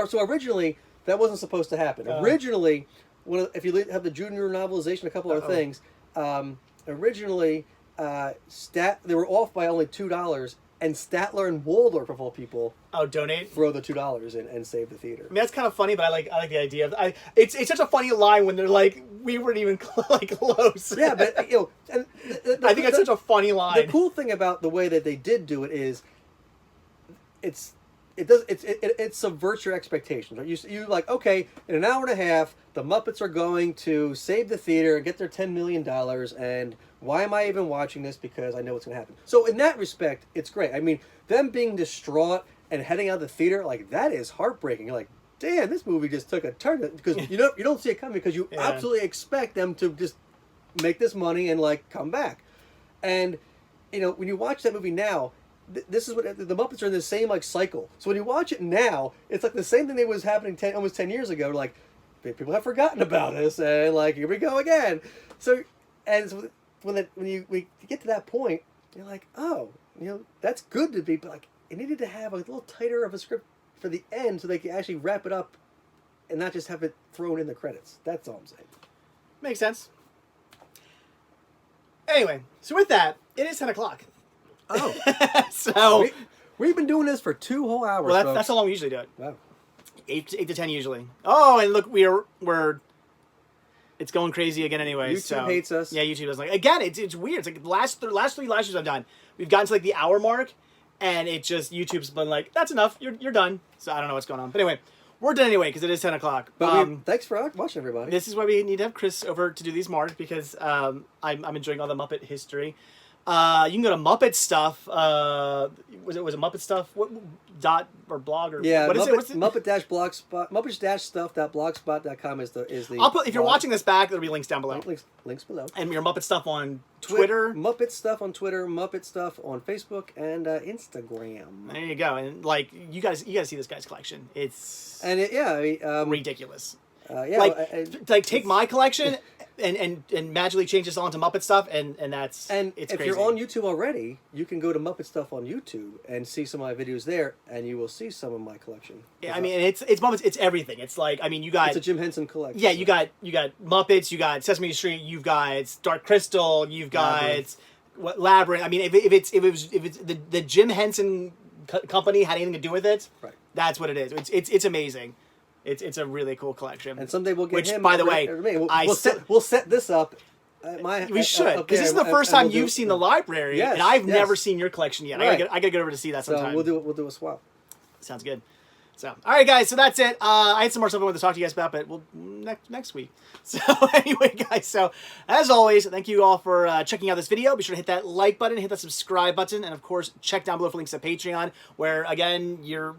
so originally that wasn't supposed to happen. Originally, if you have the junior novelization, a couple other things. Originally, they were off by only $2. And Statler and Waldorf, of all people, donate, throw the $2 in and save the theater. I mean, that's kind of funny, but I like the idea of it's such a funny line when they're like, we weren't even close. Yeah, but and I think that's such a funny line. The cool thing about the way that they did do it is, it subverts your expectations. Right? You like, okay, in an hour and a half, the Muppets are going to save the theater and get their $10 million, and why am I even watching this? Because I know what's going to happen. So in that respect, it's great. I mean, them being distraught and heading out of the theater, like, that is heartbreaking. You're like, damn, this movie just took a turn. Because you don't see it coming because you absolutely expect them to just make this money and, like, come back. And, when you watch that movie now, this is what the Muppets are in the same, like, cycle. So when you watch it now, it's like the same thing that was happening almost 10 years ago. Like, people have forgotten about us, and, like, here we go again. So when we get to that point, you're like, oh, that's good to be, but like it needed to have a little tighter of a script for the end so they could actually wrap it up and not just have it thrown in the credits. That's all I'm saying. Makes sense. Anyway, so with that, it is 10 o'clock. Oh. So we've been doing this for 2 whole hours. Well, that's how long we usually do it. Wow. 8 to 10 usually. Oh, and look, we're it's going crazy again anyway. YouTube hates us. Yeah, YouTube doesn't like. Again, it's weird. It's like the last 3 live streams I've done, we've gotten to like the hour mark, and it just YouTube's been like, that's enough. You're done. So I don't know what's going on. But anyway, we're done anyway because it is 10 o'clock. But thanks for watching, everybody. This is why we need to have Chris over to do these more because I'm enjoying all the Muppet history. You can go to Muppet Stuff. Was it Muppet Stuff? What blog or what is it? What's it? Muppet-blogspot.blogspot.com is the. I'll put if you're watching this back, there'll be links down below. Links below. And your Muppet Stuff on Twitter. Muppet Stuff on Twitter. Muppet Stuff on Facebook and Instagram. There you go. And like you guys see this guy's collection. It's ridiculous. Take my collection and magically change this all into Muppet Stuff, and it's if crazy. you're on YouTube already, you can go to Muppet Stuff on YouTube and see some of my videos there, and you will see some of my collection. Yeah, I mean, it's Muppets, it's everything. It's like, I mean, you got... It's a Jim Henson collection. Yeah, you got Muppets, you got Sesame Street, you've got Dark Crystal, you've got Labyrinth. I mean, if it's the Jim Henson company had anything to do with it, right? That's what it is. It's amazing. It's a really cool collection. And someday we'll get Which, him. by the way, we'll set this up. We should, because this is the first time you've seen the library, and I've never seen your collection yet. Right. I gotta get over to see that sometime. So we'll do a swap. Sounds good. So, all right, guys. So that's it. I had some more stuff I wanted to talk to you guys about, but we'll next week. So anyway, guys. So as always, thank you all for checking out this video. Be sure to hit that like button, hit that subscribe button, and of course, check down below for links to Patreon, where again you're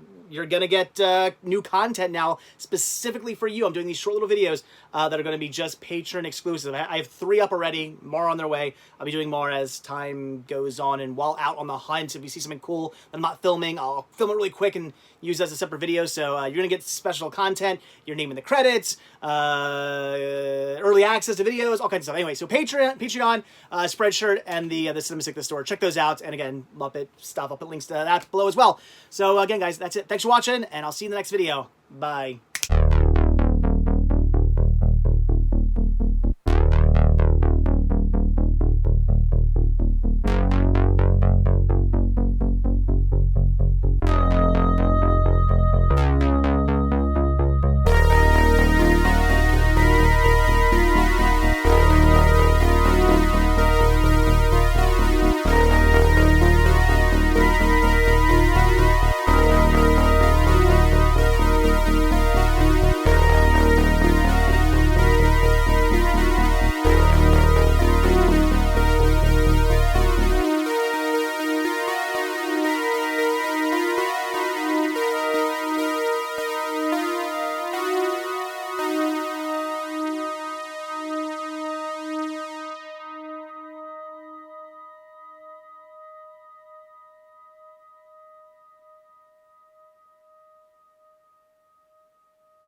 gonna get new content now specifically for you. I'm doing these short little videos that are going to be just Patreon exclusive. I have 3 up already, more on their way. I'll be doing more as time goes on, and while out on the hunt, if you see something cool that I'm not filming, I'll film it really quick and use it as a separate video. So you're gonna get special content, your name in the credits, early access to videos, all kinds of stuff. Anyway, so Patreon, Spreadshirt, and the Cinema Stick, the store. Check those out, and again, Muppet Stuff. I'll put links to that below as well. So again, guys, that's it. Thanks for watching, and I'll see you in the next video. Bye.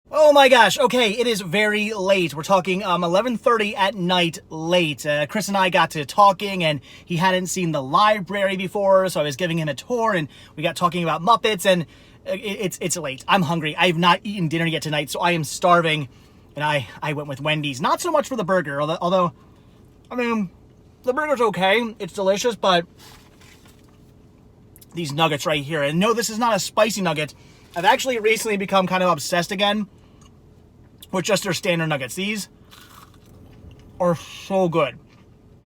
Oh my gosh, okay, it is very late. We're talking 11:30 at night late. Chris and I got to talking, and he hadn't seen the library before, so I was giving him a tour, and we got talking about Muppets, and it's late. I'm hungry. I have not eaten dinner yet tonight, so I am starving, and I went with Wendy's. Not so much for the burger, although I mean, the burger's okay. It's delicious, but these nuggets right here, and no, this is not a spicy nugget. I've actually recently become kind of obsessed again with just their standard nuggets. These are so good.